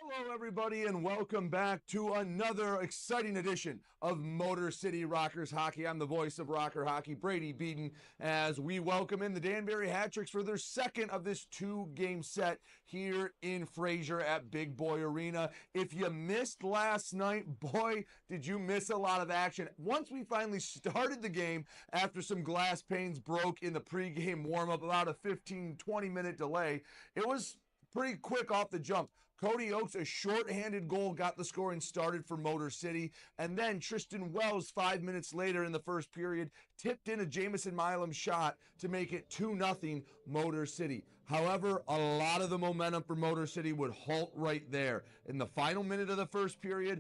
Hello, everybody, and welcome back to another exciting edition of Motor City Rockers Hockey. I'm the voice of Rocker Hockey, Brady Beaton, as we welcome in the Danbury Hat-Tricks for their second of this two-game set here in Fraser at Big Boy Arena. If you missed last night, boy, did you miss a lot of action. Once we finally started the game after some glass panes broke in the pregame warm-up, about a 15-20 minute delay, it was pretty quick off the jump. Cody Oakes, a shorthanded goal, got the scoring started for Motor City. And then Tristan Wells, 5 minutes later in the first period, tipped in a Jamison Milam shot to make it 2-0 Motor City. However, a lot of the momentum for Motor City would halt right there. In the final minute of the first period,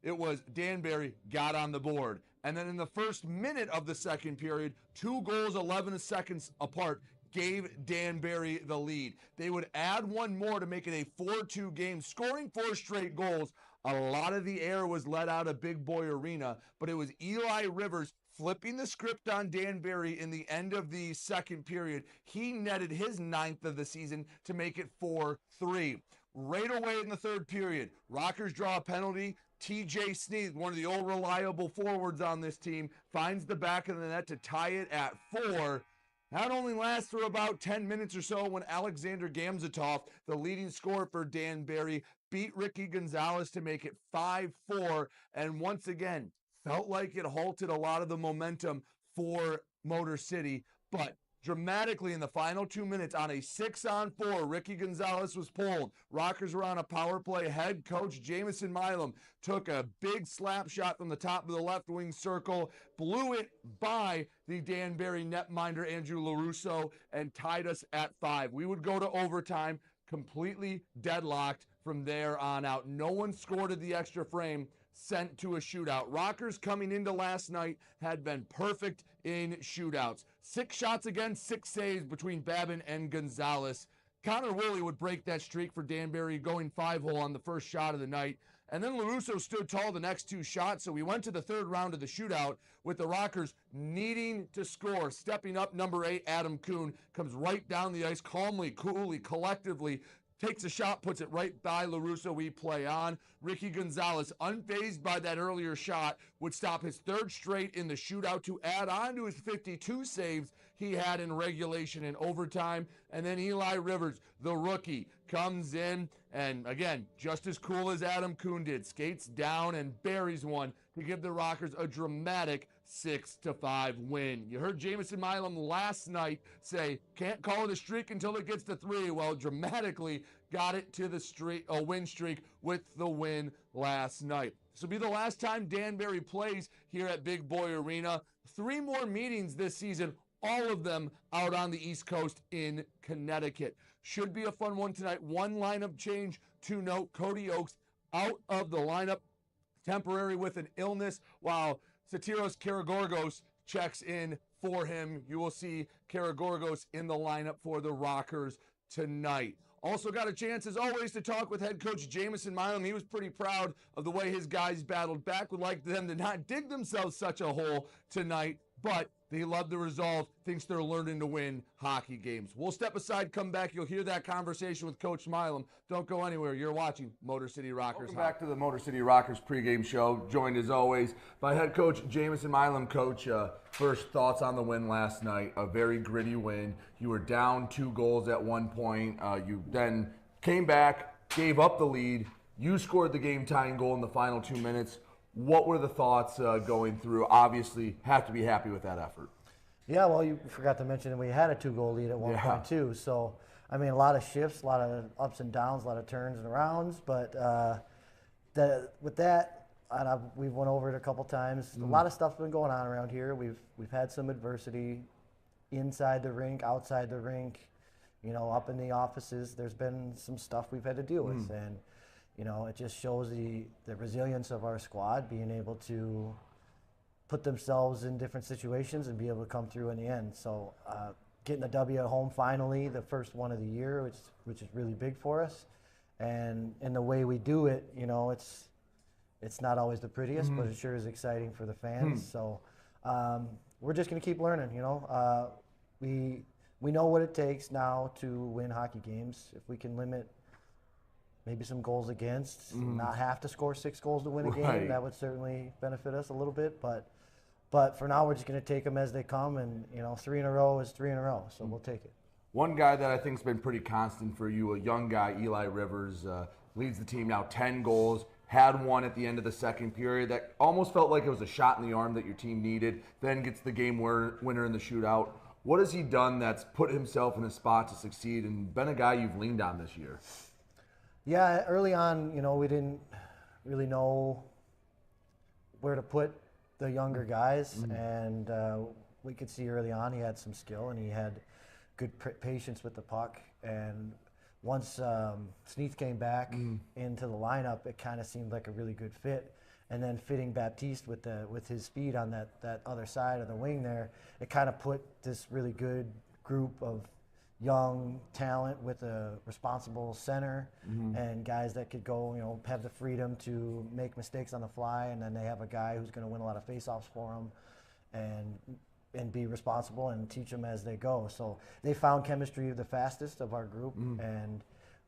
it was Danbury got on the board. And then in the first minute of the second period, 2 goals 11 seconds apart, gave Danbury the lead. They would add one more to make it a 4-2 game, scoring 4 straight goals. A lot of the air was let out of Big Boy Arena, but it was Eli Rivers flipping the script on Danbury in the end of the second period. He netted his 9th of the season to make it 4-3. Right away in the third period, Rockers draw a penalty. TJ Sneed, one of the old reliable forwards on this team, finds the back of the net to tie it at 4. That only lasts for about 10 minutes or so when Alexander Gamzatov, the leading scorer for Danbury, beat Ricky Gonzalez to make it 5-4. And once again, felt like it halted a lot of the momentum for Motor City. But dramatically in the final 2 minutes on a 6-on-4, Ricky Gonzalez was pulled. Rockers were on a power play. Head coach Jamison Milam took a big slap shot from the top of the left wing circle, blew it by the Danbury netminder Andrew LaRusso, and tied us at 5. We would go to overtime, completely deadlocked from there on out. No one scored at the extra frame, sent to a shootout. Rockers coming into last night had been perfect in shootouts. 6 shots against, 6 saves between Babin and Gonzalez. Connor Woolley would break that streak for Danbury, going 5-hole on the first shot of the night. And then LaRusso stood tall the next 2 shots, so we went to the third round of the shootout with the Rockers needing to score. Stepping up, number 8, Adam Kuhn, comes right down the ice calmly, coolly, collectively, takes a shot, puts it right by LaRusso. We play on. Ricky Gonzalez, unfazed by that earlier shot, would stop his 3rd straight in the shootout to add on to his 52 saves he had in regulation and overtime. And then Eli Rivers, the rookie, comes in and, again, just as cool as Adam Kuhn did, skates down and buries one to give the Rockers a dramatic 6-5 win. You heard Jamison Milam last night say, can't call it a streak until it gets to 3. Well, dramatically got it to the win streak with the win last night. This will be the last time Danbury plays here at Big Boy Arena. 3 more meetings this season, all of them out on the East Coast in Connecticut. Should be a fun one tonight. One lineup change to note: Cody Oakes out of the lineup, temporary with an illness, while Satiros Karagorgos checks in for him. You will see Karagorgos in the lineup for the Rockers tonight. Also got a chance, as always, to talk with head coach Jamison Milam. He was pretty proud of the way his guys battled back. Would like them to not dig themselves such a hole tonight, but they love the resolve, thinks they're learning to win hockey games. We'll step aside, come back. You'll hear that conversation with Coach Milam. Don't go anywhere. You're watching Motor City Rockers. Welcome back to the Motor City Rockers pregame show, joined as always by head coach Jamison Milam. Coach, first thoughts on the win last night. A very gritty win. You were down 2 goals at one point. You then came back, gave up the lead. You scored the game-tying goal in the final 2 minutes. What were the thoughts going through? Obviously, have to be happy with that effort. Yeah, well, you forgot to mention that we had a 2-goal lead at one point too. So, I mean, a lot of shifts, a lot of ups and downs, a lot of turns and rounds. But with that, we've went over it a couple times. A lot of stuff's been going on around here. We've had some adversity inside the rink, outside the rink. You know, up in the offices, there's been some stuff we've had to deal with, and you know, it just shows the resilience of our squad, being able to put themselves in different situations and be able to come through in the end. So getting a W at home finally, the first one of the year, which is really big for us. And in the way we do it, you know, it's not always the prettiest, but it sure is exciting for the fans. So we're just going to keep learning, you know. We know what it takes now to win hockey games. If we can limit maybe some goals against, not have to score 6 goals to win a game. Right. That would certainly benefit us a little bit. But for now, we're just going to take them as they come, and 3 in a row is 3 in a row, so we'll take it. One guy that I think has been pretty constant for you, a young guy, Eli Rivers, leads the team now 10 goals, had one at the end of the second period that almost felt like it was a shot in the arm that your team needed, then gets the game winner in the shootout. What has he done that's put himself in a spot to succeed and been a guy you've leaned on this year? Yeah, early on, we didn't really know where to put the younger guys, and we could see early on he had some skill and he had good patience with the puck. And once Sneath came back into the lineup, it kind of seemed like a really good fit. And then fitting Baptiste with his speed on that other side of the wing there, it kind of put this really good group of young talent with a responsible center and guys that could go, have the freedom to make mistakes on the fly, and then they have a guy who's going to win a lot of faceoffs for them and be responsible and teach them as they go. So they found chemistry the fastest of our group, and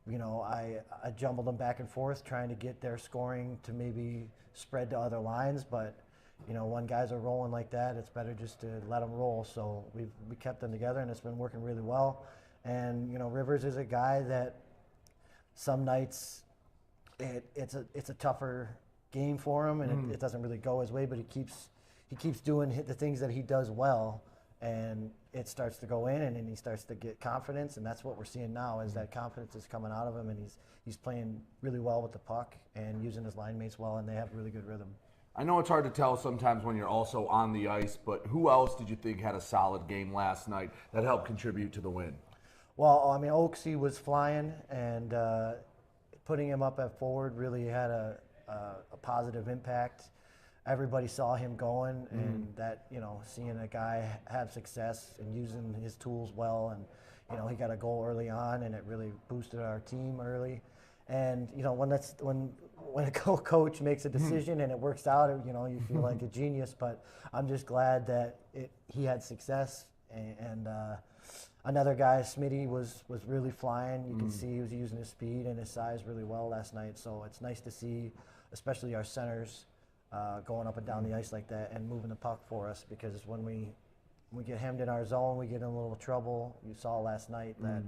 I jumbled them back and forth trying to get their scoring to maybe spread to other lines, but when guys are rolling like that, it's better just to let them roll. So we kept them together, and it's been working really well. And Rivers is a guy that some nights it's a tougher game for him, and it doesn't really go his way, but he keeps doing the things that he does well, and it starts to go in, and then he starts to get confidence, and that's what we're seeing now is that confidence is coming out of him, and he's playing really well with the puck and using his line mates well, and they have really good rhythm. I know it's hard to tell sometimes when you're also on the ice, but who else did you think had a solid game last night that helped contribute to the win? Well, I mean, Oaksy was flying, and putting him up at forward really had a positive impact. Everybody saw him going, and that, seeing a guy have success and using his tools well, and, he got a goal early on, and it really boosted our team early. And, when a coach makes a decision and it works out, you feel like a genius, but I'm just glad that he had success, and another guy, Smitty, was really flying. You can see he was using his speed and his size really well last night. So it's nice to see, especially our centers, going up and down the ice like that and moving the puck for us. Because when we get hemmed in our zone, we get in a little trouble. You saw last night that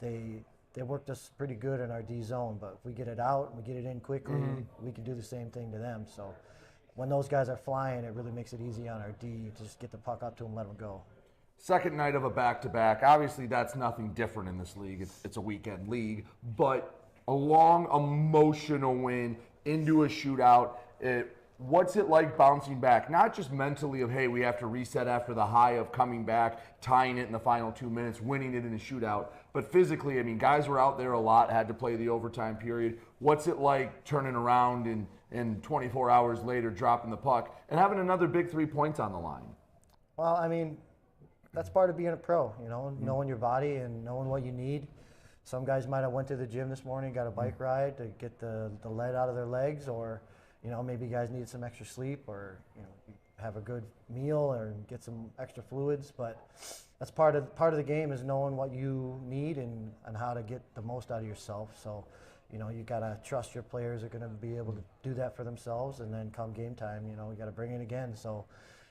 they worked us pretty good in our D zone. But if we get it out and we get it in quickly, we can do the same thing to them. So when those guys are flying, it really makes it easy on our D to just get the puck up to them, let them go. Second night of a back-to-back. Obviously, that's nothing different in this league. It's a weekend league. But a long, emotional win into a shootout. What's it like bouncing back? Not just mentally of, hey, we have to reset after the high of coming back, tying it in the final 2 minutes, winning it in a shootout. But physically, I mean, guys were out there a lot, had to play the overtime period. What's it like turning around and 24 hours later dropping the puck and having another big 3 points on the line? Well, I mean, that's part of being a pro, knowing your body and knowing what you need. Some guys might have went to the gym this morning, got a bike ride to get the lead out of their legs, or, maybe guys need some extra sleep, or, have a good meal or get some extra fluids. But that's part of the game is knowing what you need and how to get the most out of yourself. So, you got to trust your players are going to be able to do that for themselves, and then come game time, you got to bring it again. So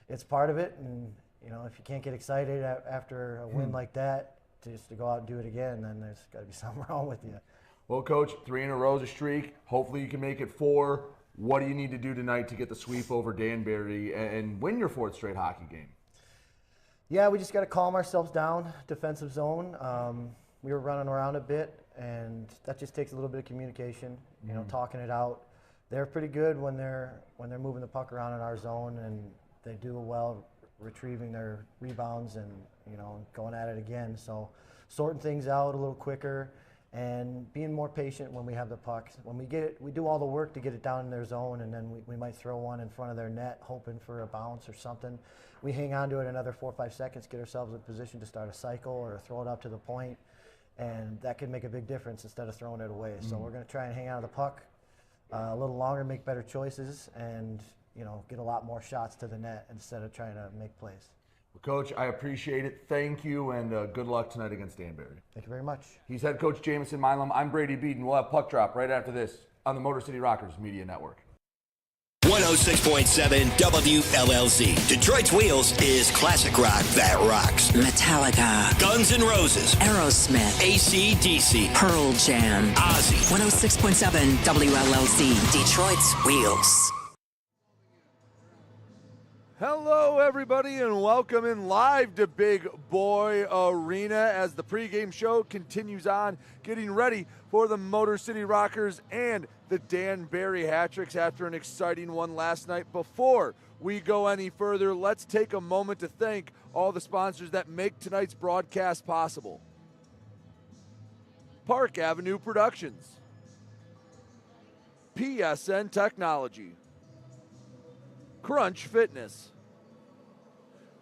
it's part of it, and if you can't get excited after a win like that, just to go out and do it again, then there's got to be something wrong with you. Well, Coach, 3 in a row is a streak. Hopefully you can make it 4. What do you need to do tonight to get the sweep over Danbury and win your 4th straight hockey game? Yeah, we just got to calm ourselves down, defensive zone. We were running around a bit, and that just takes a little bit of communication, talking it out. They're pretty good when they're moving the puck around in our zone, and they do well retrieving their rebounds and going at it again. So sorting things out a little quicker and being more patient when we have the puck. When we get it, we do all the work to get it down in their zone, and then we might throw one in front of their net hoping for a bounce or something. We hang on to it another 4 or 5 seconds, get ourselves in position to start a cycle or throw it up to the point, and that can make a big difference instead of throwing it away. So we're going to try and hang on to the puck a little longer, make better choices, and get a lot more shots to the net instead of trying to make plays. Coach, I appreciate it. Thank you, and good luck tonight against Danbury. Thank you very much. He's head coach Jamison Milam. I'm Brady Beaton. We'll have Puck Drop right after this on the Motor City Rockers Media Network. 106.7 WLLZ. Detroit's Wheels is classic rock that rocks. Metallica, Guns N' Roses, Aerosmith, AC/DC, Pearl Jam, Ozzy. 106.7 WLLZ. Detroit's Wheels. Hello, everybody, and welcome in live to Big Boy Arena as the pregame show continues on, getting ready for the Motor City Rockers and the Danbury Hat-Tricks after an exciting one last night. Before we go any further, let's take a moment to thank all the sponsors that make tonight's broadcast possible. Park Avenue Productions, PSN Technology, Crunch Fitness,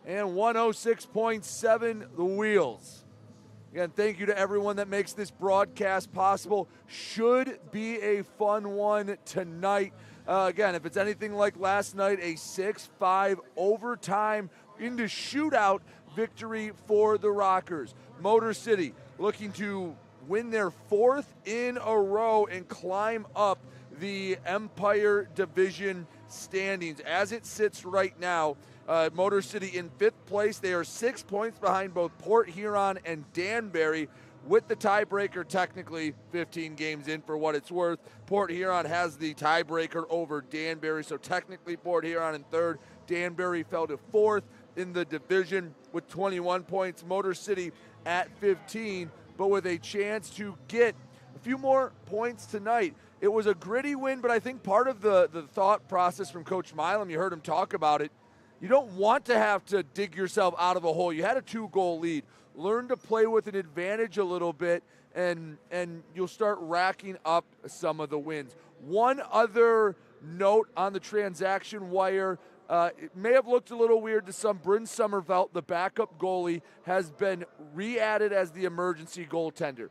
and 106.7 The Wheels. Again, thank you to everyone that makes this broadcast possible. Should be a fun one tonight. Again, if it's anything like last night, a 6-5 overtime into shootout victory for the Rockers. Motor City looking to win their fourth in a row and climb up the Empire Division standings. As it sits right now, Motor City in fifth place. They are 6 points behind both Port Huron and Danbury, with the tiebreaker technically 15 games in for what it's worth. Port Huron has the tiebreaker over Danbury, so technically Port Huron in third. Danbury fell to fourth in the division with 21 points. Motor City at 15, but with a chance to get a few more points tonight. It was a gritty win, but I think part of the thought process from Coach Milam, you heard him talk about it, you don't want to have to dig yourself out of a hole. You had a 2-goal lead. Learn to play with an advantage a little bit, and you'll start racking up some of the wins. One other note on the transaction wire, it may have looked a little weird to some. Bryn Sommervelt, the backup goalie, has been re-added as the emergency goaltender.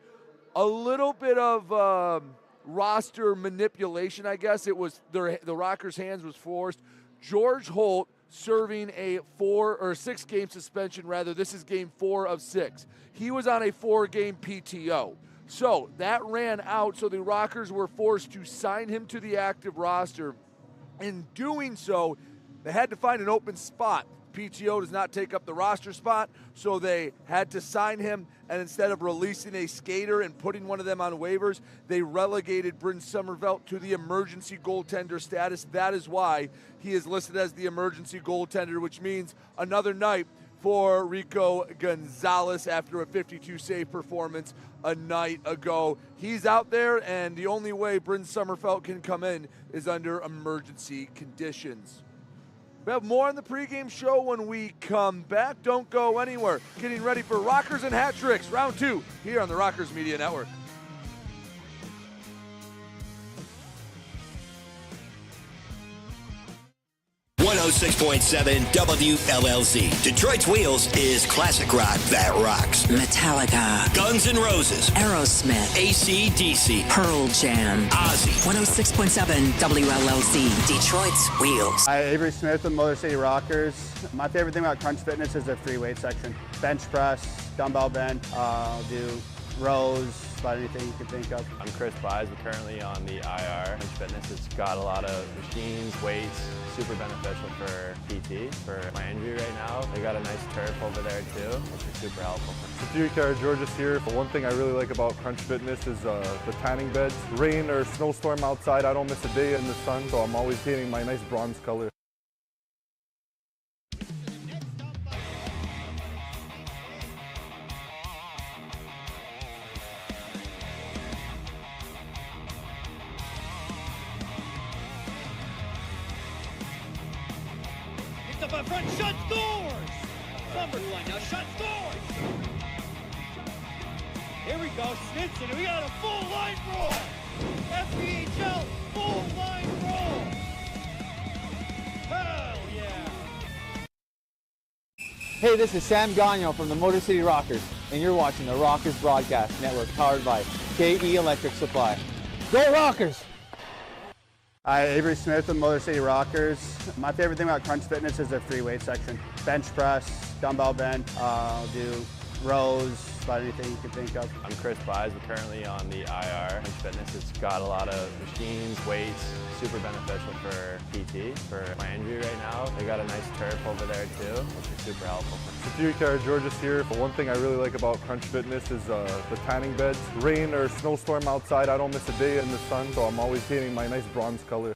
A little bit of roster manipulation, I guess. It was the Rockers' hands was forced. George Holt serving a 4 or 6 game suspension, rather. This is game 4 of 6. He was on a 4-game PTO. So that ran out, so the Rockers were forced to sign him to the active roster. In doing so, they had to find an open spot. PTO does not take up the roster spot, so they had to sign him, and instead of releasing a skater and putting one of them on waivers, they relegated Bryn Sommervelt to the emergency goaltender status. That is why he is listed as the emergency goaltender, which means another night for Rico Gonzalez after a 52-save performance a night ago. He's out there, and the only way Bryn Sommervelt can come in is under emergency conditions. We have more on the pregame show when we come back. Don't go anywhere. Getting ready for Rockers and Hat Tricks, round 2, here on the Rockers Media Network. 106.7 WLLZ. Detroit's Wheels is classic rock that rocks. Metallica, Guns N' Roses, Aerosmith, AC/DC, Pearl Jam, Ozzy. 106.7 WLLZ. Detroit's Wheels. Hi, Avery Smith with Motor City Rockers. My favorite thing about Crunch Fitness is their free weight section. Bench press, dumbbell bench, do rows, about anything you can think of. I'm Chris Buys. We're currently on the IR. Crunch Fitness, it's got a lot of machines, weights, super beneficial for PT, for my injury right now. They got a nice turf over there too, which is super helpful. George's here. One thing I really like about Crunch Fitness is the tanning beds. Rain or snowstorm outside, I don't miss a day in the sun, so I'm always painting my nice bronze color. Up in front, shut doors! Summerfly now, shut doors! Here we go, Snitson, we got a full line roll! FBHL, full line roll! Hell yeah! Hey, this is Sam Gagner from the Motor City Rockers, and you're watching the Rockers Broadcast Network powered by KE Electric Supply. Go Rockers! Avery Smith with Motor City Rockers. My favorite thing about Crunch Fitness is their free weight section. Bench press, dumbbell bench, do rows, about anything you can think of. I'm Chris Buys. We're currently on the IR. Crunch Fitness has got a lot of machines, weights, super beneficial for PT, for my injury right now. They got a nice turf over there too, which is super helpful. George's here. But one thing I really like about Crunch Fitness is the tanning beds. Rain or snowstorm outside, I don't miss a day in the sun, so I'm always painting my nice bronze color.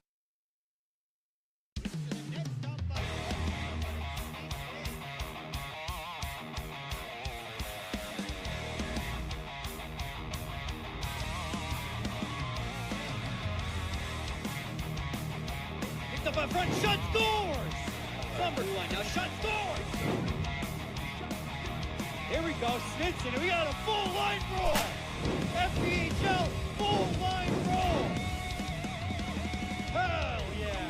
Up in front, shut doors! SummerSlam now, shut doors! Here we go, Snitson, we got a full line roll! FPHL, full line roll! Hell yeah!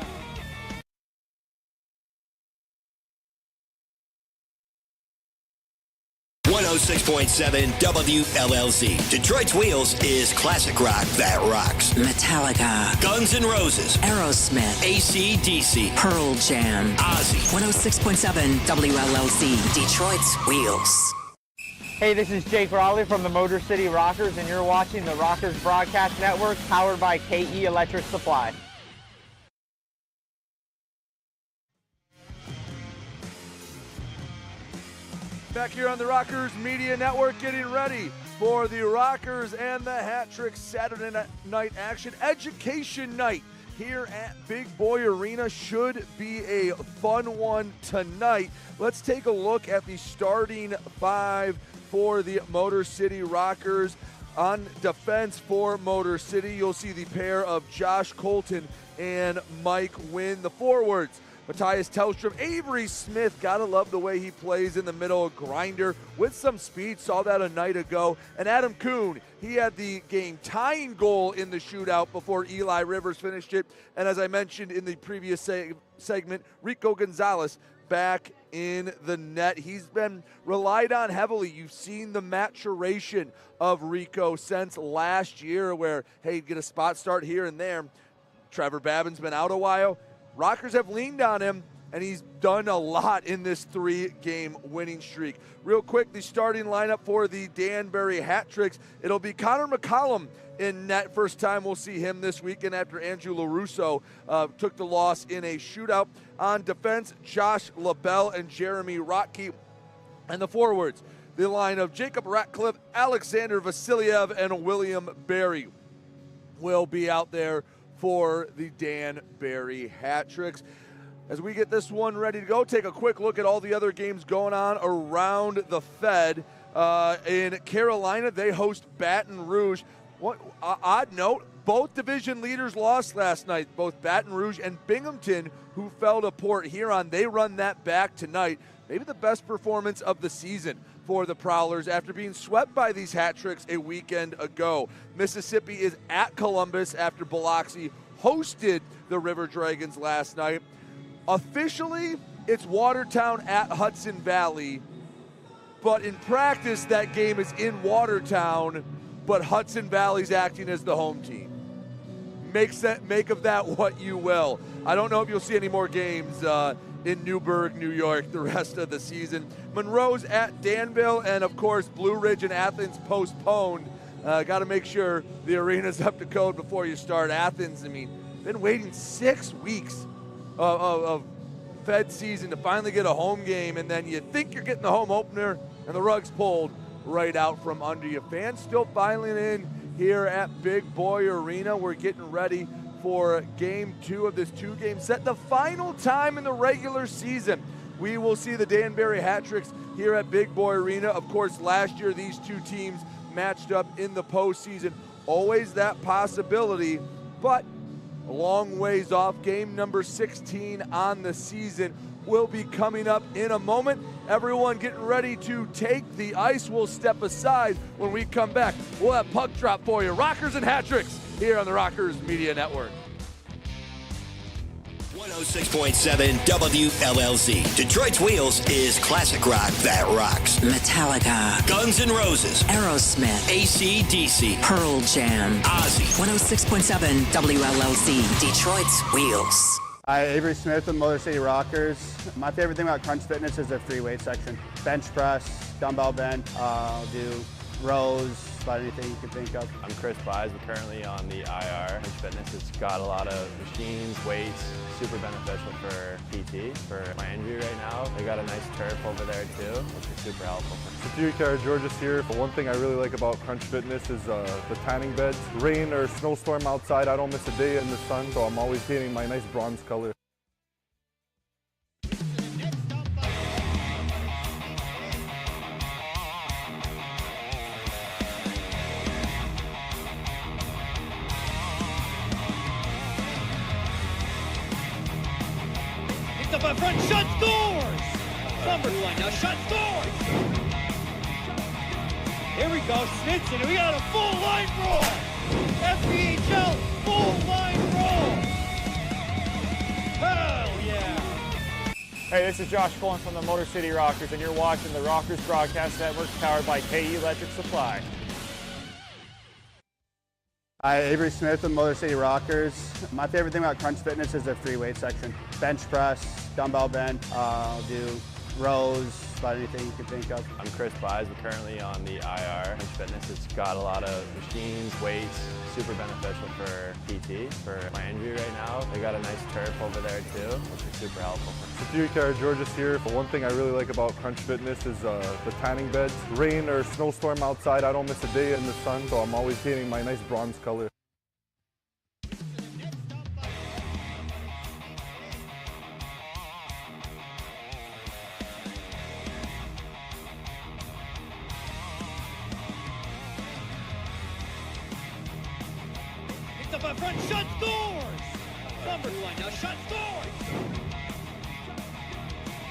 .7 WLLZ. Detroit's Wheels is classic rock that rocks. Metallica, Guns N' Roses, Aerosmith, AC/DC, Pearl Jam, Ozzy. 106.7 WLLC, Detroit's Wheels. Hey, this is Jake Raleigh from the Motor City Rockers, and you're watching the Rockers Broadcast Network, powered by KE Electric Supply. Back here on the Rockers Media Network, getting ready for the Rockers and the Hat Trick Saturday night action. Education night here at Big Boy Arena should be a fun one tonight. Let's take a look at the starting five for the Motor City Rockers. On defense for Motor City, you'll see the pair of Josh Colton and Mike Wynn. The forwards, Matthias Tellstrom, Avery Smith, gotta love the way he plays in the middle, a grinder with some speed, saw that a night ago. And Adam Kuhn, he had the game-tying goal in the shootout before Eli Rivers finished it. And as I mentioned in the previous segment, Rico Gonzalez back in the net. He's been relied on heavily. You've seen the maturation of Rico since last year where, hey, get a spot start here and there. Trevor Babin's been out a while. Rockers have leaned on him, and he's done a lot in this 3-game winning streak. Real quick, the starting lineup for the Danbury Hat Tricks, it'll be Connor McCollum in net. First time we'll see him this weekend after Andrew LaRusso took the loss in a shootout. On defense, Josh LaBelle and Jeremy Rotke. And the forwards, the line of Jacob Ratcliffe, Alexander Vasiliev, and William Berry will be out there for the Danbury Hat Tricks. As we get this one ready to go, take a quick look at all the other games going on around the Fed. In Carolina, they host Baton Rouge. What odd note, both division leaders lost last night, both Baton Rouge and Binghamton, who fell to Port Huron. They run that back tonight. Maybe the best performance of the season for the Prowlers after being swept by these Hat Tricks a weekend ago. Mississippi is at Columbus after Biloxi hosted the River Dragons last night. Officially, it's Watertown at Hudson Valley, but in practice, that game is in Watertown, but Hudson Valley's acting as the home team. Make of that what you will. I don't know if you'll see any more games in Newburgh, New York, the rest of the season. Monroe's at Danville, and of course, Blue Ridge and Athens postponed. Got to make sure the arena's up to code before you start. Athens, I mean, been waiting 6 weeks of Fed season to finally get a home game, and then you think you're getting the home opener, and the rug's pulled right out from under you. Fans still filing in here at Big Boy Arena. We're getting ready for game 2 of this 2-game set, the final time in the regular season we will see the Danbury Hat Tricks here at Big Boy Arena. Of course, last year these two teams matched up in the postseason. Always that possibility, but a long ways off. Game number 16 on the season will be coming up in a moment. Everyone getting ready to take the ice. We'll step aside. When we come back, we'll have puck drop for you. Rockers and Hat Tricks here on the Rockers Media Network. 106.7 WLLZ. Detroit's Wheels is classic rock that rocks. Metallica, Guns N' Roses, Aerosmith, AC/DC, Pearl Jam. Ozzy. 106.7 WLLZ. Detroit's Wheels. Hi, Avery Smith with Motor City Rockers. My favorite thing about Crunch Fitness is their free weight section. Bench press, dumbbell bench, do rows, about anything you can think of. I'm Chris Buys. I'm currently on the IR. Crunch Fitness has got a lot of machines, weights, super beneficial for PT, for my injury right now. They got a nice turf over there too, which is super helpful. George's here. But one thing I really like about Crunch Fitness is the tanning beds. Rain or snowstorm outside, I don't miss a day in the sun, so I'm always painting my nice bronze color. Up in front, shot, scores! Numbers line now, shot, scores! Here we go, Snitson, and we got a full line roll! FBHL, full line roll! Hell yeah! Hey, this is Josh Cullen from the Motor City Rockers, and you're watching the Rockers Broadcast Network, powered by KE Electric Supply. Hi, Avery Smith with Motor City Rockers. My favorite thing about Crunch Fitness is their free weight section. Bench press, dumbbell bench, do rows, about anything you can think of. I'm Chris Buys. I'm currently on the IR. Crunch Fitness has got a lot of machines, weights, super beneficial for PT, for my injury right now. They got a nice turf over there too, which is super helpful. George's here. But one thing I really like about Crunch Fitness is the tanning beds. Rain or snowstorm outside, I don't miss a day in the sun, so I'm always painting my nice bronze color. Up in front, shot, scores! Numbers line now, shot, scores!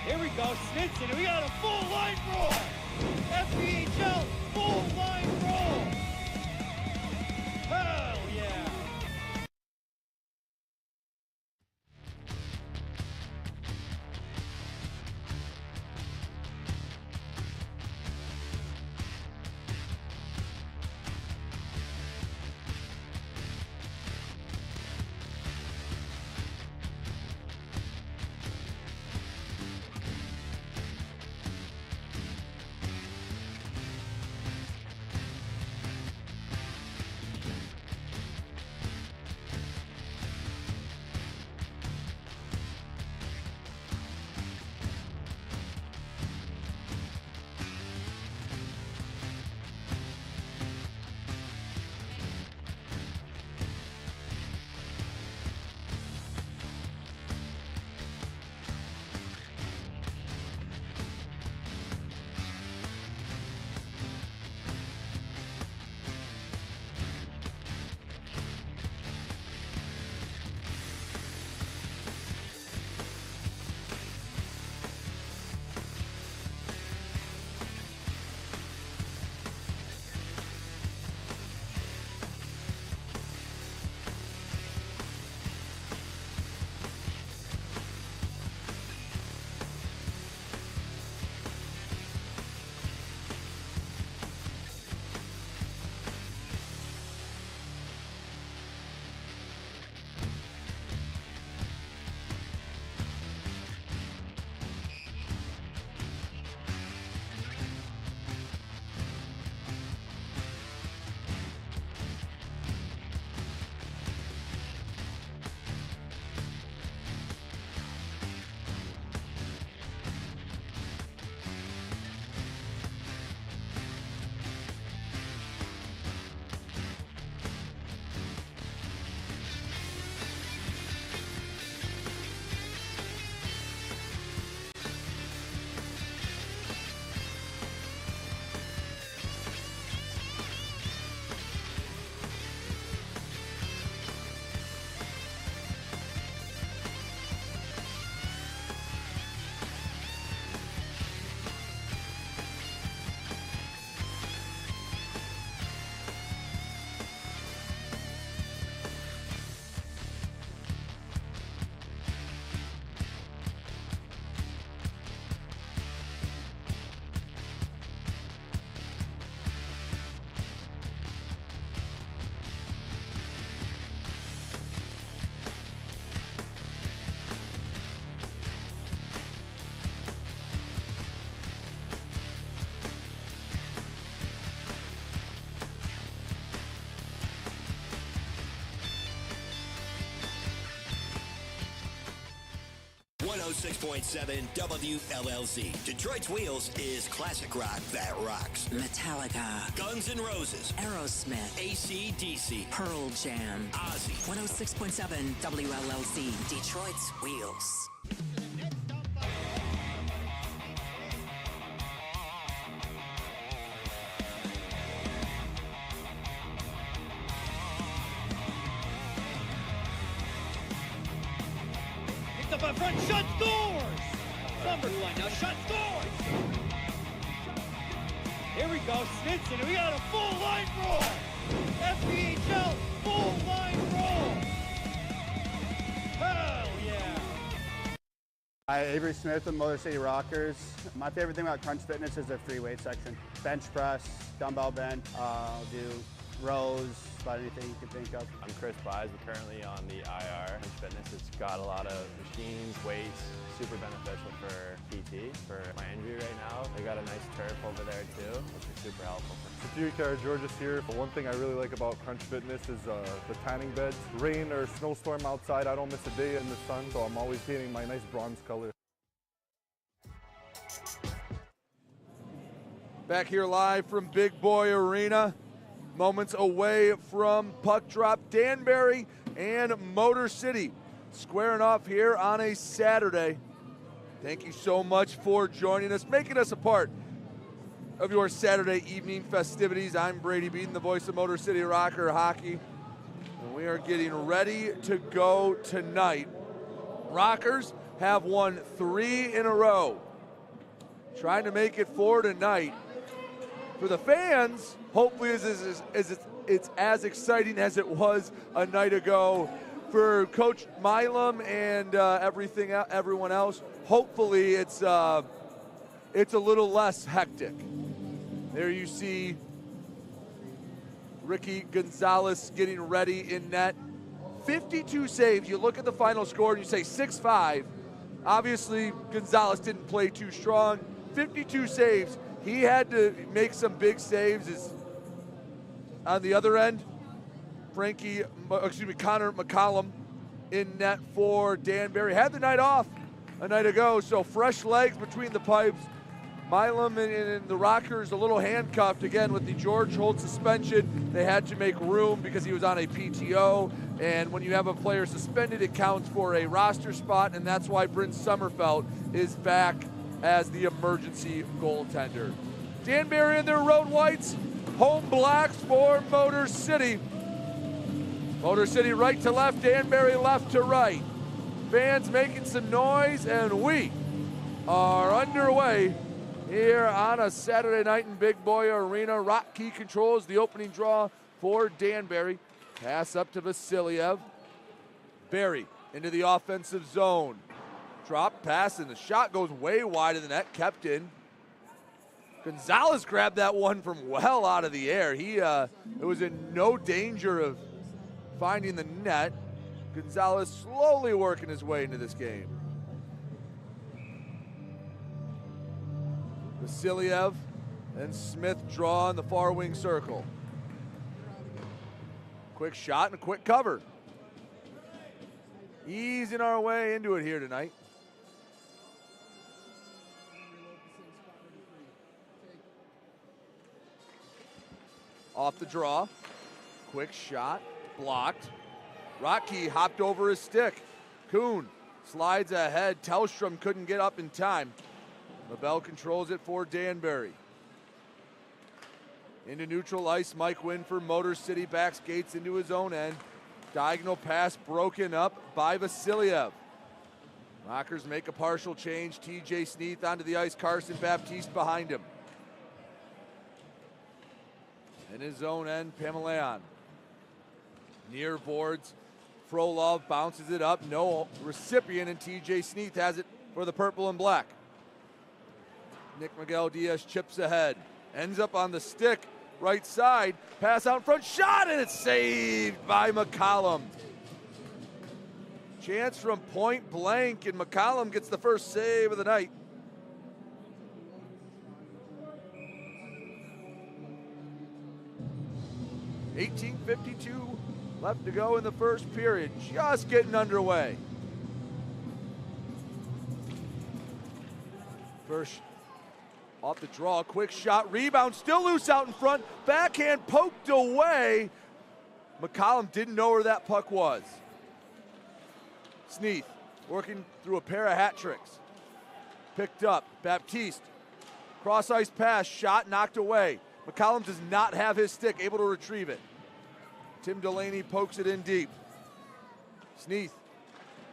Here we go, Snitson, and we got a full line roll! FBHL, full line roll! Hell yeah! 96.7 WLLZ. Detroit's Wheels is classic rock that rocks. Metallica, Guns N' Roses, Aerosmith, AC/DC, Pearl Jam, Ozzy. 106.7 WLLZ, Detroit's Wheels. Picked up in front, shot, scores! Numbers line now, shot, scores! Here we go, Snitson, and we got a full line roll! FPHL, full line roll! Hell yeah! Hi, Avery Smith with Motor City Rockers. My favorite thing about Crunch Fitness is their free weight section. Bench press, dumbbell bench, do rows, about anything you can think of. I'm Chris Buys. We're currently on the IR. Crunch Fitness, it's got a lot of machines, weights, super beneficial for PT, for my injury right now. They got a nice turf over there too, which is super helpful. George's here. One thing I really like about Crunch Fitness is the tanning beds. Rain or snowstorm outside, I don't miss a day in the sun, so I'm always painting my nice bronze color. Back here live from Big Boy Arena, moments away from puck drop. Danbury and Motor City squaring off here on a Saturday. Thank you so much for joining us, making us a part of your Saturday evening festivities. I'm Brady Beaton, the voice of Motor City Rocker Hockey, and we are getting ready to go tonight. Rockers have won 3 in a row, trying to make it 4 tonight. For the fans, hopefully it's as exciting as it was a night ago. For Coach Milam and everyone else, hopefully it's a little less hectic. There you see Ricky Gonzalez getting ready in net. 52 saves. You look at the final score and you say 6-5. Obviously, Gonzalez didn't play too strong. 52 saves. He had to make some big saves. On the other end, Connor McCollum in net for Danbury. Had the night off a night ago, so fresh legs between the pipes. Milam and the Rockers a little handcuffed again with the George Holt suspension. They had to make room because he was on a PTO, and when you have a player suspended, it counts for a roster spot, and that's why Bryn Sommerfeld is back as the emergency goaltender. Danbury in their road whites, home blacks for Motor City. Motor City right to left, Danbury left to right. Fans making some noise, and we are underway here on a Saturday night in Big Boy Arena. Rocky controls the opening draw for Danbury. Pass up to Vasiliev. Barry into the offensive zone. Drop pass, and the shot goes way wide of the net, kept in. Gonzalez grabbed that one from well out of the air. It was in no danger of finding the net. Gonzalez slowly working his way into this game. Vasiliev and Smith draw in the far wing circle. Quick shot and a quick cover. Easing our way into it here tonight. Off the draw. Quick shot. Blocked. Rocky hopped over his stick. Kuhn slides ahead. Tellstrom couldn't get up in time. LaBelle controls it for Danbury. Into neutral ice. Mike Wynn for Motor City. Back skates into his own end. Diagonal pass broken up by Vasiliev. Rockers make a partial change. TJ Sneath onto the ice. Carson Baptiste behind him. In his own end, Pamelayan. Near boards. Frolov bounces it up. No recipient, and TJ Sneath has it for the purple and black. Nick Miguel Diaz chips ahead. Ends up on the stick. Right side. Pass out in front. Shot, and it's saved by McCollum. Chance from point blank, and McCollum gets the first save of the night. .52 left to go in the first period. Just getting underway. First off the draw, quick shot, rebound, still loose out in front. Backhand poked away. McCollum didn't know where that puck was. Sneath working through a pair of hat tricks. Picked up, Baptiste. Cross ice pass, shot knocked away. McCollum does not have his stick, able to retrieve it. Tim Delaney pokes it in deep. Sneath,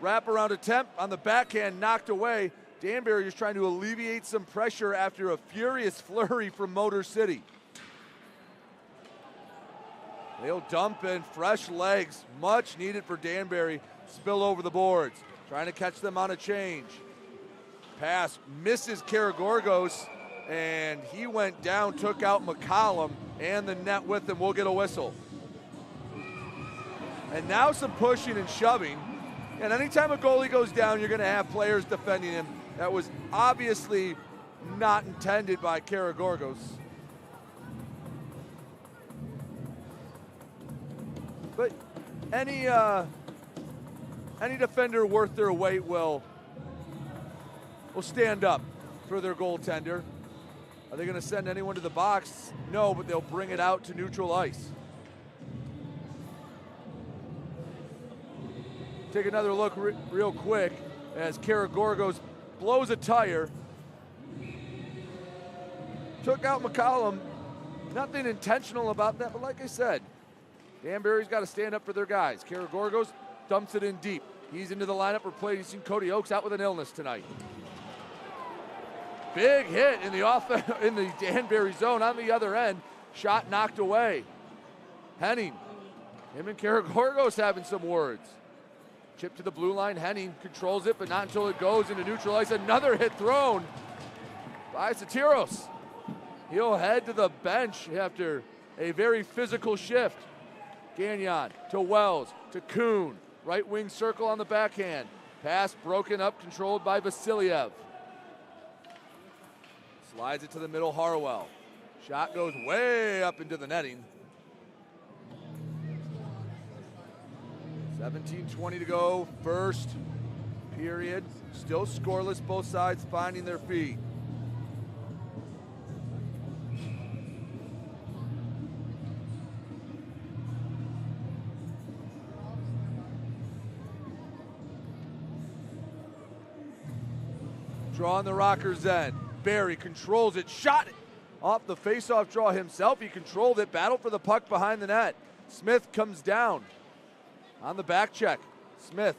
wraparound attempt on the backhand, knocked away. Danbury is trying to alleviate some pressure after a furious flurry from Motor City. They'll dump in fresh legs, much needed for Danbury. Spill over the boards, trying to catch them on a change. Pass misses Karagorgos, and he went down, took out McCollum and the net with him. We'll get a whistle. And now some pushing and shoving. And anytime a goalie goes down, you're going to have players defending him. That was obviously not intended by Karagorgos. But any defender worth their weight will stand up for their goaltender. Are they going to send anyone to the box? No, but they'll bring it out to neutral ice. Take another look real quick as Karagorgos blows a tire. Took out McCollum. Nothing intentional about that, but like I said, Danbury's got to stand up for their guys. Karagorgos dumps it in deep. He's into the lineup replacing Cody Oakes, out with an illness tonight. Big hit in the Danbury zone on the other end. Shot knocked away. Henning. Him and Karagorgos having some words. Chip to the blue line. Henning controls it, but not until it goes into neutral ice. Another hit thrown by Satiros. He'll head to the bench after a very physical shift. Gagnon to Wells, to Kuhn. Right wing circle on the backhand. Pass broken up, controlled by Vasiliev. Slides it to the middle, Harwell. Shot goes way up into the netting. 17:20 to go, first period. Still scoreless, both sides finding their feet. Draw on the Rockers' end. Barry controls it, shot it off the face-off draw himself. He controlled it, battled for the puck behind the net. Smith comes down on the back check. Smith,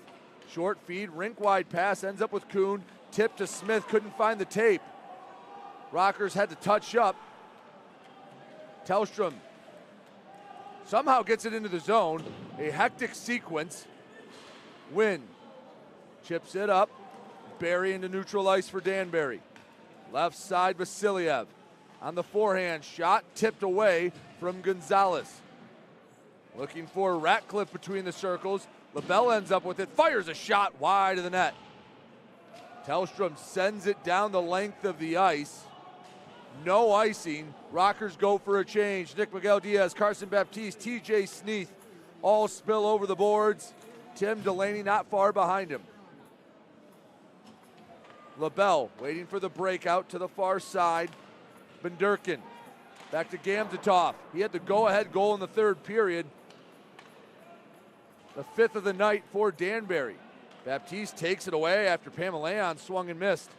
short feed, rink-wide pass, ends up with Kuhn. Tip to Smith, couldn't find the tape. Rockers had to touch up. Tellstrom somehow gets it into the zone. A hectic sequence. Win chips it up. Barry into neutral ice for Danbury. Left side, Vasiliev. On the forehand, shot tipped away from Gonzalez. Looking for Ratcliffe between the circles. LaBelle ends up with it, fires a shot wide of the net. Tellstrom sends it down the length of the ice. No icing. Rockers go for a change. Nick Miguel Diaz, Carson Baptiste, TJ Sneath all spill over the boards. Tim Delaney not far behind him. LaBelle waiting for the breakout to the far side. Benderkin back to Gamzatov. He had the go-ahead goal in the third period. The fifth of the night for Danbury. Baptiste takes it away after Pamelayan swung and missed.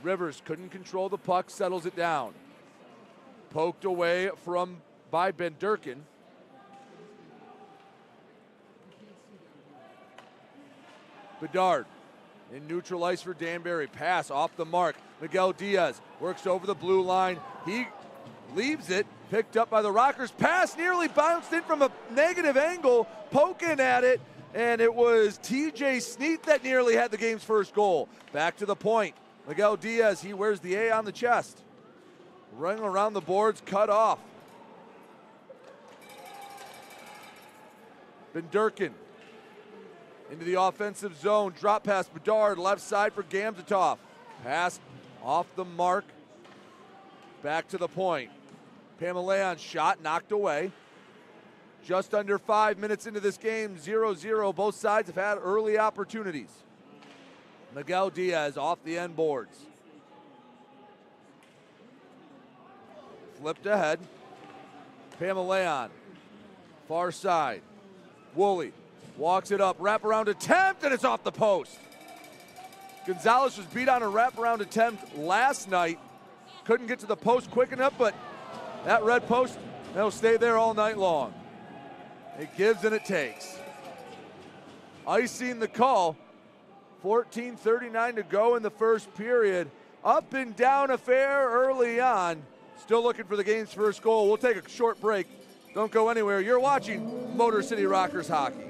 Rivers couldn't control the puck, settles it down. Poked away by Benderkin. Bedard in neutral ice for Danbury. Pass off the mark. Miguel Diaz works over the blue line. He leaves it. Picked up by the Rockers. Pass nearly bounced in from a negative angle. Poking at it. And it was TJ Sneath that nearly had the game's first goal. Back to the point. Miguel Diaz, he wears the A on the chest. Running around the boards, cut off. Benderkin into the offensive zone. Drop pass, Bedard, left side for Gamzatov. Pass off the mark. Back to the point. Pamelayan shot knocked away. Just under 5 minutes into this game, 0-0. Both sides have had early opportunities. Miguel Diaz off the end boards. Flipped ahead. Pamaleon, far side. Woolley walks it up, wraparound attempt, and it's off the post. Gonzalez was beat on a wraparound attempt last night. Couldn't get to the post quick enough, but that red post, that'll stay there all night long. It gives and it takes. Icing the call. 14:39 to go in the first period. Up and down affair early on. Still looking for the game's first goal. We'll take a short break. Don't go anywhere. You're watching Motor City Rockers hockey.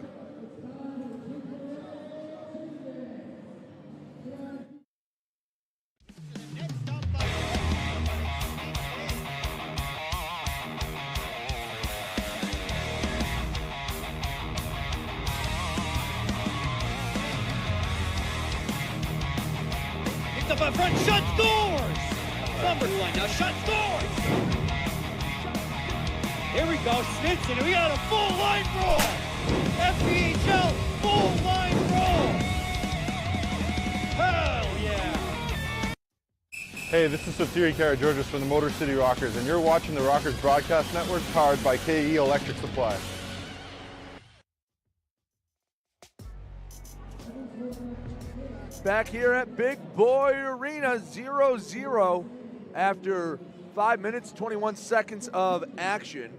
Picked up by front, shot, scores! Cumberland now shot, scores! Here we go, Snitson, we got a full line roll! FPHL, full line roll! Hell yeah! Hey, this is Satiri Karageorgis from the Motor City Rockers, and you're watching the Rockers Broadcast Network, powered by KE Electric Supply. Back here at Big Boy Arena, 0-0 after 5 minutes, 21 seconds of action.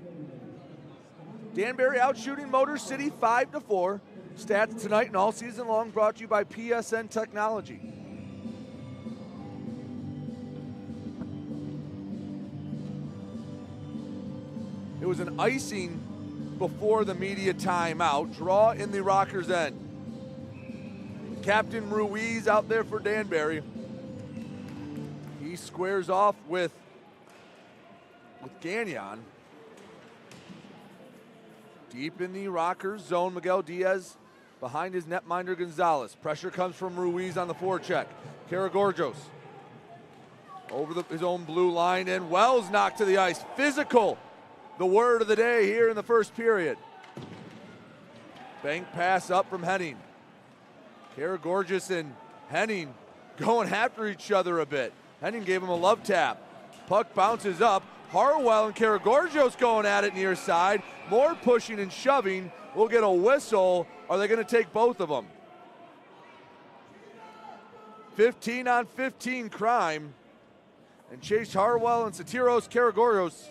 Danbury out shooting Motor City 5-4. Stats tonight and all season long brought to you by PSN Technology. It was an icing before the media timeout. Draw in the Rockers' end. Captain Ruiz out there for Danbury. He squares off with Gagnon. Deep in the Rockers zone, Miguel Diaz behind his netminder Gonzalez. Pressure comes from Ruiz on the forecheck. Karageorgis over his own blue line, and Wells knocked to the ice. Physical, the word of the day here in the first period. Bank pass up from Henning. Karageorgis and Henning going after each other a bit. Henning gave him a love tap. Puck bounces up. Harwell and Karageorgis going at it near side. More pushing and shoving. We'll get a whistle. Are they going to take both of them? 15-on-15 crime. And Chase Harwell and Satiros Karageorgis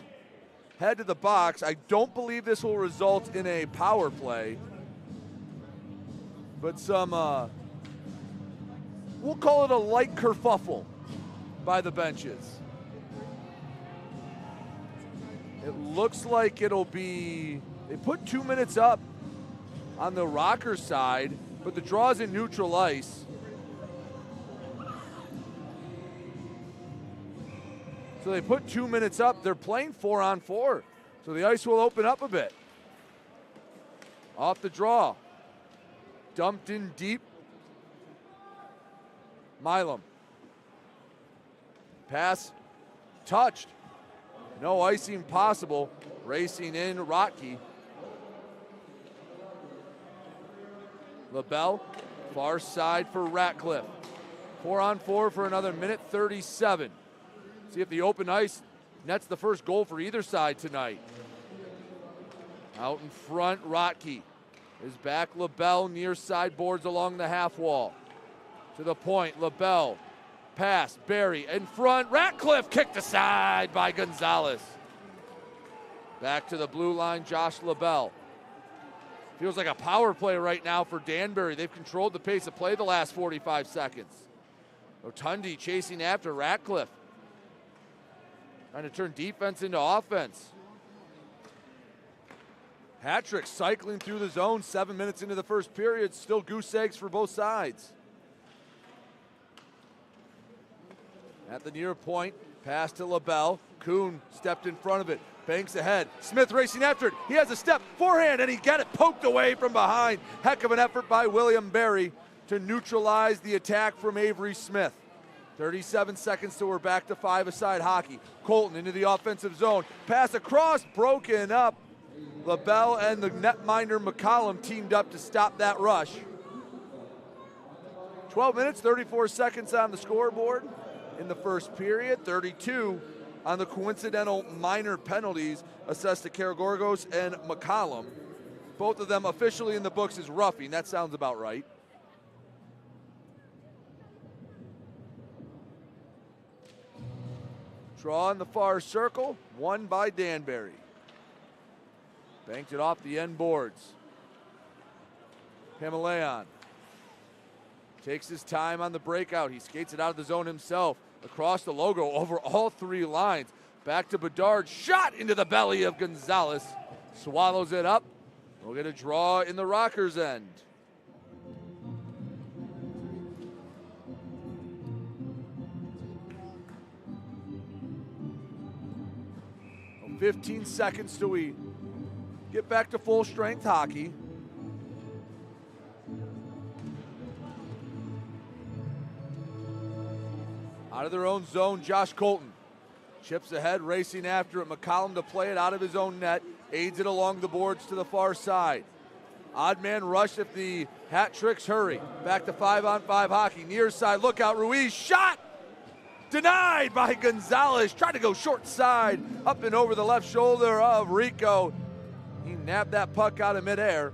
head to the box. I don't believe this will result in a power play. But some, we'll call it a light kerfuffle by the benches. It looks like it'll be, they put 2 minutes up on the Rockers side, but the draw's in neutral ice. So they put 2 minutes up. They're playing 4-on-4. So the ice will open up a bit. Off the draw. Dumped in deep. Milam. Pass touched. No icing possible. Racing in Rotke. LaBelle, far side for Ratcliffe. 4-on-4 for another minute 37. See if the open ice nets the first goal for either side tonight. Out in front, Rotke. Is back LaBelle near side boards along the half wall. To the point, LaBelle. Pass, Barry in front. Ratcliffe kicked aside by Gonzalez. Back to the blue line, Josh LaBelle. Feels like a power play right now for Danbury. They've controlled the pace of play the last 45 seconds. Rotundi chasing after Ratcliffe. Trying to turn defense into offense. Hattrick cycling through the zone 7 minutes into the first period. Still goose eggs for both sides. At the near point, pass to LaBelle. Kuhn stepped in front of it. Banks ahead. Smith racing after it. He has a step. Forehand, and he got it poked away from behind. Heck of an effort by William Barry to neutralize the attack from Avery Smith. 37 seconds till we're back to five-a-side hockey. Colton into the offensive zone. Pass across, broken up. LaBelle and the netminder McCollum teamed up to stop that rush. 12 minutes, 34 seconds on the scoreboard in the first period, 32 on the coincidental minor penalties assessed to Karagorgos and McCollum. Both of them officially in the books as roughing. That sounds about right. Draw in the far circle, won by Danbury. Banked it off the end boards. Himalayan takes his time on the breakout. He skates it out of the zone himself. Across the logo, over all three lines. Back to Bedard, shot into the belly of Gonzalez. Swallows it up. We'll get a draw in the Rockers' end. 15 seconds till we get back to full strength hockey. Out of their own zone, Josh Colton chips ahead, racing after it. McCollum to play it out of his own net, aids it along the boards to the far side. Odd man rush if the hat tricks hurry. Back to 5-on-5 hockey. Near side, look out, Ruiz, shot! Denied by Gonzalez. Tried to go short side, up and over the left shoulder of Rico. He nabbed that puck out of midair.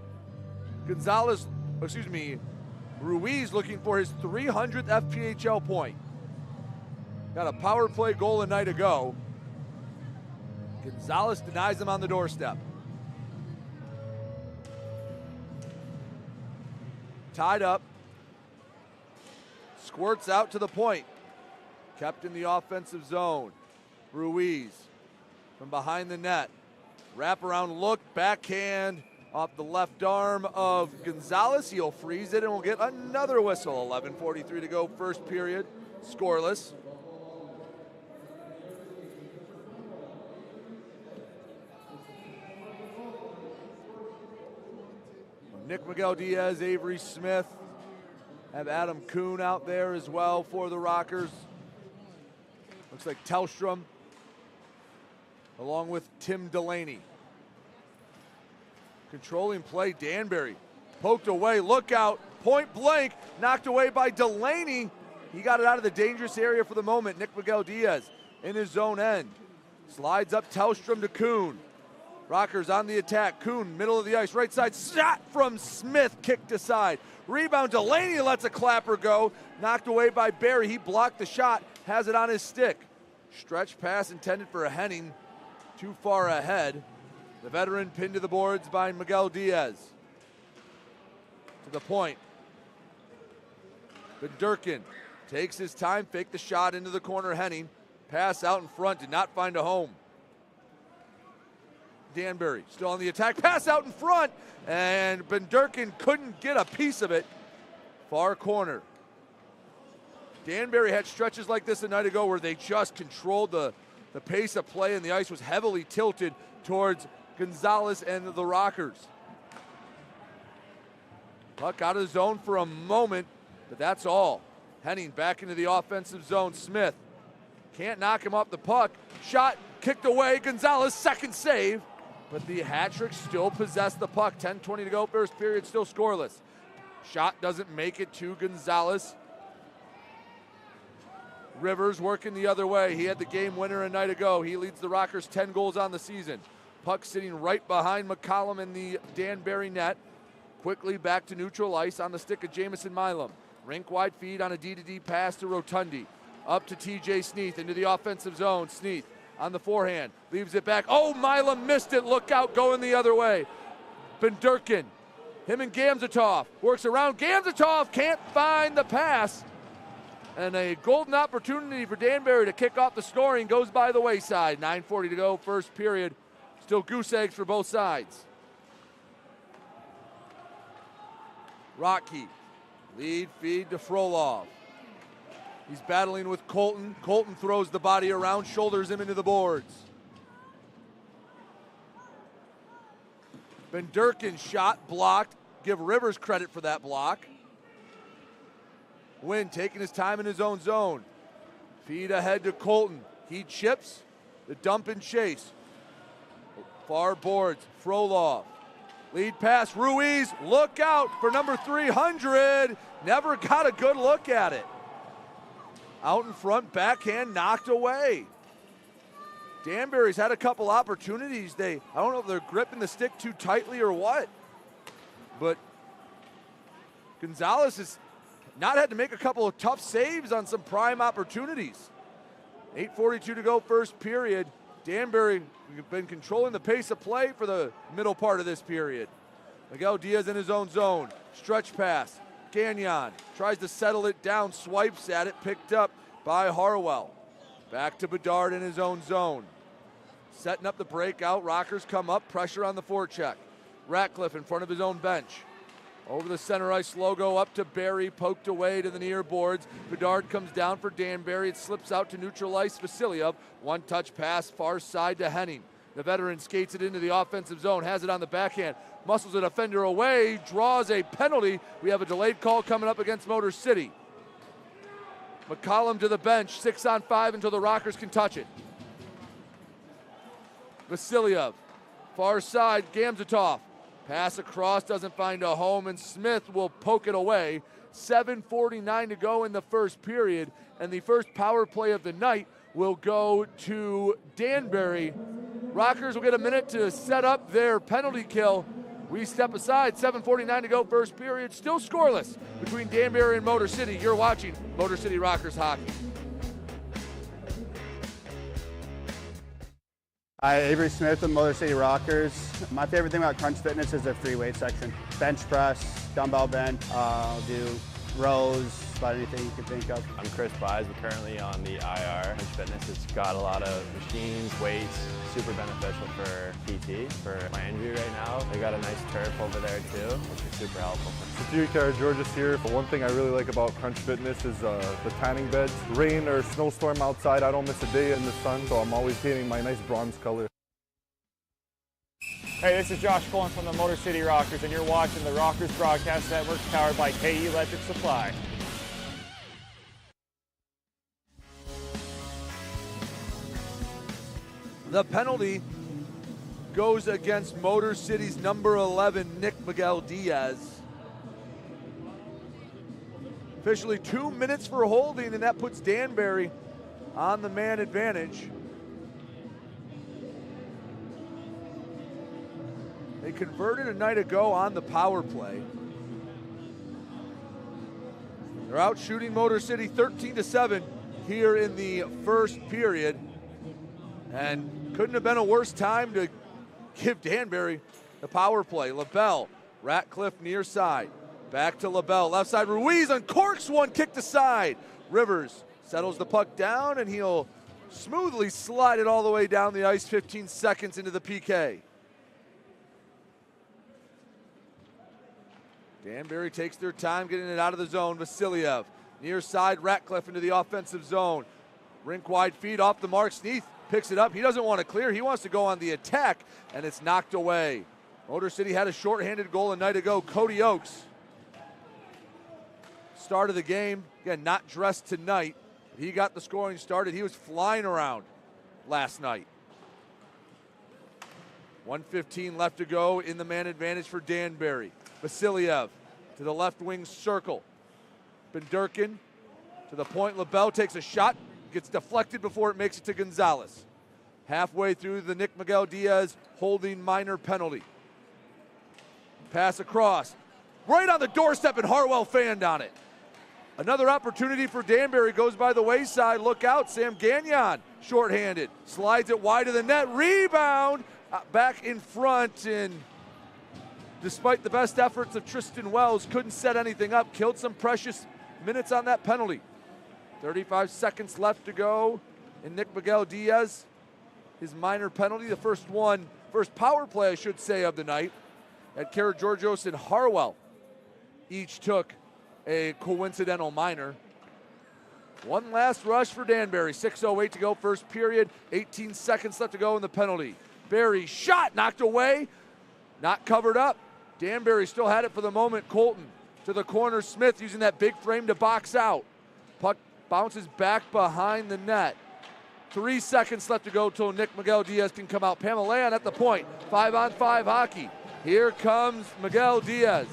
Ruiz looking for his 300th FPHL point. Got a power play goal a night ago. Gonzalez denies him on the doorstep. Tied up. Squirts out to the point. Kept in the offensive zone. Ruiz from behind the net. Wraparound look, backhand off the left arm of Gonzalez. He'll freeze it and we'll get another whistle. 11:43 to go, first period. Scoreless. Nick Miguel Diaz, Avery Smith. Have Adam Kuhn out there as well for the Rockers. Looks like Tellstrom, along with Tim Delaney. Controlling play, Danbury. Poked away, look out, point blank, knocked away by Delaney. He got it out of the dangerous area for the moment. Nick Miguel Diaz in his zone end. Slides up Tellstrom to Kuhn. Rockers on the attack. Kuhn, middle of the ice, right side. Shot from Smith, kicked aside. Rebound, Delaney lets a clapper go. Knocked away by Barry. He blocked the shot, has it on his stick. Stretch pass intended for a Henning. Too far ahead. The veteran pinned to the boards by Miguel Diaz. To the point. But Durkin takes his time, faked the shot into the corner. Henning. Pass out in front, did not find a home. Danbury still on the attack, pass out in front, and Durkin couldn't get a piece of it. Far corner. Danbury had stretches like this a night ago where they just controlled the pace of play, and the ice was heavily tilted towards Gonzalez and the Rockers. Puck out of the zone for a moment, but that's all. Henning back into the offensive zone. Smith can't knock him off the puck. Shot kicked away. Gonzalez, second save. But the hat-trick still possessed the puck. 10:20 to go, first period, still scoreless. Shot doesn't make it to Gonzalez. Rivers working the other way. He had the game winner a night ago. He leads the Rockers 10 goals on the season. Puck sitting right behind McCollum in the Danbury net. Quickly back to neutral ice on the stick of Jamison Milam. Rink-wide feed on a D-to-D pass to Rotundi. Up to TJ Sneath into the offensive zone. Sneath on the forehand, leaves it back. Oh, Milam missed it. Look out, going the other way. Durkin, him and Gamzatov, works around. Gamzatov can't find the pass. And a golden opportunity for Danbury to kick off the scoring goes by the wayside. 9:40 to go, first period. Still goose eggs for both sides. Rocky, lead feed to Frolov. He's battling with Colton. Colton throws the body around, shoulders him into the boards. Durkin's shot blocked. Give Rivers credit for that block. Wynn taking his time in his own zone. Feed ahead to Colton. He chips. The dump and chase. Far boards. Frolov. Lead pass. Ruiz. Look out for number 300. never got a good look at it. Out in front, backhand knocked away. Danbury's had a couple opportunities. I don't know if they're gripping the stick too tightly or what, but Gonzalez has not had to make a couple of tough saves on some prime opportunities. 8:42 to go, first period. Danbury have been controlling the pace of play for the middle part of this period. Miguel Diaz in his own zone. Stretch pass. Gagner tries to settle it down, swipes at it, picked up by Harwell. Back to Bedard in his own zone. Setting up the breakout. Rockers come up, pressure on the forecheck. Ratcliffe in front of his own bench. Over the center ice logo, up to Barry, poked away to the near boards. Bedard comes down for Danbury. It slips out to neutral ice. Vasilyev, one-touch pass, far side to Henning. The veteran skates it into the offensive zone, has it on the backhand, muscles a defender away, draws a penalty. We have a delayed call coming up against Motor City. McCollum to the bench, 6-on-5 until the Rockers can touch it. Vasilyev, far side, Gamzatov. Pass across, doesn't find a home, and Smith will poke it away. 7:49 to go in the first period, and the first power play of the night will go to Danbury. Rockers will get a minute to set up their penalty kill. We step aside, 7:49 to go, first period, still scoreless between Danbury and Motor City. You're watching Motor City Rockers hockey. Hi, Avery Smith with Motor City Rockers. My favorite thing about Crunch Fitness is their free weight section. Bench press, dumbbell bench, do rows, about anything you can think of. I'm Chris Buys, we're currently on the IR. Crunch Fitness, it's got a lot of machines, weights, super beneficial for PT, for my injury right now. They got a nice turf over there too, which is super helpful. George's here. One thing I really like about Crunch Fitness is the tanning beds. Rain or snowstorm outside, I don't miss a day in the sun, so I'm always getting my nice bronze color. Hey, this is Josh Cullen from the Motor City Rockers, and you're watching the Rockers Broadcast Network, powered by KE Electric Supply. The penalty goes against Motor City's number 11, Nick Miguel Diaz. Officially 2 minutes for holding, and that puts Danbury on the man advantage. They converted a night ago on the power play. They're out shooting Motor City 13-7 here in the first period. And couldn't have been a worse time to give Danbury the power play. LaBelle, Ratcliffe near side. Back to LaBelle, left side, Ruiz uncorks one, kicked aside. Rivers settles the puck down, and he'll smoothly slide it all the way down the ice, 15 seconds into the PK. Danbury takes their time getting it out of the zone. Vasilyev, near side, Ratcliffe into the offensive zone. Rink wide feed off the mark. Sneath picks it up. He doesn't want to clear. He wants to go on the attack, and it's knocked away. Motor City had a shorthanded goal a night ago. Cody Oakes, start of the game. Again, not dressed tonight. He got the scoring started. He was flying around last night. 1:15 left to go in the man advantage for Danbury. Vasilyev to the left wing circle. Benderkin to the point. LaBelle takes a shot, gets deflected before it makes it to Gonzalez. Halfway through the Nick Miguel Diaz holding minor penalty. Pass across. Right on the doorstep, and Harwell fanned on it. Another opportunity for Danbury goes by the wayside. Look out, Sam Gagner, shorthanded. Slides it wide of the net. Rebound back in front, and despite the best efforts of Tristan Wells, couldn't set anything up. Killed some precious minutes on that penalty. 35 seconds left to go in Nick Miguel Diaz. His minor penalty, the first power play, I should say, of the night. At Karageorgios and Harwell each took a coincidental minor. One last rush for Danbury. 6:08 to go, first period. 18 seconds left to go in the penalty. Barry shot, knocked away, not covered up. Danbury still had it for the moment. Colton to the corner. Smith using that big frame to box out. Puck bounces back behind the net. 3 seconds left to go till Nick Miguel Diaz can come out. Pamelayan at the point. 5-on-5 hockey. Here comes Miguel Diaz.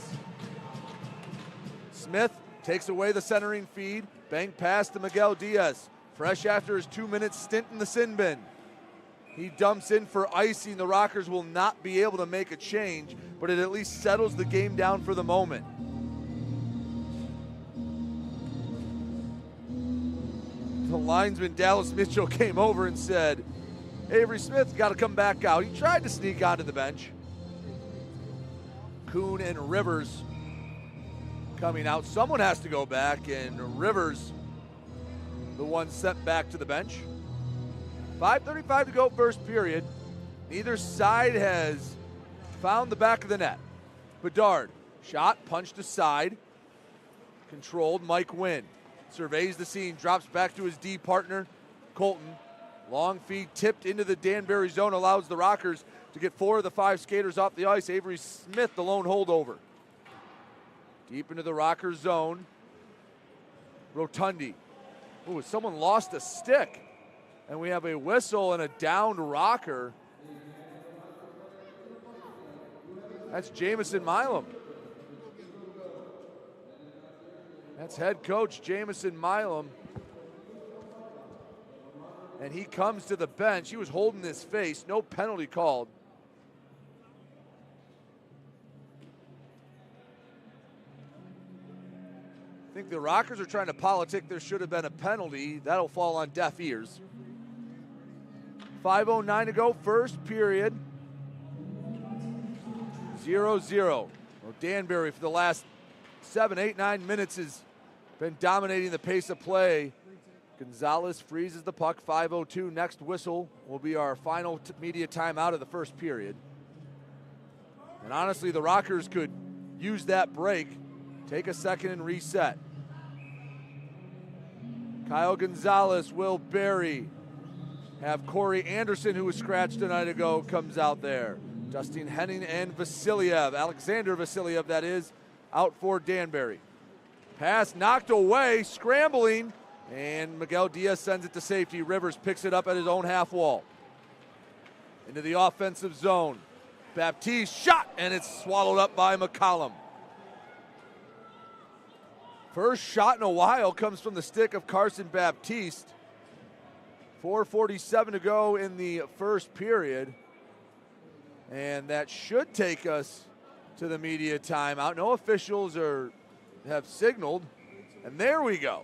Smith takes away the centering feed. Bank pass to Miguel Diaz. Fresh after his 2-minute stint in the sin bin. He dumps in for icing. The Rockers will not be able to make a change, but it at least settles the game down for the moment. The linesman Dallas Mitchell came over and said, Avery Smith's got to come back out. He tried to sneak onto the bench. Kuhn and Rivers coming out. Someone has to go back, and Rivers, the one sent back to the bench. 5:35 to go, first period. Neither side has found the back of the net. Bedard, shot, punched aside. Controlled, Mike Wynn. Surveys the scene, drops back to his D partner, Colton. Long feed tipped into the Danbury zone, allows the Rockers to get 4 of the 5 skaters off the ice. Avery Smith, the lone holdover. Deep into the Rockers zone. Rotundi. Ooh, someone lost a stick. And we have a whistle and a downed Rocker. That's Jamison Milam. That's head coach Jamison Milam. And he comes to the bench. He was holding his face. No penalty called. I think the Rockers are trying to politic there should have been a penalty. That'll fall on deaf ears. 5:09 to go, first period. 0-0. Well, Danbury for the last 7, 8, 9 minutes has been dominating the pace of play. Gonzalez freezes the puck, 5:02. Next whistle will be our final media timeout of the first period. And honestly, the Rockers could use that break, take a second and reset. Kyle Gonzalez, Will Berry, have Corey Anderson, who was scratched a night ago, comes out there. Dustin Henning and Vasiliev, Alexander Vasiliev that is, out for Danbury. Pass knocked away, scrambling, and Miguel Diaz sends it to safety. Rivers picks it up at his own half wall. Into the offensive zone. Baptiste shot, and it's swallowed up by McCollum. First shot in a while comes from the stick of Carson Baptiste. 4:47 to go in the first period. And that should take us to the media timeout. No officials have signaled. And there we go.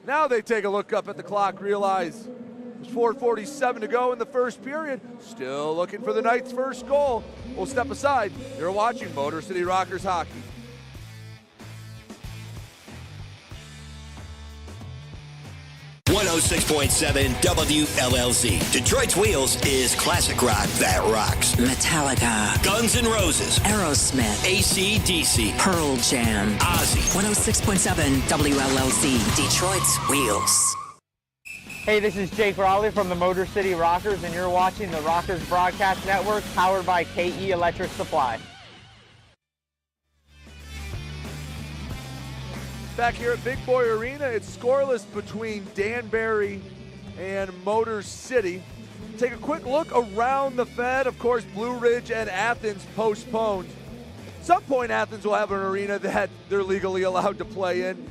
Now they take a look up at the clock, realize there's 4:47 to go in the first period. Still looking for the night's first goal. We'll step aside. You're watching Motor City Rockers hockey. .7 WLLZ. Detroit's Wheels is classic rock that rocks. Metallica, Guns N' Roses, Aerosmith, AC/DC, Pearl Jam, Ozzy. 106.7 WLLC, Detroit's Wheels. Hey, this is Jake Rowley from the Motor City Rockers, and you're watching the Rockers Broadcast Network, powered by KE Electric Supply. Back here at Big Boy Arena, it's scoreless between Danbury and Motor City. Take a quick look around the Fed. Of course, Blue Ridge and Athens postponed. At some point, Athens will have an arena that they're legally allowed to play in.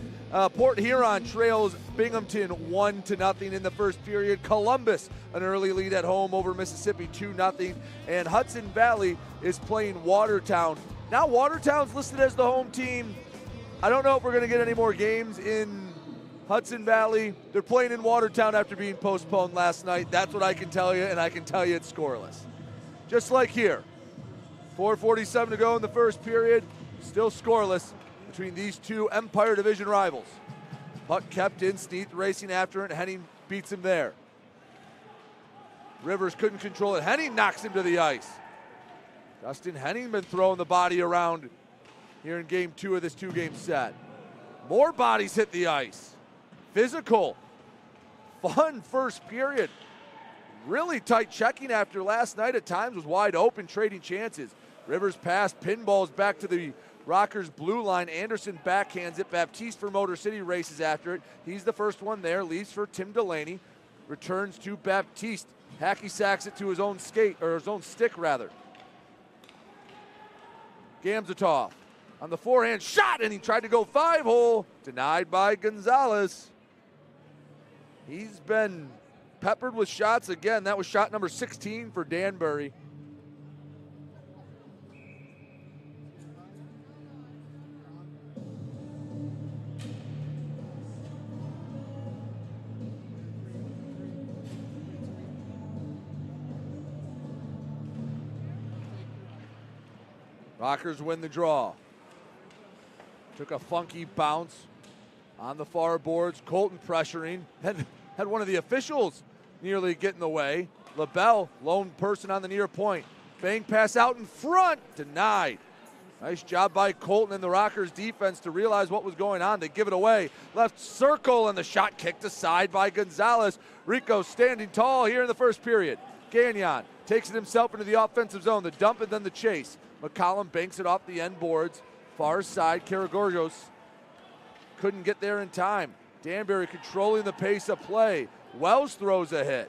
Port Huron trails Binghamton 1-0 in the first period. Columbus, an early lead at home over Mississippi 2-0. And Hudson Valley is playing Watertown. Now Watertown's listed as the home team. I don't know if we're going to get any more games in Hudson Valley. They're playing in Watertown after being postponed last night. That's what I can tell you, and I can tell you it's scoreless. Just like here. 4:47 to go in the first period. Still scoreless between these two Empire Division rivals. Puck kept in, Sneath racing after it, and Henning beats him there. Rivers couldn't control it. Henning knocks him to the ice. Dustin Henning been throwing the body around here in game 2 of this 2-game set. More bodies hit the ice. Physical. Fun first period. Really tight checking after last night at times was wide open, trading chances. Rivers pass, pinballs back to the Rockers blue line. Anderson backhands it. Baptiste for Motor City races after it. He's the first one there, leaves for Tim Delaney. Returns to Baptiste. Hacky sacks it to his own skate, or his own stick rather. Gamzatov on the forehand shot, and he tried to go 5-hole. Denied by Gonzalez. He's been peppered with shots again. That was shot number 16 for Danbury. Rockers win the draw. Took a funky bounce on the far boards. Colton pressuring. Had one of the officials nearly get in the way. LaBelle, lone person on the near point. Bank pass out in front. Denied. Nice job by Colton and the Rockers defense to realize what was going on. They give it away. Left circle, and the shot kicked aside by Gonzalez. Rico standing tall here in the first period. Gagner takes it himself into the offensive zone. The dump and then the chase. McCollum banks it off the end boards. Far side, Karagorgos couldn't get there in time. Danbury controlling the pace of play. Wells throws a hit.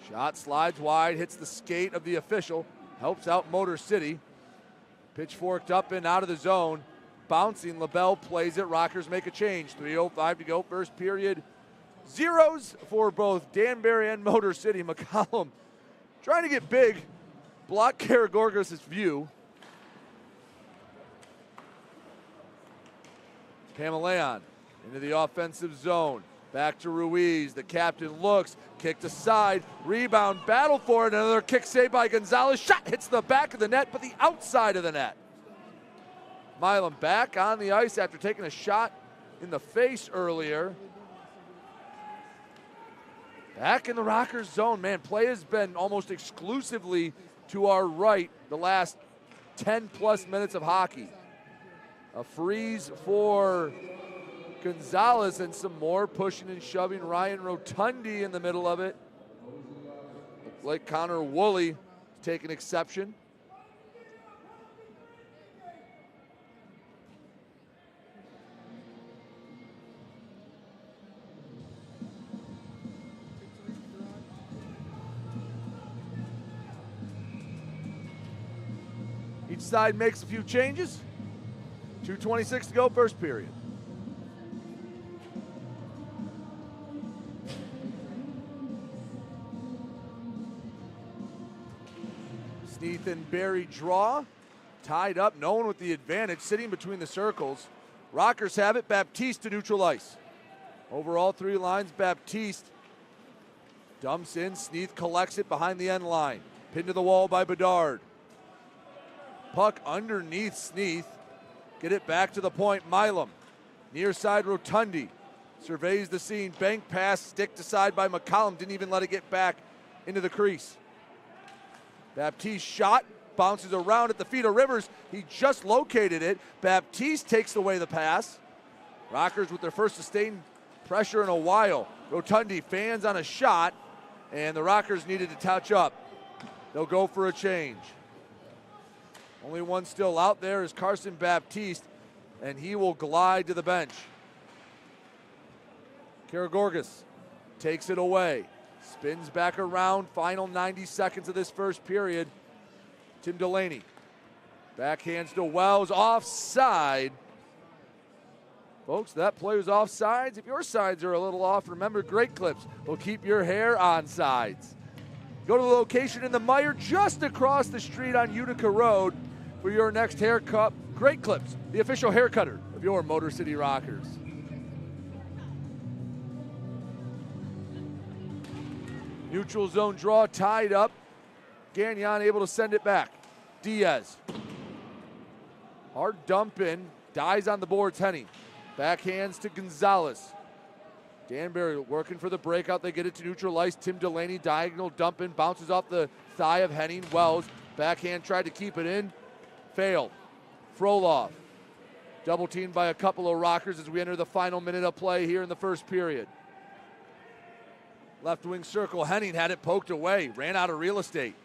Shot slides wide, hits the skate of the official. Helps out Motor City. Pitchforked up and out of the zone. Bouncing, LaBelle plays it. Rockers make a change. 3:05 to go, first period. Zeros for both Danbury and Motor City. McCollum trying to get big. Block Karagorgos' view. Pamelayan into the offensive zone. Back to Ruiz. The captain looks. Kicked aside. Rebound. Battle for it. Another kick saved by Gonzalez. Shot hits the back of the net, but the outside of the net. Milam back on the ice after taking a shot in the face earlier. Back in the Rockers zone. Man, play has been almost exclusively to our right the last 10-plus minutes of hockey. A freeze for Gonzalez and some more pushing and shoving. Ryan Rotundi in the middle of it. Looks like Connor Woolley taking exception. Each side makes a few changes. 2:26 to go, first period. Sneath and Barry draw. Tied up, no one with the advantage, sitting between the circles. Rockers have it, Baptiste to neutral ice. Over all three lines, Baptiste dumps in, Sneath collects it behind the end line. Pinned to the wall by Bedard. Puck underneath Sneath. Get it back to the point, Milam. Near side, Rotundi. Surveys the scene, bank pass, sticked aside by McCollum. Didn't even let it get back into the crease. Baptiste shot, bounces around at the feet of Rivers. He just located it. Baptiste takes away the pass. Rockers with their first sustained pressure in a while. Rotundi fans on a shot, and the Rockers needed to touch up. They'll go for a change. Only one still out there is Carson Baptiste, and he will glide to the bench. Karagorgos takes it away. Spins back around, final 90 seconds of this first period. Tim Delaney backhands to Wells, offside. Folks, that play was offsides. If your sides are a little off, remember Great Clips will keep your hair on sides. Go to the location in the Mire just across the street on Utica Road for your next haircut. Great Clips, the official hair cutter of your Motor City Rockers. Neutral zone draw tied up. Gagner able to send it back. Diaz. Hard dump in. Dies on the boards, Henning. Backhands to Gonzalez. Danbury working for the breakout. They get it to neutral ice. Tim Delaney, diagonal dump in. Bounces off the thigh of Henning. Wells. Backhand tried to keep it in. Failed. Frolov. Double teamed by a couple of Rockers as we enter the final minute of play here in the first period. Left wing circle, Henning had it poked away, ran out of real estate.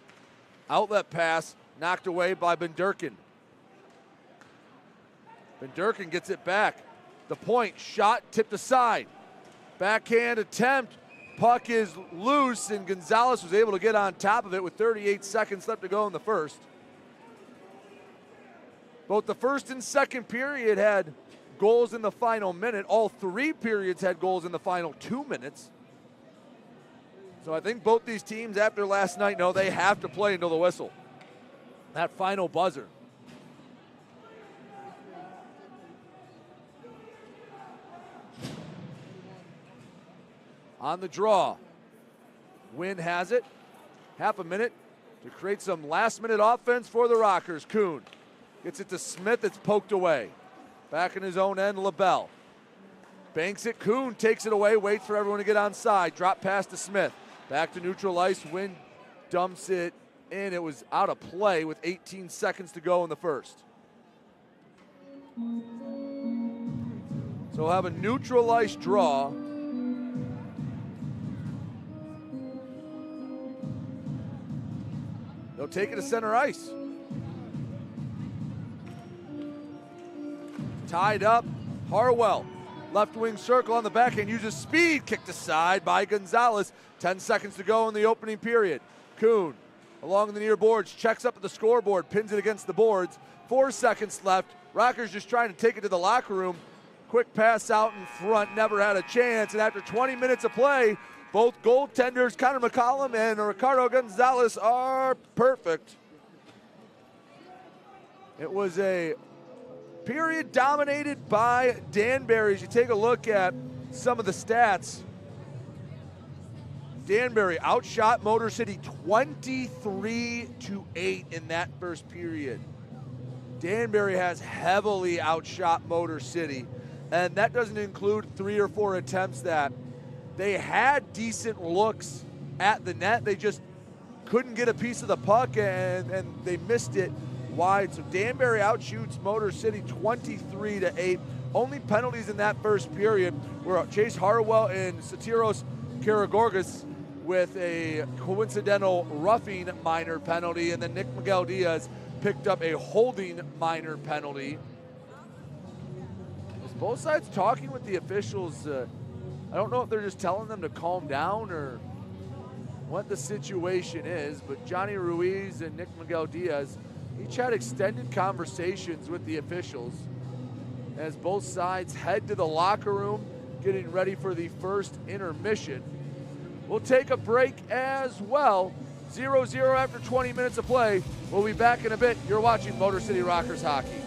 Outlet pass knocked away by Benderkin. Benderkin gets it back. The point, shot tipped aside. Backhand attempt, puck is loose, and Gonzalez was able to get on top of it with 38 seconds left to go in the first. Both the first and second period had goals in the final minute. All three periods had goals in the final 2 minutes. So I think both these teams after last night know they have to play until the whistle. That final buzzer. On the draw. Wynn has it. Half a minute to create some last-minute offense for the Rockers. Kuhn gets it to Smith. It's poked away. Back in his own end, LaBelle. Banks it. Kuhn takes it away. Waits for everyone to get on side. Drop pass to Smith. Back to neutral ice. Wynn dumps it in. It was out of play with 18 seconds to go in the first. So we'll have a neutral ice draw. They'll take it to center ice. Tied up. Harwell. Left wing circle on the backhand. Uses speed. Kicked aside by Gonzalez. 10 seconds to go in the opening period. Kuhn along the near boards. Checks up at the scoreboard. Pins it against the boards. 4 seconds left. Rockers just trying to take it to the locker room. Quick pass out in front. Never had a chance. And after 20 minutes of play, both goaltenders, Connor McCollum and Ricardo Gonzalez, are perfect. It was a period dominated by Danbury. As you take a look at some of the stats, Danbury outshot Motor City 23-8 in that first period. Danbury has heavily outshot Motor City, and that doesn't include 3 or 4 attempts that they had decent looks at the net. They just couldn't get a piece of the puck, and they missed it wide. So Danbury outshoots Motor City 23-8. Only penalties in that first period were Chase Harwell and Satiros Karagorgas with a coincidental roughing minor penalty, and then Nick Miguel Diaz picked up a holding minor penalty. Was both sides talking with the officials? I don't know if they're just telling them to calm down or what the situation is, but Johnny Ruiz and Nick Miguel Diaz each had extended conversations with the officials as both sides head to the locker room, getting ready for the first intermission. We'll take a break as well. 0-0 after 20 minutes of play. We'll be back in a bit. You're watching Motor City Rockers Hockey.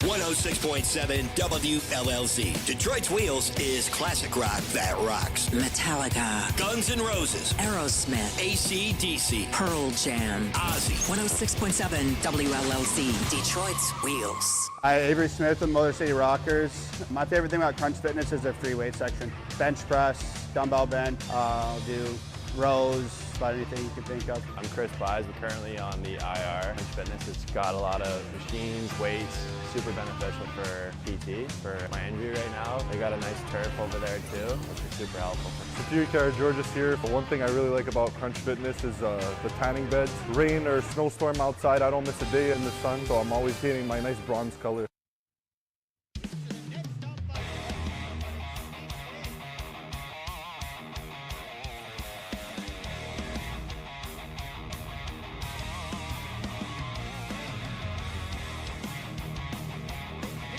106.7 WLLZ. Detroit's Wheels is classic rock that rocks. Metallica, Guns N' Roses, Aerosmith, AC/DC, Pearl Jam. Ozzy. 106.7 WLLZ. Detroit's Wheels. Hi, Avery Smith with Motor City Rockers. My favorite thing about Crunch Fitness is their free weight section. Bench press, dumbbell bench, I'll do rows, about anything you can think of. I'm Chris Buys. I'm currently on the IR. Crunch Fitness, it's got a lot of machines, weights, super beneficial for PT, for my injury right now. They got a nice turf over there too, which is super helpful. Superior Georges here. But one thing I really like about Crunch Fitness is the tanning beds. Rain or snowstorm outside, I don't miss a day in the sun, so I'm always getting my nice bronze color.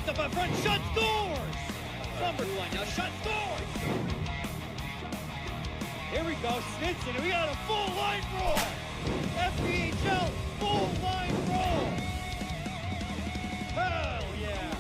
Up in front, shut doors! SummerSlam now, shut doors! Here we go, Snitson, and we got a full line roll! FBHL, full line roll! Hell yeah!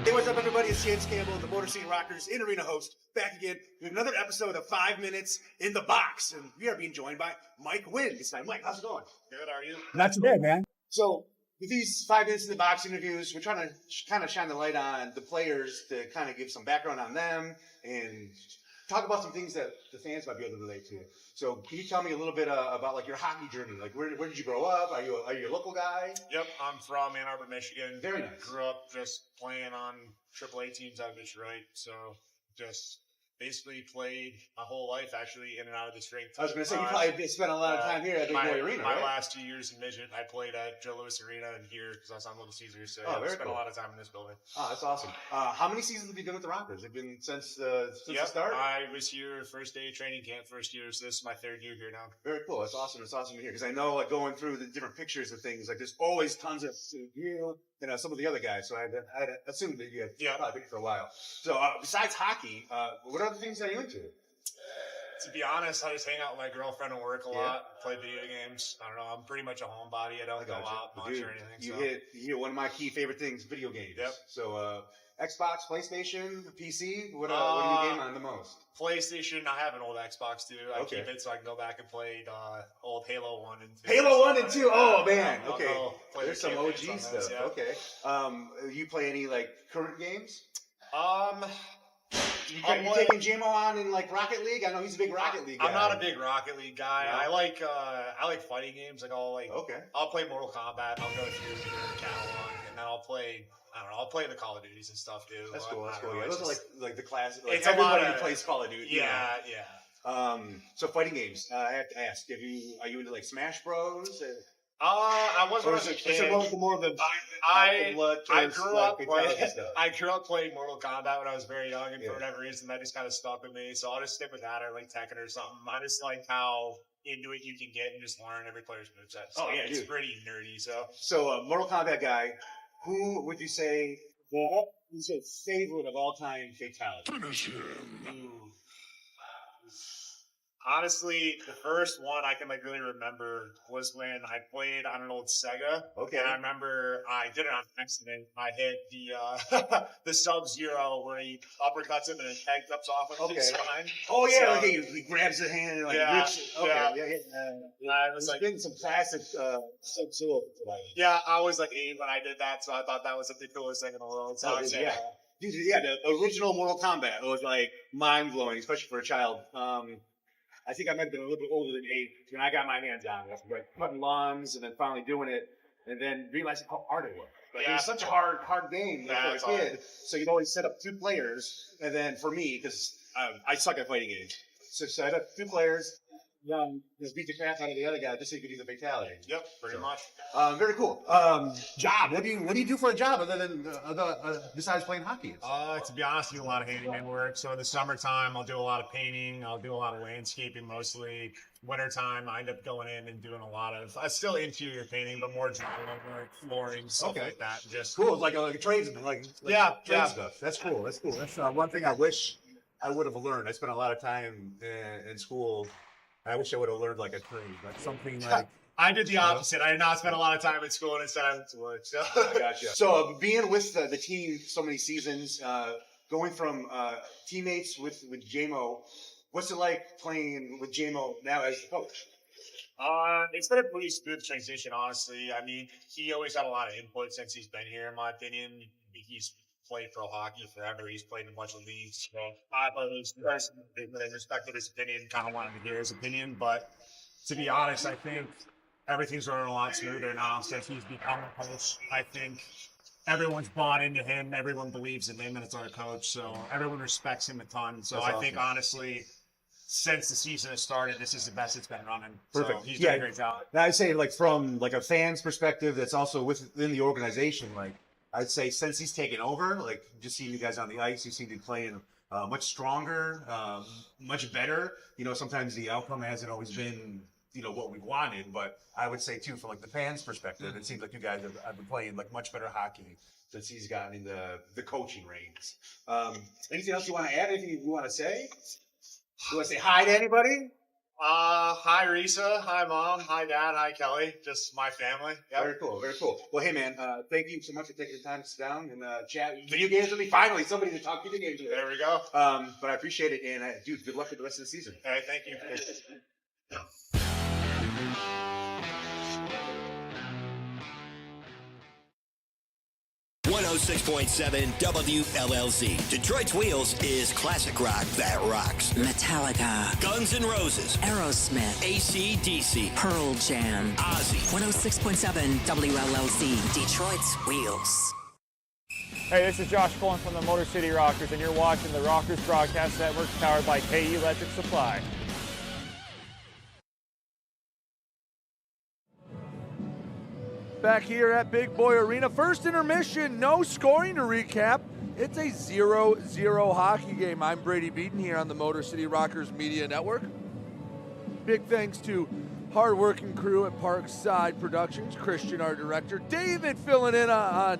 Hey, what's up, everybody? It's James Campbell, the Motor City Rockers in-arena host, back again with another episode of 5 Minutes in the Box. And we are being joined by Mike Wynn this time. Mike, how's it going? Good, how are you? Not too bad, man. So, with these 5 Minutes in the Box interviews, we're trying to kind of shine the light on the players to kind of give some background on them and talk about some things that the fans might be able to relate to. So, can you tell me a little bit about like your hockey journey? Like, where did you grow up? Are you a local guy? Yep, I'm from Ann Arbor, Michigan. Very nice. Grew up just playing on AAA teams out of Detroit, so just basically played my whole life, actually, in and out of this rink. I was going to say, you probably spent a lot of time here at the Arena, My right? last 2 years in Midget, I played at Joe Louis Arena and here because I was on Little Caesars, so I spent a lot of time in this building. Oh, that's awesome. How many seasons have you been with the Rockers? Have you been since the start? I was here first day of training camp, first year, so this is my 3rd year here now. Very cool. That's awesome. It's awesome to hear because I know, like, going through the different pictures of things, like, there's always tons of you know, some of the other guys. So I had assumed that you had probably been for a while. So besides hockey, what other things are you into? To be honest, I just hang out with my girlfriend and work a lot, play video games. I don't know. I'm pretty much a homebody. I don't go out much or anything. You hit one of my key favorite things, video games. Yep. So Xbox, PlayStation, PC, what do you game on the most? PlayStation, I have an old Xbox too. I keep it so I can go back and play old Halo 1 and 2. Halo 1 and 2? Oh, man. Okay. There's some OG stuff. Those, yeah. Okay. You play any, like, current games? You taking JMO on in, like, Rocket League? I know he's a big Rocket League guy. I'm not a big Rocket League guy. No. I like fighting games. Like I'll play Mortal Kombat. I'll go through the catalog, and then I'll play the Call of Duties and stuff too. That's cool. Yeah, those are like the classic. Like it's everybody plays Call of Duty. Yeah, yeah. So fighting games. I have to ask: are you into like Smash Bros? I wasn't. Or is it more of the I grew up playing Mortal Kombat when I was very young, and for whatever reason, that just kind of stuck with me. So I'll just stick with that, or like Tekken or something. I just like how into it you can get and just learn every player's moveset. So it's pretty nerdy. So Mortal Kombat guy, who would you say is your favorite of all time fatality? Finish him. Honestly, the first one I can like really remember was when I played on an old Sega. Okay. And I remember I did it on accident. I hit the Sub-Zero where he uppercuts him and his head cuts off with his spine. Oh yeah, so, he grabs the hand and like rips it. Okay. I was like getting some classic Sub-Zero. Yeah, I was like 8 when I did that, so I thought that was the coolest thing in the world. So Dude, the original Mortal Kombat was like mind blowing, especially for a child. I think I might have been a little bit older than 8 when I got my hands on it. Like cutting lawns and then finally doing it and then realizing how hard it was. Like, it was such a hard game for a kid. So you'd always set up 2 players. And then for me, because I suck at fighting games, so set up 2 players, just beat the crap out of the other guy just so you could do the fatality. Yep, pretty much. Very cool. Job. What do you do for a job other than besides playing hockey? To be honest, I do a lot of handyman work. So in the summertime, I'll do a lot of painting. I'll do a lot of landscaping mostly. Wintertime, I end up going in and doing a lot of still interior painting, but more general work, flooring, stuff like that. Just cool. It's like a tradesman, like trade stuff. That's cool. That's one thing I wish I would have learned. I spent a lot of time in school. I wish I would have learned like a trade, like something like. I did the opposite. I did not spend a lot of time in school, and instead I went to work. So. I gotcha. So being with the team so many seasons, going from teammates with JMO, what's it like playing with JMO now as a coach? It's been a pretty smooth transition, honestly. I mean, he always had a lot of input since he's been here, in my opinion. He's played pro hockey forever. He's played in a bunch of leagues. So I respected his opinion, kind of wanted to hear his opinion. But to be honest, I think everything's running a lot smoother now since he's become a coach. I think everyone's bought into him. Everyone believes in him, and it's our coach. So everyone respects him a ton. So I think, honestly, since the season has started, this is the best it's been running. Perfect. So he's doing a great job. Now, I'd say, like, from like a fan's perspective, that's also within the organization, like, I'd say since he's taken over, like just seeing you guys on the ice, you seem to be playing much stronger, much better. You know, sometimes the outcome hasn't always been, what we wanted, but I would say too, from like the fans' perspective, it seems like you guys have been playing like much better hockey since he's gotten in the coaching reins. Anything else you want to add? Anything you want to say? You want to say hi to anybody? Hi Risa, hi Mom, hi Dad, hi Kelly, just my family. Yep. Very cool, very cool. Well, hey man, thank you so much for taking the time to sit down and chat video games with me. Finally, somebody to talk video games with. There we go. But I appreciate it, and dude, good luck with the rest of the season. All right, thank you. 106.7 WLLZ. Detroit's Wheels is classic rock that rocks. Metallica, Guns N' Roses, Aerosmith, AC/DC, Pearl Jam, Ozzy. 106.7 WLLZ. Detroit's Wheels. Hey, this is Josh Cullen from the Motor City Rockers, and you're watching the Rockers Broadcast Network, powered by KE Electric Supply. Back here at Big Boy Arena, first intermission, no scoring to recap. It's a 0-0 hockey game. I'm Brady Beaton here on the Motor City Rockers Media Network. Big thanks to hard-working crew at Parkside Productions, Christian, our director, David filling in on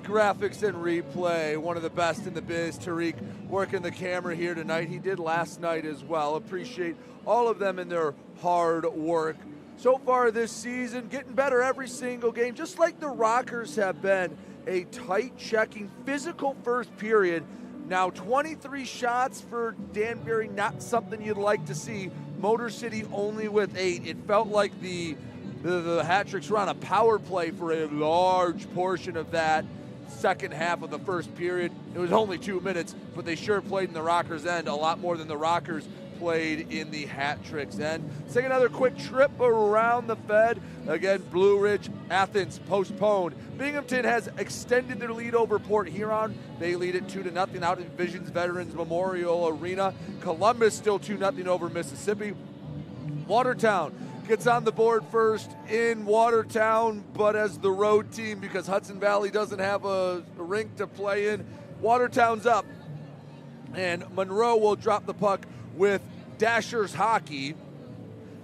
graphics and replay, one of the best in the biz, Tariq working the camera here tonight. He did last night as well. Appreciate all of them and their hard work. So far this season, getting better every single game, just like the Rockers have been. A tight checking, physical first period. Now 23 shots for Danbury, not something you'd like to see. Motor City only with 8. It felt like the hat-tricks were on a power play for a large portion of that second half of the first period. It was only 2 minutes, but they sure played in the Rockers' end a lot more than the Rockers played in the hat-tricks end. Let's take another quick trip around the Fed. Again, Blue Ridge, Athens postponed. Binghamton has extended their lead over Port Huron. They lead it 2-0 out in Visions Veterans Memorial Arena. Columbus still 2-0 over Mississippi. Watertown gets on the board first in Watertown, but as the road team, because Hudson Valley doesn't have a rink to play in, Watertown's up. And Monroe will drop the puck with Dashers hockey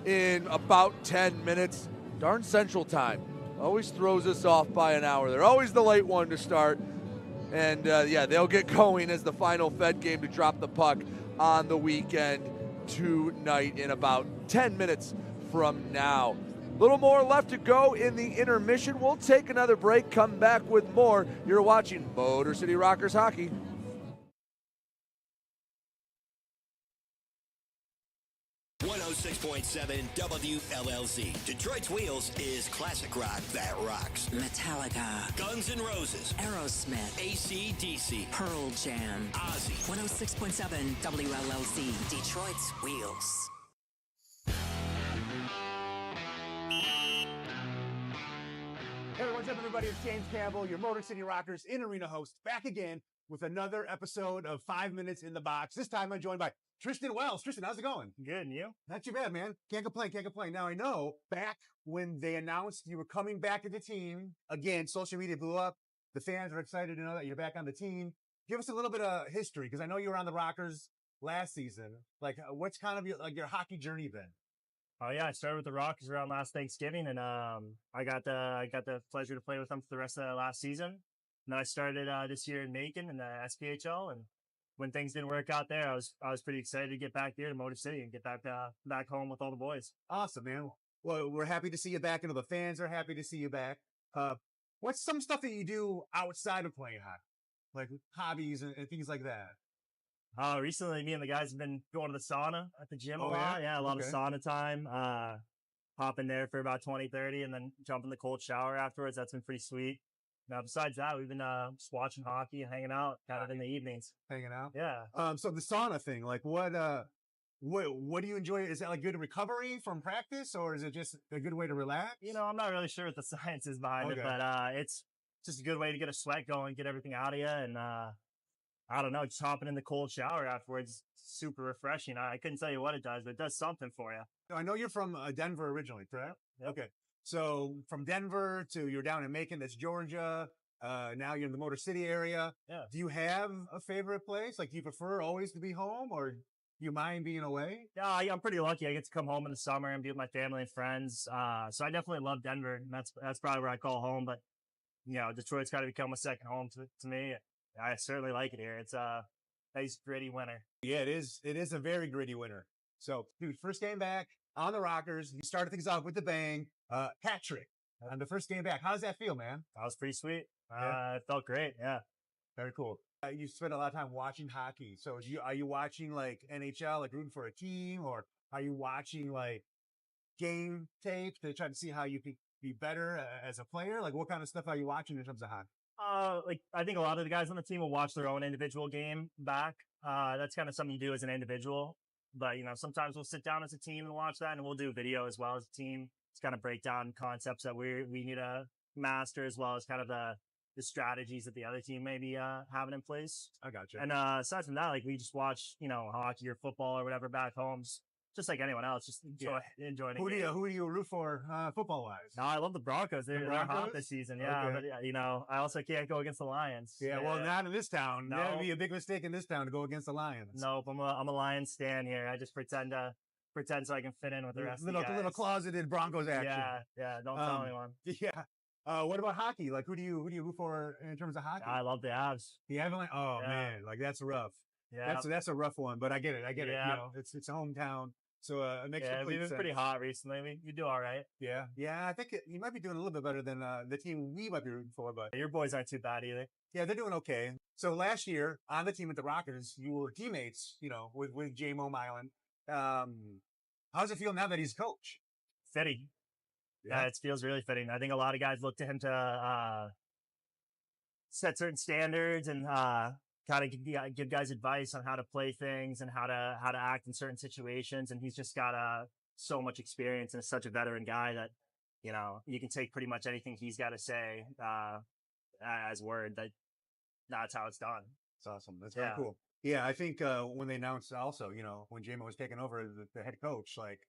in about 10 minutes. Darn Central Time. Always throws us off by an hour. They're always the late one to start. And yeah, they'll get going as the final Fed game to drop the puck on the weekend tonight in about 10 minutes from now. A little more left to go in the intermission. We'll take another break, come back with more. You're watching Motor City Rockers Hockey. 106.7 WLLZ. Detroit's Wheels is classic rock that rocks. Metallica, Guns N' Roses, Aerosmith, AC/DC, Pearl Jam, Ozzy. 106.7 WLLZ, Detroit's Wheels. Hey, what's up, everybody? It's James Campbell, your Motor City Rockers in-arena host, back again with another episode of 5 Minutes in the Box. This time I'm joined by Tristan Wells. Tristan, how's it going? Good, and you? Not too bad, man. Can't complain, can't complain. Now, I know back when they announced you were coming back to the team, again, social media blew up. The fans are excited to know that you're back on the team. Give us a little bit of history, because I know you were on the Rockers last season. Like, what's kind of your hockey journey been? Oh yeah, I started with the Rockers around last Thanksgiving, and I got the pleasure to play with them for the rest of the last season. And then I started this year in Macon in the SPHL, and when things didn't work out there, I was pretty excited to get back here to Motor City and get back home with all the boys. Awesome, man. Well, we're happy to see you back, and the fans are happy to see you back. What's some stuff that you do outside of playing hockey, like hobbies and things like that? Recently, me and the guys have been going to the sauna at the gym a Oh, lot. yeah? Yeah, a lot of Okay. sauna time. Hop in there for about 20, 30, and then jump in the cold shower afterwards. That's been pretty sweet. Now, besides that, we've been just watching hockey and hanging out kind of in the evenings. Hanging out? Yeah. So the sauna thing, like what do you enjoy? Is that like good recovery from practice, or is it just a good way to relax? You know, I'm not really sure what the science is behind it, Okay. but it's just a good way to get a sweat going, get everything out of you, and I don't know, just hopping in the cold shower afterwards, super refreshing. I couldn't tell you what it does, but it does something for you. I know you're from Denver originally, correct? Yep. Okay. So from Denver to you're down in Macon, that's Georgia. Now you're in the Motor City area. Yeah. Do you have a favorite place? Like, do you prefer always to be home, or do you mind being away? Yeah, I'm pretty lucky. I get to come home in the summer and be with my family and friends. So I definitely love Denver, and that's probably where I call home. But you know, Detroit's got to become a second home to me. I certainly like it here. It's a nice, gritty winter. Yeah, it is. It is a very gritty winter. So, dude, first game back on the Rockers. You started things off with the bang, hat trick on the first game back. How does that feel, man? That was pretty sweet. Yeah. It felt great. Yeah. Very cool. You spend a lot of time watching hockey. So are you watching like NHL, like rooting for a team, or are you watching like game tape to try to see how you can be better as a player? Like, what kind of stuff are you watching in terms of hockey? Like I think a lot of the guys on the team will watch their own individual game back. That's kind of something you do as an individual. But, you know, sometimes we'll sit down as a team and watch that, and we'll do video as well as a team. It's kind of break down concepts that we need to master, as well as kind of the the strategies that the other team may be having in place. I gotcha. And aside from that, like we just watch, hockey or football or whatever back home, just like anyone else, just enjoying it. Who do you root for football wise? No, I love the Broncos. They're hot Broncos? this season. Yeah, Okay. but I also can't go against the Lions. Yeah, well, not in this town. No. That would be a big mistake in this town to go against the Lions. Nope, I'm a Lions stan here. I just pretend so I can fit in with the rest of the guys. Little closeted Broncos action. Yeah. Don't tell anyone. Yeah. What about hockey? Like, who do you root for in terms of hockey? I love the Avs. The Avalanche. Oh Yeah. man, like that's rough. Yeah, That's a rough one, but I get it. You Yeah. know, it's hometown, so it makes yeah. complete We've been sense. pretty hot recently. We do all right. Yeah. I think you might be doing a little bit better than the team we might be rooting for, but Your boys aren't too bad either. yeah, they're doing okay. So last year on the team with the Rockers, you were teammates, with Jay Momylan. How's it feel now that he's coach? Fitting. Yeah. Yeah, it feels really fitting. I think a lot of guys look to him to set certain standards and kind of give guys advice on how to play things and how to act in certain situations. And he's just got so much experience and is such a veteran guy that you can take pretty much anything he's got to say as word. That's how it's done. That's awesome. That's very cool. Yeah, I think when they announced also, when J-Mo was taking over the head coach, like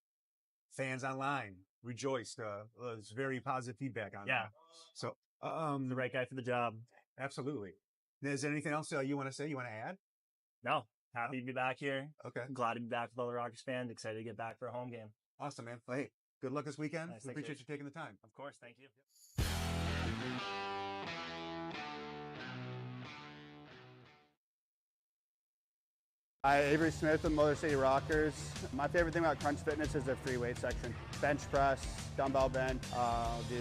fans online rejoiced. Was very positive feedback on that. So The right guy for the job. Absolutely. Is there anything else you want to say? You want to add? No. Happy to be back here. Okay. Glad to be back with all the Rockers fans. Excited to get back for a home game. Awesome, man. Well, hey, good luck this weekend. Nice, We thanks, appreciate you taking the time. Of course. Thank you. Hi, Avery Smith with Motor City Rockers. My favorite thing about Crunch Fitness is their free weight section. Bench press, dumbbell bench, do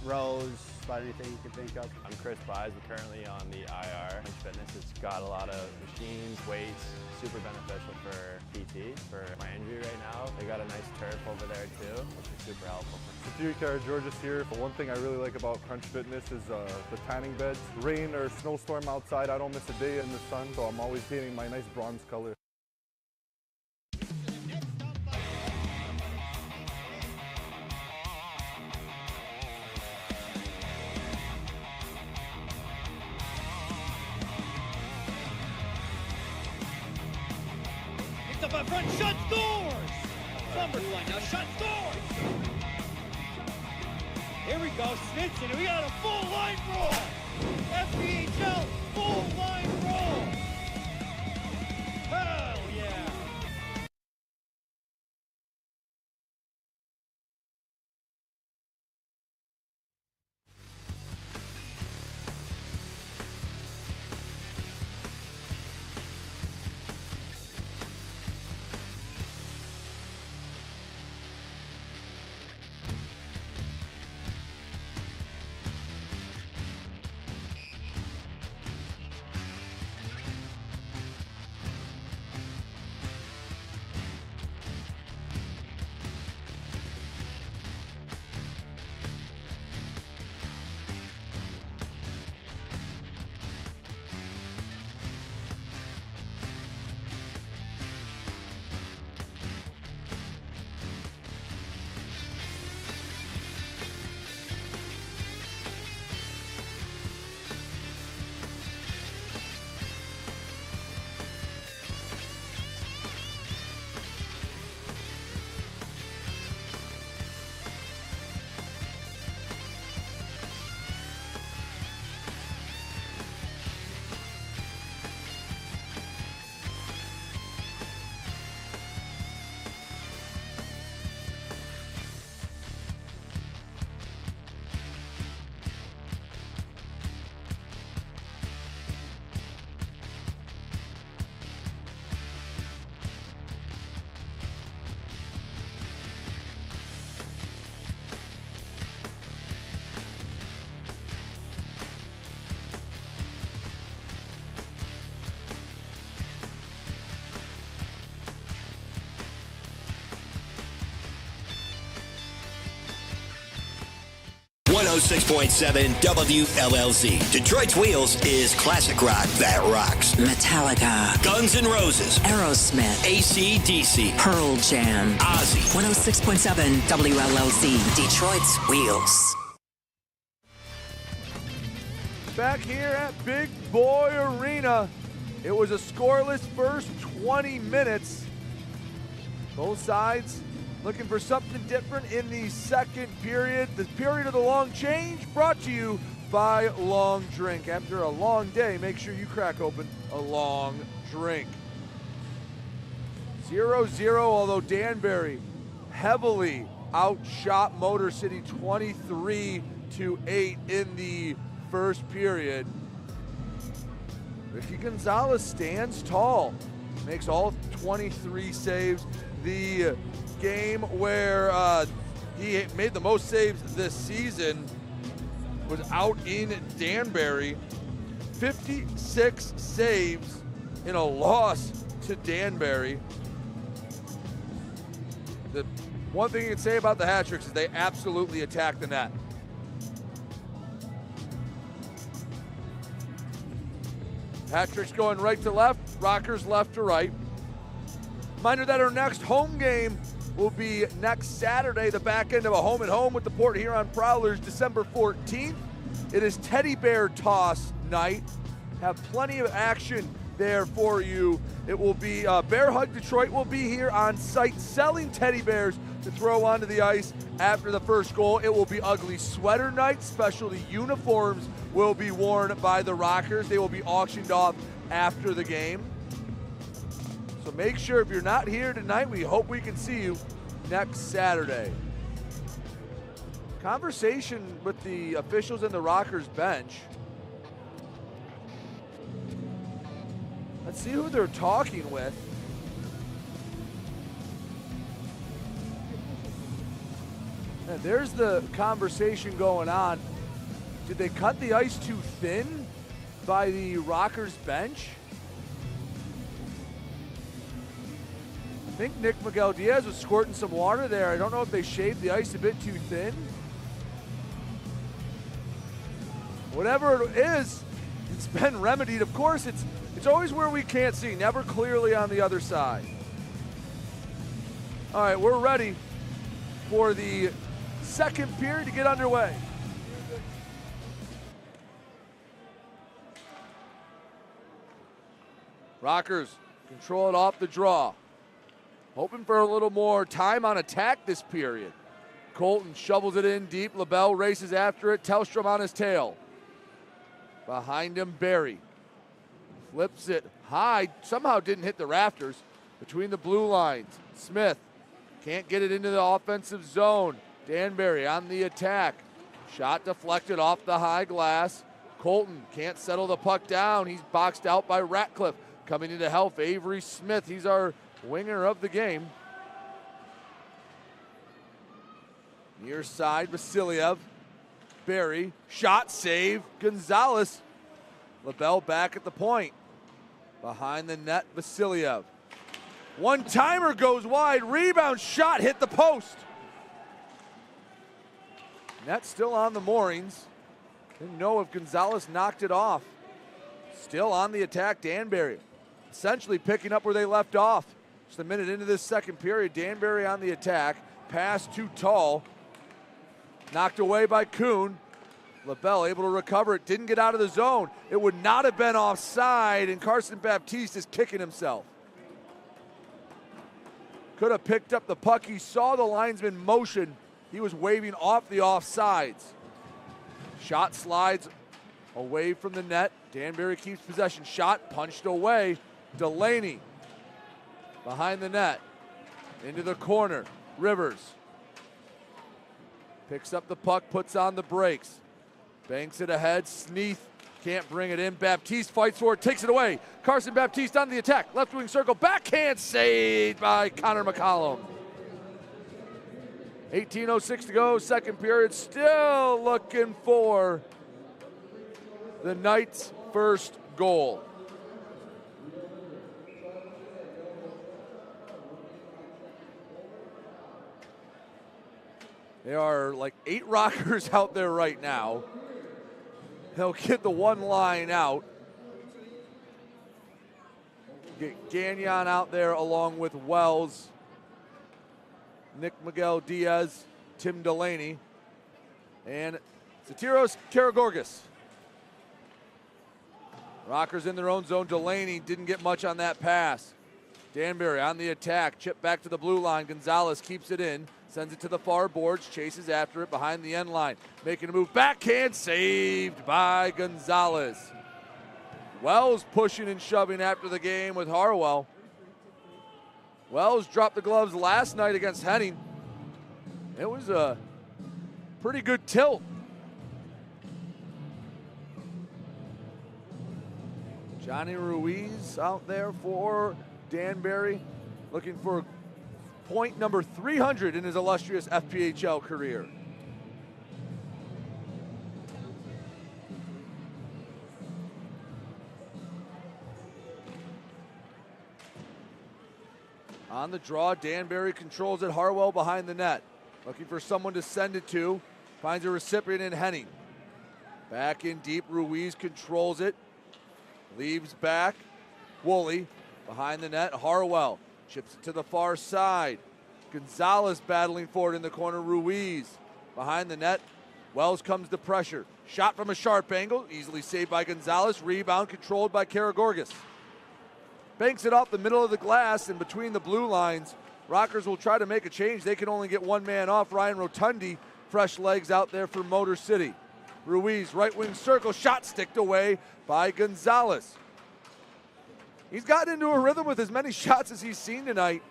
rows, about anything you can think of. I'm Chris Buys. We're currently on the IR. Crunch Fitness has got a lot of machines, weights, super beneficial for PT, for my injury right now. They got a nice turf over there too, which is super helpful. Security Car George's here. One thing I really like about Crunch Fitness is the tanning beds. Rain or snowstorm outside, I don't miss a day in the sun, so I'm always painting my nice bronze color. Picked up by front, shut doors! Number one, now shut doors! Here we go, Snitson, we got a full line roll! FPHL, full line roll! Hell yeah! .7 WLLZ. Detroit's Wheels is classic rock that rocks. Metallica, Guns N' Roses, Aerosmith, AC/DC, Pearl Jam, Ozzy. 106.7 WLLZ, Detroit's Wheels. back here at Big Boy Arena. It was a scoreless first 20 minutes. Both sides looking for something different in the second period. The period of the long change brought to you by Long Drink. After a long day, make sure you crack open a long drink. 0-0, although Danbury heavily outshot Motor City 23-8 in the first period. Ricky Gonzalez stands tall, makes all 23 saves. The game where he made the most saves this season was out in Danbury. 56 saves in a loss to Danbury. The one thing you can say about the hat-tricks is they absolutely attack the net. Hat-tricks going right to left, Rockers left to right. Reminder that our next home game will be next Saturday, the back end of a home-and-home with the Port Huron Prowlers, December 14th. It is teddy bear toss night. Have plenty of action there for you. It will be Bear Hug Detroit will be here on site selling teddy bears to throw onto the ice after the first goal. It will be ugly sweater night. Specialty uniforms will be worn by the Rockers. They will be auctioned off after the game. So make sure if you're not here tonight, we hope we can see you next Saturday. Conversation with the officials and the Rockers bench. Let's see who they're talking with. And there's the conversation going on. Did they cut the ice too thin by the Rockers bench? I think Nick Miguel Diaz was squirting some water there. I don't know if they shaved the ice a bit too thin. Whatever it is, it's been remedied. Of course, it's always where we can't see, never clearly on the other side. All right, we're ready for the second period to get underway. Rockers control it off the draw. Hoping for a little more time on attack this period. Colton shovels it in deep. LaBelle races after it. Tellstrom on his tail. Behind him, Barry. Flips it high. Somehow didn't hit the rafters. Between the blue lines. Smith can't get it into the offensive zone. Danbury on the attack. Shot deflected off the high glass. Colton can't settle the puck down. He's boxed out by Ratcliffe. Coming into help, Avery Smith. He's our winger of the game. Near side, Vasiliev. Barry, shot, save, Gonzalez. LaBelle back at the point. Behind the net, Vasiliev. One-timer goes wide, rebound, shot, hit the post. Net still on the moorings. Didn't know if Gonzalez knocked it off. Still on the attack, Danbury. Essentially picking up where they left off. Just a minute into this second period, Danbury on the attack. Pass too tall. Knocked away by Kuhn. LaBelle able to recover it. Didn't get out of the zone. It would not have been offside, and Carson Baptiste is kicking himself. Could have picked up the puck. He saw the linesman motion. He was waving off the offsides. Shot slides away from the net. Danbury keeps possession. Shot punched away. Delaney behind the net. Into the corner. Rivers picks up the puck, puts on the brakes. Banks it ahead. Sneath can't bring it in. Baptiste fights for it, takes it away. Carson Baptiste on the attack. Left wing circle. Backhand saved by Connor McCollum. 18:06 to go. Second period. Still looking for the Knights' first goal. There are like 8 Rockers out there right now. They'll get the one line out. Get Gagnon out there along with Wells, Nick Miguel Diaz, Tim Delaney, and Satiros Karagorgis. Rockers in their own zone. Delaney didn't get much on that pass. Danbury on the attack. Chip back to the blue line. Gonzalez keeps it in. Sends it to the far boards. Chases after it behind the end line. Making a move. Backhand saved by Gonzalez. Wells pushing and shoving after the game with Harwell. Wells dropped the gloves last night against Henning. It was a pretty good tilt. Johnny Ruiz out there for Danbury, looking for point number 300 in his illustrious FPHL career. On the draw, Danbury controls it. Harwell behind the net. Looking for someone to send it to. Finds a recipient in Henning. Back in deep, Ruiz controls it. Leaves back. Woolley behind the net. Harwell chips it to the far side. Gonzalez battling for it in the corner. Ruiz behind the net. Wells comes to pressure. Shot from a sharp angle. Easily saved by Gonzalez. Rebound controlled by Karagorgis. Banks it off the middle of the glass and between the blue lines. Rockers will try to make a change. They can only get one man off. Ryan Rotundi, fresh legs out there for Motor City. Ruiz, right wing circle, shot sticked away by Gonzalez. He's gotten into a rhythm with as many shots as he's seen tonight.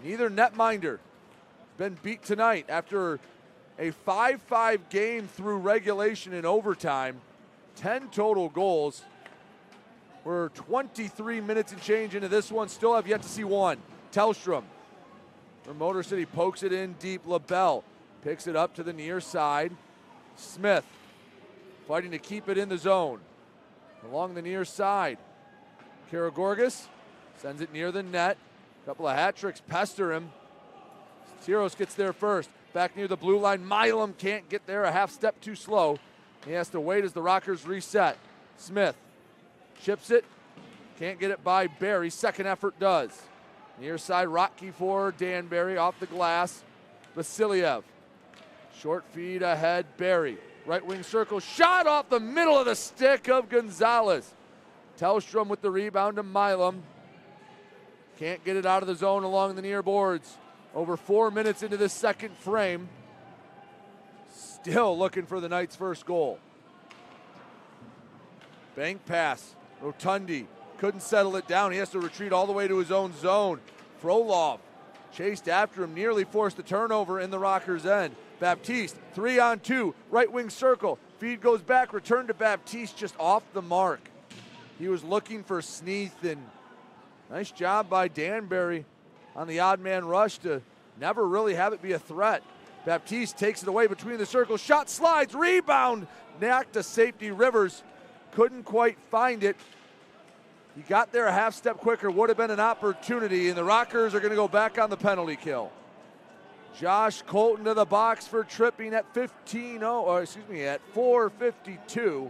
Neither netminder been beat tonight after a 5-5 game through regulation and overtime. 10 total goals. We're 23 minutes and change into this one. Still have yet to see one. Tellstrom from Motor City pokes it in deep. LaBelle picks it up to the near side. Smith fighting to keep it in the zone. Along the near side. Karagorgis sends it near the net. A couple of hat tricks pester him. Tiros gets there first. Back near the blue line. Milam can't get there, a half step too slow. He has to wait as the Rockers reset. Smith chips it. Can't get it by Barry. Second effort does. Near side, Rocky for Danbury off the glass. Vasiliev. Short feed ahead, Barry. Right wing circle, shot off the middle of the stick of Gonzalez. Tellstrom with the rebound to Milam. Can't get it out of the zone along the near boards. Over 4 minutes into the second frame. Still looking for the Knights' first goal. Bank pass. Rotundi couldn't settle it down. He has to retreat all the way to his own zone. Frolov chased after him, nearly forced the turnover in the Rockers' end. Baptiste, 3-on-2, right wing circle. Feed goes back, return to Baptiste, just off the mark. He was looking for Sneath, and nice job by Danbury on the odd man rush to never really have it be a threat. Baptiste takes it away between the circles, shot slides, rebound, knocked to safety. Rivers couldn't quite find it. He got there a half step quicker, would have been an opportunity, and the Rockers are going to go back on the penalty kill. Josh Colton to the box for tripping at 4:52.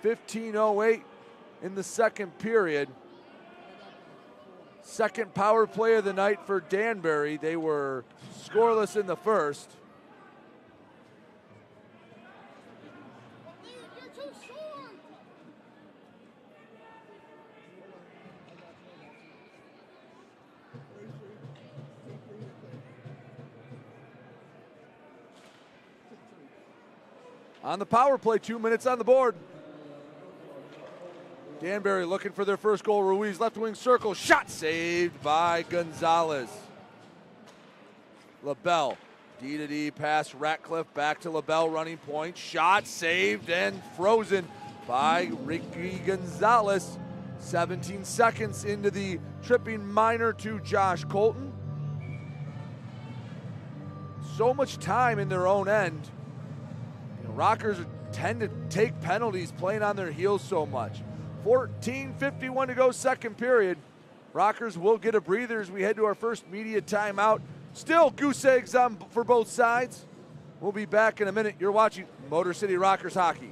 15:08 in the second period. Second power play of the night for Danbury. They were scoreless in the first. On the power play, 2 minutes on the board. Danbury looking for their first goal. Ruiz, left wing circle, shot saved by Gonzalez. LaBelle, D-to-D pass, Ratcliffe, back to LaBelle, running point, shot saved and frozen by Ricky Gonzalez. 17 seconds into the tripping minor to Josh Colton. So much time in their own end. Rockers tend to take penalties playing on their heels so much. 14:51 to go, second period. Rockers will get a breather as we head to our first media timeout. Still goose eggs on for both sides. We'll be back in a minute. You're watching Motor City Rockers hockey.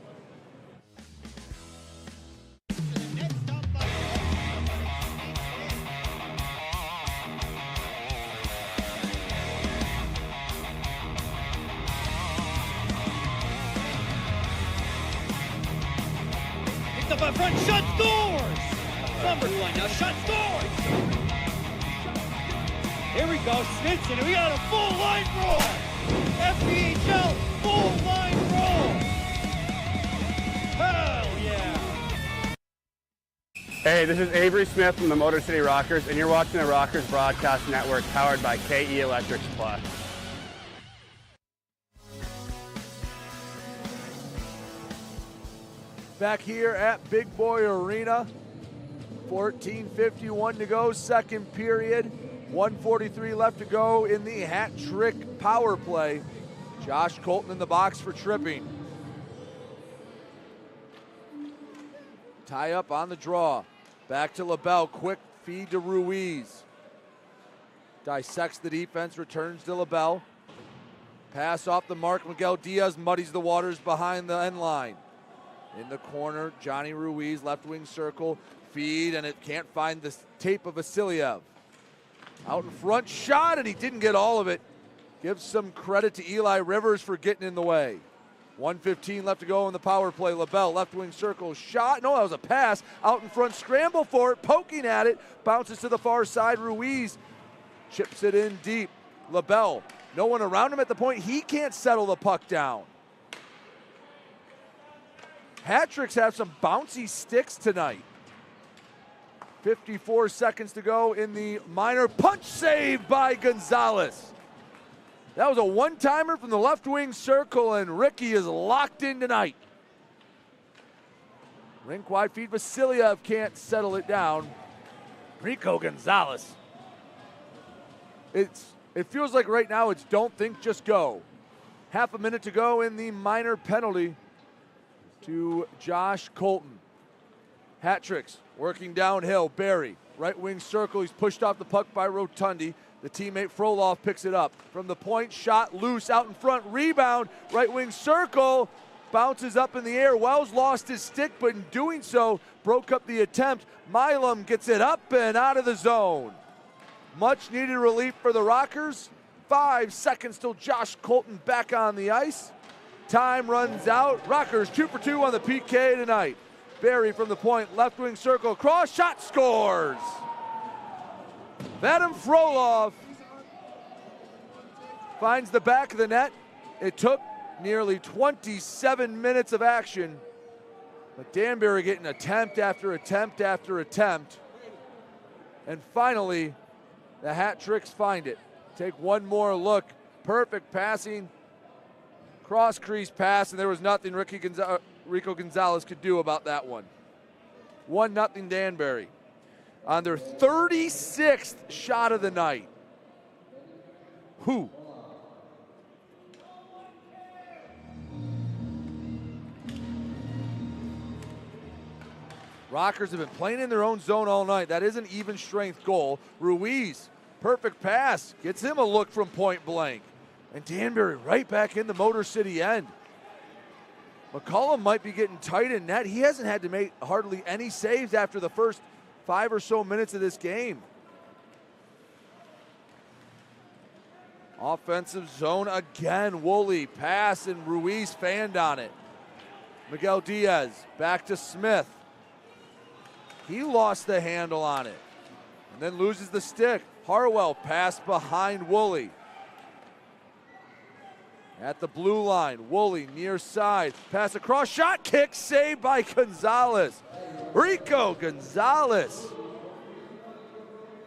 He's up in front, shot, scores! Numbers line now, shot, scores! Here we go, Snitson, and we got a full line roll! FPHL, full line roll! Hell yeah! Hey, this is Avery Smith from the Motor City Rockers, and you're watching the Rockers Broadcast Network, powered by KE Electric Supply. Back here at Big Boy Arena, 14:51 to go, second period. 1:43 left to go in the hat trick power play. Josh Colton in the box for tripping. Tie up on the draw. Back to LaBelle, quick feed to Ruiz. Dissects the defense, returns to LaBelle. Pass off the mark, Miguel Diaz muddies the waters behind the end line. In the corner, Johnny Ruiz, left wing circle, feed, and it can't find the tape of Vasiliev. Out in front, shot, and he didn't get all of it. Gives some credit to Eli Rivers for getting in the way. 1:15 left to go in the power play. LaBelle, left wing circle, shot. No, that was a pass. Out in front, scramble for it, poking at it. Bounces to the far side. Ruiz chips it in deep. LaBelle, no one around him at the point. He can't settle the puck down. Hat-tricks have some bouncy sticks tonight. 54 seconds to go in the minor. Punch save by Gonzalez. That was a one-timer from the left wing circle, and Ricky is locked in tonight. Rink wide feed, Vasiliev can't settle it down. Rico Gonzalez. It feels like right now it's don't think, just go. Half a minute to go in the minor penalty to Josh Colton. Hat-tricks working downhill. Barry, right wing circle. He's pushed off the puck by Rotundi. The teammate Frolov picks it up. From the point, shot loose out in front. Rebound, right wing circle. Bounces up in the air. Wells lost his stick, but in doing so, broke up the attempt. Milam gets it up and out of the zone. Much needed relief for the Rockers. 5 seconds till Josh Colton back on the ice. Time runs out. Rockers 2 for 2 on the PK tonight. Barry from the point, left wing circle, cross shot, scores. Vadim Frolov finds the back of the net. It took nearly 27 minutes of action, but Danbury getting attempt after attempt after attempt. And finally, the hat-tricks find it. Take one more look. Perfect passing. Cross crease pass, and there was nothing Rico Gonzalez could do about that one. 1-0 Danbury on their 36th shot of the night. Whew. Rockers have been playing in their own zone all night. That is an even strength goal. Ruiz, perfect pass, gets him a look from point blank. And Danbury right back in the Motor City end. McCollum might be getting tight in net. He hasn't had to make hardly any saves after the first 5 or so minutes of this game. Offensive zone again. Woolley pass and Ruiz fanned on it. Miguel Diaz back to Smith. He lost the handle on it and then loses the stick. Harwell pass behind Woolley. At the blue line, Woolley near side, pass across, shot, kick, saved by Gonzalez. Rico Gonzalez.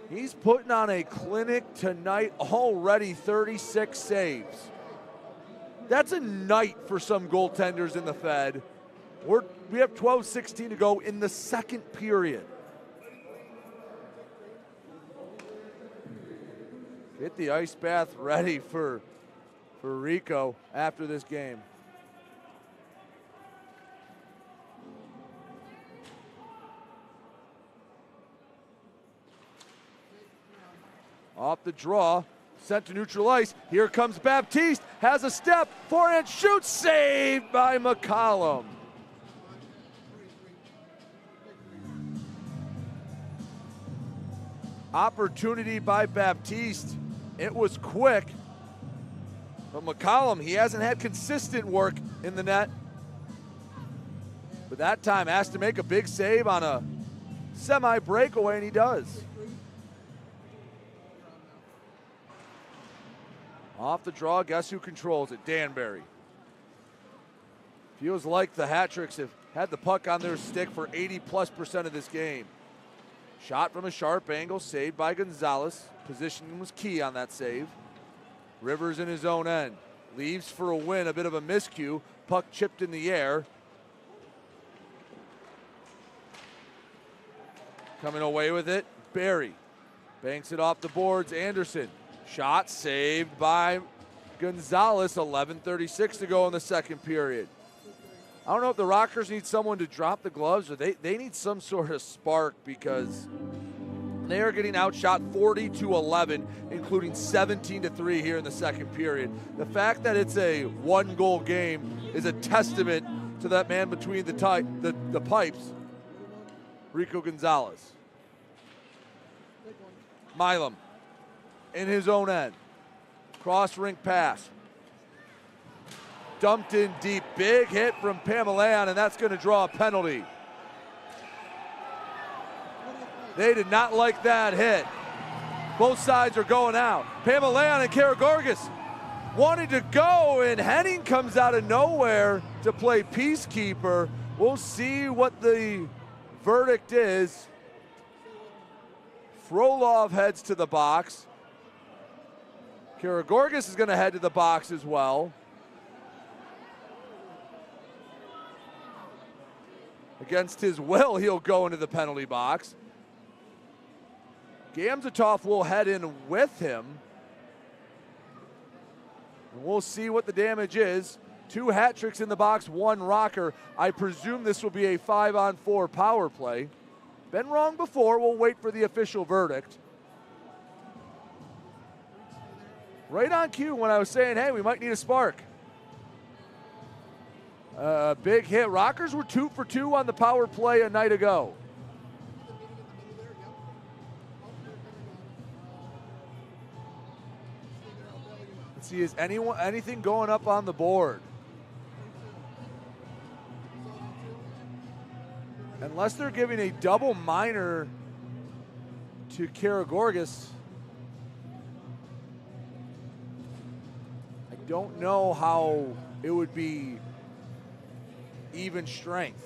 He's putting on a clinic tonight, already 36 saves. That's a night for some goaltenders in the Fed. We have 12:16 to go in the second period. Get the ice bath ready for Rico after this game. Off the draw, sent to neutral ice. Here comes Baptiste, has a step, forehand shoots, saved by McCollum. Opportunity by Baptiste. It was quick. But McCollum, he hasn't had consistent work in the net. But But that time has to make a big save on a semi-breakaway, and he does. Off the draw, guess who controls it? Danbury. Feels like the Hat-Tricks have had the puck on their stick for 80+% of this game. Shot from a sharp angle, saved by Gonzalez. Positioning was key on that save. Rivers in his own end. Leaves for a win, a bit of a miscue. Puck chipped in the air. Coming away with it, Barry. Banks it off the boards, Anderson. Shot saved by Gonzalez, 11:36 to go in the second period. I don't know if the Rockers need someone to drop the gloves or they need some sort of spark, because they are getting outshot 40-11, including 17-3 here in the second period. The fact that it's a one-goal game is a testament to that man between the pipes, Rico Gonzalez. Milam in his own end. Cross-rink pass. Dumped in deep. Big hit from Pamelayan, and that's going to draw a penalty. They did not like that hit. Both sides are going out. Pamelayan and Karagorgis wanting to go, and Henning comes out of nowhere to play peacekeeper. We'll see what the verdict is. Frolov heads to the box. Karagorgis is going to head to the box as well. Against his will, he'll go into the penalty box. Gamzatov will head in with him. And we'll see what the damage is. 2 hat tricks in the box, 1 rocker. I presume this will be a 5-on-4 power play. Been wrong before. We'll wait for the official verdict. Right on cue when I was saying, hey, we might need a spark. Big hit. Rockers were 2 for 2 on the power play a night ago. Let's see, is anything going up on the board? Unless they're giving a double minor to Karagorgis, I don't know how it would be even strength.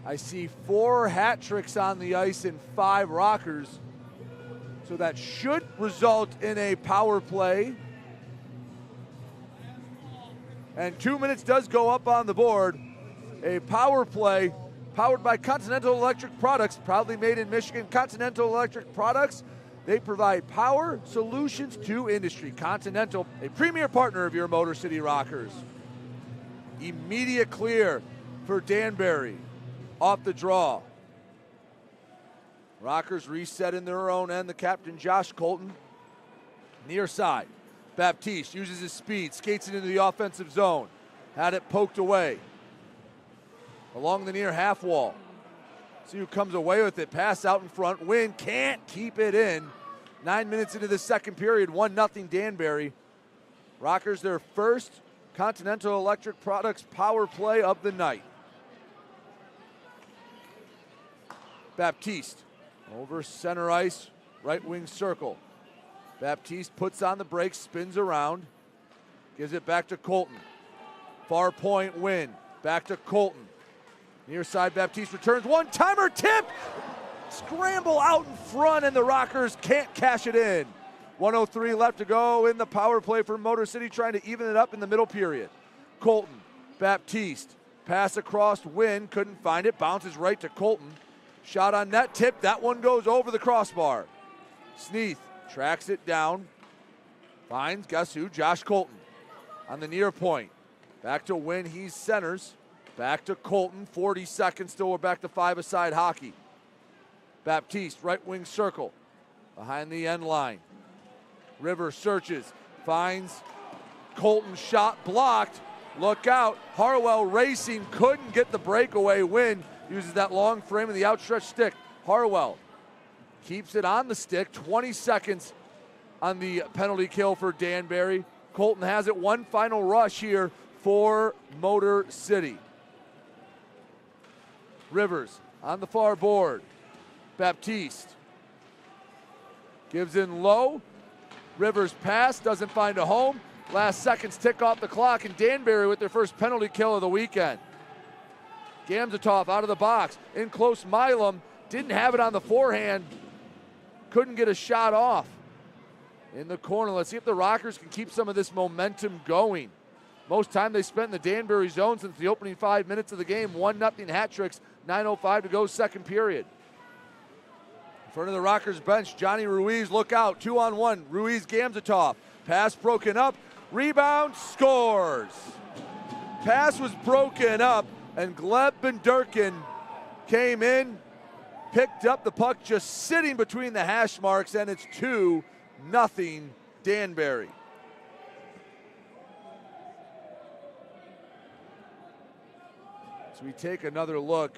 I see 4 hat tricks on the ice and 5 rockers, so that should result in a power play. And 2 minutes does go up on the board. A power play powered by Continental Electric Products, proudly made in Michigan. Continental Electric Products, they provide power solutions to industry. Continental, a premier partner of your Motor City Rockers. Immediate clear for Danbury. Off the draw. Rockers reset in their own end. The captain, Josh Colton. Near side. Baptiste uses his speed, skates it into the offensive zone. Had it poked away. Along the near half wall. See who comes away with it. Pass out in front. Win can't keep it in. 9 minutes into the second period. 1-0 Danbury. Rockers their first Continental Electric Products power play of the night. Baptiste over center ice. Right wing circle. Baptiste puts on the brakes. Spins around. Gives it back to Colton. Far point Win. Back to Colton. Near side, Baptiste returns. One-timer tip! Scramble out in front, and the Rockers can't cash it in. 1:03 left to go in the power play for Motor City, trying to even it up in the middle period. Colton, Baptiste, pass across, Win, couldn't find it, bounces right to Colton. Shot on net, tip, that one goes over the crossbar. Sneath tracks it down, finds, guess who, Josh Colton on the near point. Back to Win, he centers. Back to Colton, 40 seconds still, we're back to 5-a-side hockey. Baptiste, right wing circle, behind the end line. River searches, finds Colton, shot blocked. Look out, Harwell racing, couldn't get the breakaway. Win uses that long frame of the outstretched stick. Harwell keeps it on the stick, 20 seconds on the penalty kill for Danbury. Colton has it, one final rush here for Motor City. Rivers on the far board. Baptiste gives in low. Rivers pass, doesn't find a home. Last seconds tick off the clock, and Danbury with their first penalty kill of the weekend. Gamzatov out of the box. In close, Milam didn't have it on the forehand. Couldn't get a shot off. In the corner, let's see if the Rockers can keep some of this momentum going. Most time they spent in the Danbury zone since the opening 5 minutes of the game. 1-0 hat tricks, 9:05 to go, second period. In front of the Rockers bench, Johnny Ruiz, look out, 2-on-1. Ruiz, Gamzatov. Pass broken up, rebound, scores. Pass was broken up, and Gleb Benderkin came in, picked up the puck just sitting between the hash marks, and it's 2-0 Danbury. So we take another look.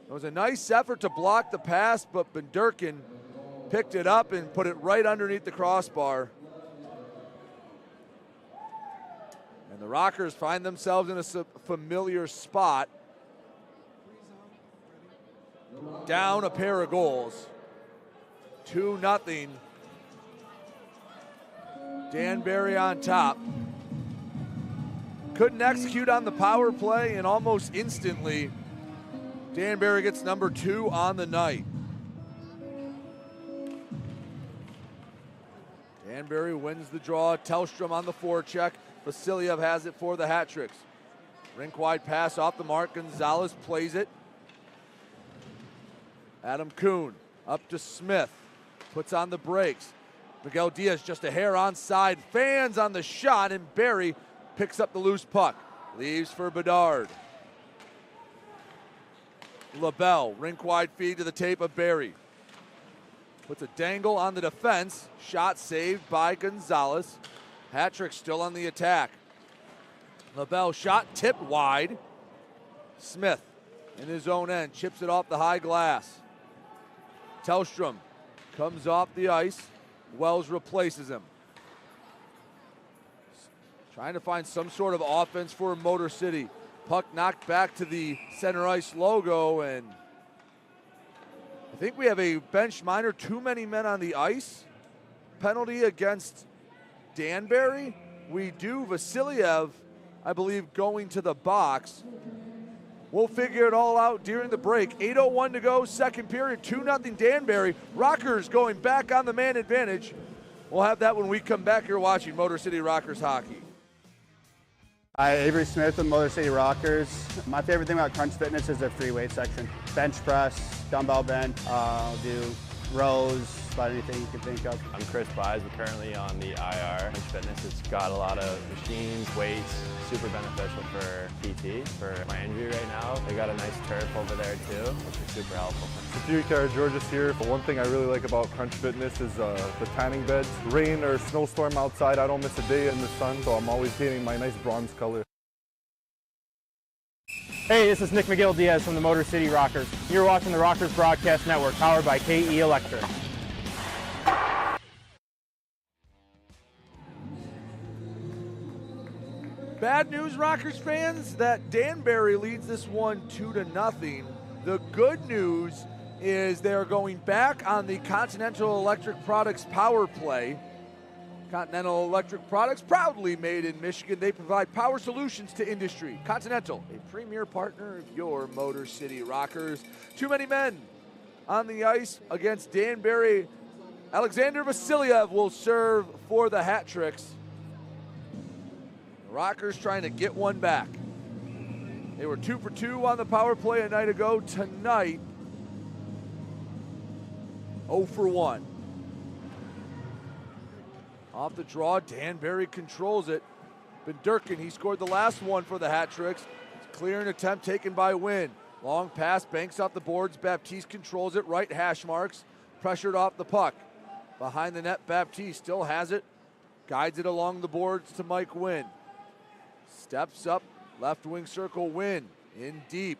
It was a nice effort to block the pass, but Benderkin picked it up and put it right underneath the crossbar. And the Rockers find themselves in a familiar spot. Down a pair of goals. 2-0. Danbury on top. Couldn't execute on the power play, and almost instantly, Danbury gets number 2 on the night. Danbury wins the draw. Tellstrom on the forecheck. Vasiliev has it for the hat tricks. Rink wide pass off the mark. Gonzalez plays it. Adam Kuhn up to Smith. Puts on the brakes. Miguel Diaz just a hair onside. Fans on the shot, and Barry picks up the loose puck. Leaves for Bedard. LaBelle, rink wide feed to the tape of Barry. Puts a dangle on the defense. Shot saved by Gonzalez. Hat-trick still on the attack. LaBelle shot tipped wide. Smith in his own end chips it off the high glass. Tellstrom comes off the ice. Wells replaces him. Trying to find some sort of offense for Motor City. Puck knocked back to the center ice logo, and I think we have a bench minor, too many men on the ice penalty against Danbury. We do. Vasiliev, I believe, going to the box. We'll figure it all out during the break. 8:01 to go, second period, 2-0 Danbury. Rockers going back on the man advantage. We'll have that when we come back here watching Motor City Rockers hockey. Hi, Avery Smith with Motor City Rockers. My favorite thing about Crunch Fitness is their free weight section. Bench press, dumbbell bench, do rows, about anything you can think of. I'm Chris Buys. We're currently on the IR. Crunch Fitness, it's got a lot of machines, weights, super beneficial for PT, for my injury right now. They got a nice turf over there too, which is super helpful. Georges here. One thing I really like about Crunch Fitness is the tanning beds. Rain or snowstorm outside, I don't miss a day in the sun, so I'm always getting my nice bronze color. Hey, this is Nick McGill Diaz from the Motor City Rockers. You're watching the Rockers Broadcast Network, powered by KE Electric. Bad news, Rockers fans, that Danbury leads this one 2-0. The good news is they're going back on the Continental Electric Products power play. Continental Electric Products, proudly made in Michigan. They provide power solutions to industry. Continental, a premier partner of your Motor City Rockers. Too many men on the ice against Danbury. Alexander Vasiliev will serve for the hat tricks. The Rockers trying to get one back. They were 2 for 2 on the power play a night ago. Tonight, 0 for 1. Off the draw, Danbury controls it. Benderkin, he scored the last one for the hat tricks. Clearing attempt taken by Wynn. Long pass, banks off the boards. Baptiste controls it, right hash marks. Pressured off the puck. Behind the net, Baptiste still has it. Guides it along the boards to Mike Wynn. Steps up, left wing circle, Wynn in deep.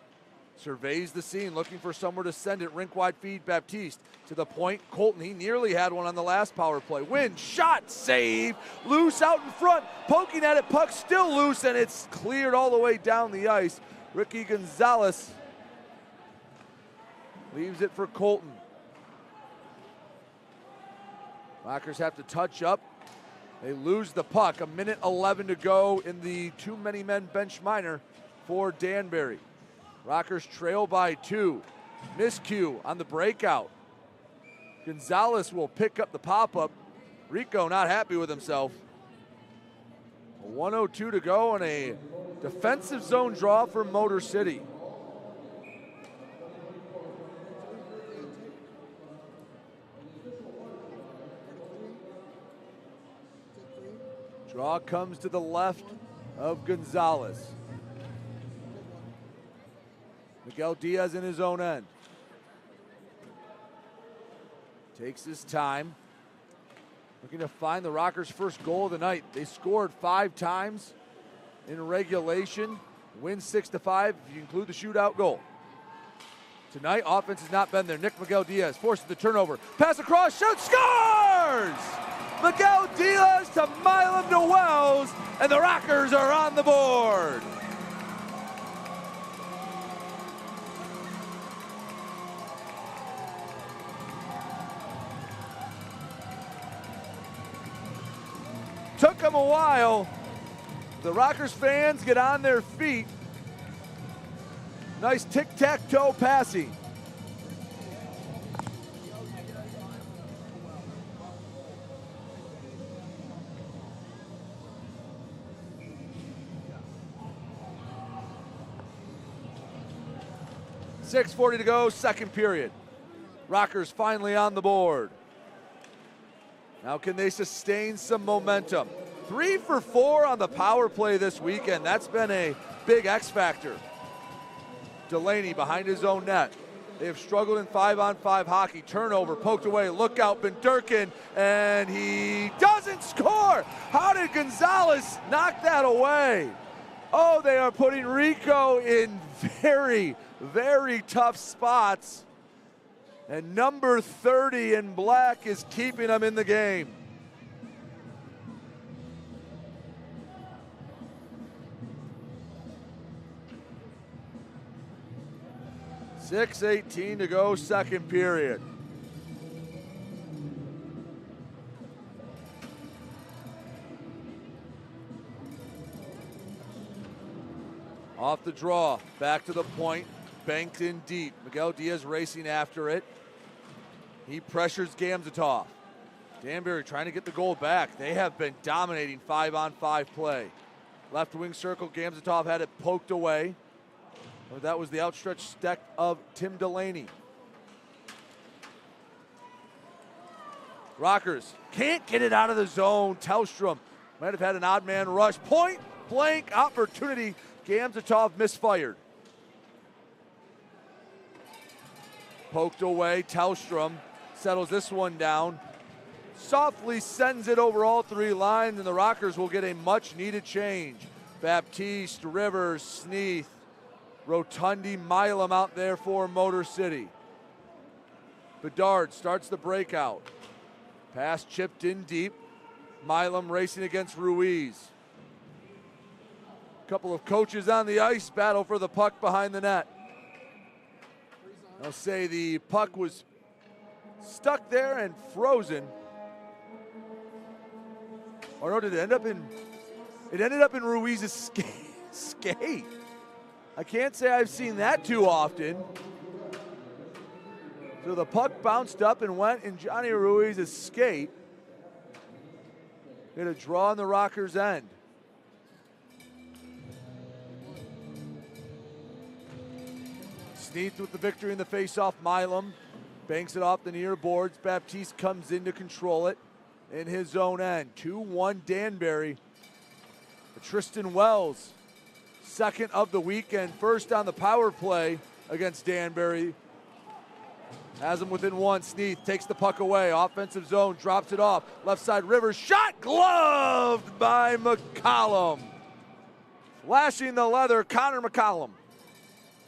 Surveys the scene, looking for somewhere to send it. Rink wide feed, Baptiste to the point. Colton, he nearly had one on the last power play. Win, shot, save, loose out in front. Poking at it, puck still loose, and it's cleared all the way down the ice. Ricky Gonzalez Leaves it for Colton. Rockers have to touch up. They lose the puck. 1:11 to go in the too many men bench minor for Danbury. Rockers trail by 2. Miscue on the breakout. Gonzalez will pick up the pop-up. Rico not happy with himself. 1:02 to go and a defensive zone draw for Motor City. Draw comes to the left of Gonzalez. Miguel Diaz in his own end. Takes his time. Looking to find the Rockers' first goal of the night. They scored 5 times in regulation. Win 6-5 if you include the shootout goal. Tonight, offense has not been there. Nick Miguel Diaz forces the turnover. Pass across, shoot, scores! Miguel Diaz to Milam to Wells, and the Rockers are on the board. Took them a while. The Rockers fans get on their feet. Nice tic-tac-toe passing. .640 to go, second period. Rockers finally on the board. Now can they sustain some momentum? 3 for 4 on the power play this weekend. That's been a big X factor. Delaney behind his own net. They have struggled in 5-on-5 hockey. Turnover, poked away, look out, Ben Durkin, and he doesn't score! How did Gonzalez knock that away? Oh, they are putting Rico in very, very tough spots. And number 30 in black is keeping them in the game. .618 to go, second period. Off the draw, back to the point, banked in deep. Miguel Diaz racing after it. He pressures Gamzatov. Danbury trying to get the goal back. They have been dominating 5-on-5 play. Left wing circle, Gamzatov had it poked away. That was the outstretched stick of Tim Delaney. Rockers can't get it out of the zone. Tellstrom might have had an odd man rush. Point blank opportunity. Gamzatov misfired. Poked away. Tellstrom settles this one down. Softly sends it over all 3 lines, and the Rockers will get a much needed change. Baptiste, Rivers, Sneath, Rotundi, Milam out there for Motor City. Bedard starts the breakout. Pass chipped in deep. Milam racing against Ruiz. Couple of coaches on the ice, battle for the puck behind the net. I'll say the puck was stuck there and frozen. Or no, did it end up in? It ended up in Ruiz's skate. I can't say I've seen that too often. So the puck bounced up and went in Johnny Ruiz's skate. Get a draw on the Rockers' end. Sneath with the victory in the faceoff. Milam banks it off the near boards. Baptiste comes in to control it in his own end. 2-1 Danbury. Tristan Wells, second of the weekend, first on the power play against Danbury. Has him within 1. Sneath takes the puck away. Offensive zone, drops it off. Left side, Rivers, shot gloved by McCollum. Flashing the leather, Connor McCollum.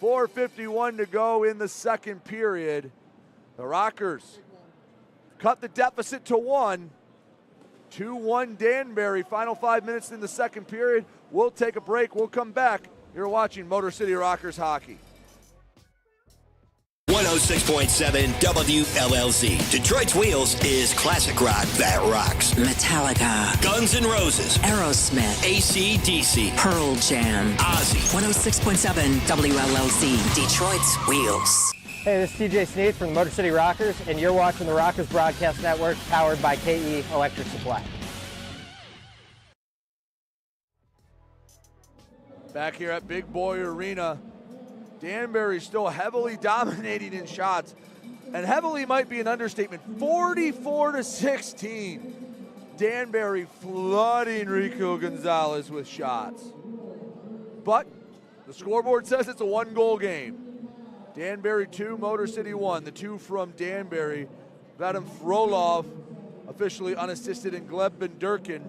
4:51 to go in the second period. The Rockers cut the deficit to 1. 2-1 Danbury, final 5 minutes in the second period. We'll take a break. We'll come back. You're watching Motor City Rockers hockey. 102.7 106.7 WLLZ. Detroit's Wheels is classic rock that rocks. Metallica, Guns N' Roses, Aerosmith, AC/DC, Pearl Jam, Ozzy. 106.7 WLLZ. Detroit's Wheels. Hey, this is TJ Sneed from the Motor City Rockers, and you're watching the Rockers Broadcast Network, powered by KE Electric Supply. Back here at Big Boy Arena, Danbury still heavily dominating in shots, and heavily might be an understatement. 44-16. Danbury flooding Rico Gonzalez with shots. But the scoreboard says it's a one-goal game. Danbury 2, Motor City 1. The two from Danbury, Vadim Frolov, officially unassisted, and Gleb Benderkin,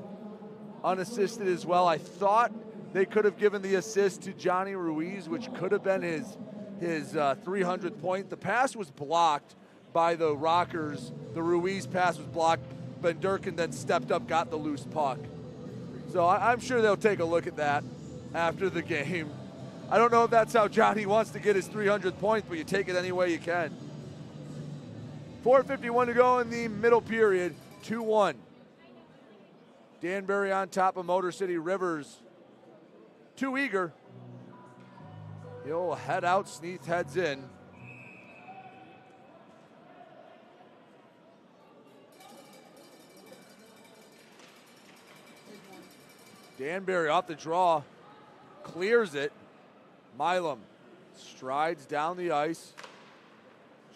unassisted as well. I thought they could have given the assist to Johnny Ruiz, which could have been his 300th point. The pass was blocked by the Rockers. The Ruiz pass was blocked. Benderkin then stepped up, got the loose puck. So I'm sure they'll take a look at that after the game. I don't know if that's how Johnny wants to get his 300th point, but you take it any way you can. 4:51 to go in the middle period, 2-1. Danbury on top of Motor City. Rivers too eager. He'll head out, Sneath heads in. Danbury off the draw, clears it. Milam strides down the ice.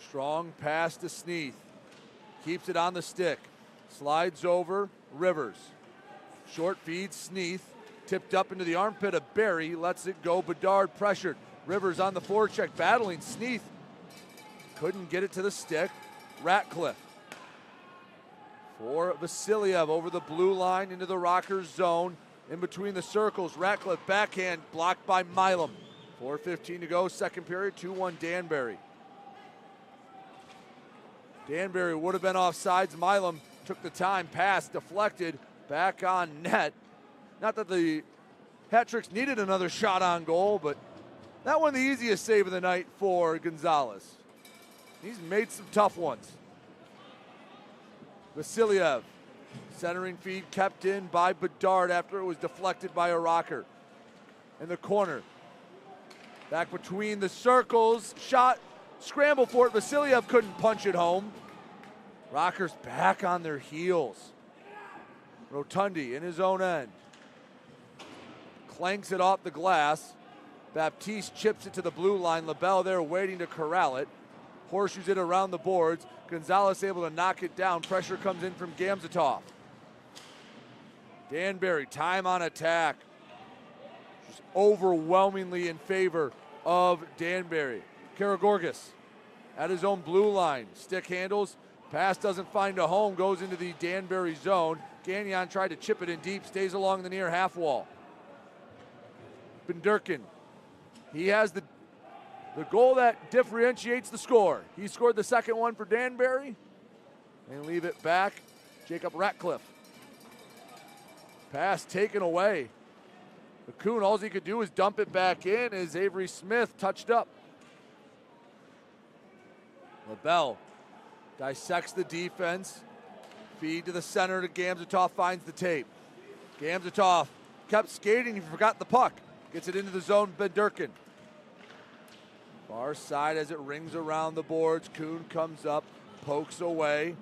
Strong pass to Sneath. Keeps it on the stick. Slides over, Rivers. Short feed, Sneath. Tipped up into the armpit of Barry. Lets it go, Bedard pressured. Rivers on the forecheck, battling Sneath. Couldn't get it to the stick. Ratcliffe. For Vasiliev over the blue line into the Rockers zone. In between the circles, Ratcliffe backhand blocked by Milam. 4:15 to go, second period, 2-1 Danbury. Danbury would have been offsides. Milam took the time, pass deflected, back on net. Not that the Hat-Tricks needed another shot on goal, but that one the easiest save of the night for Gonzalez. He's made some tough ones. Vasiliev, centering feed kept in by Bedard after it was deflected by a Rocker. In the corner. Back between the circles, shot, scramble for it. Vasiliev couldn't punch it home. Rockers back on their heels. Rotundi in his own end. Clanks it off the glass. Baptiste chips it to the blue line. LaBelle there waiting to corral it. Horseshoes it around the boards. Gonzalez able to knock it down. Pressure comes in from Gamzatov. Danbury, time on attack. Just overwhelmingly in favor of Danbury. Karagorgis at his own blue line. Stick handles. Pass doesn't find a home. Goes into the Danbury zone. Gagnon tried to chip it in deep. Stays along the near half wall. Benderkin. He has the goal that differentiates the score. He scored the second one for Danbury. And leave it back. Jacob Ratcliffe. Pass taken away. McCoon, all he could do was dump it back in as Avery Smith touched up. LaBelle dissects the defense. Feed to the center to Gamzatov, finds the tape. Gamzatov kept skating, he forgot the puck. Gets it into the zone, Benderkin. Far side as it rings around the boards. Kuhn comes up, pokes away.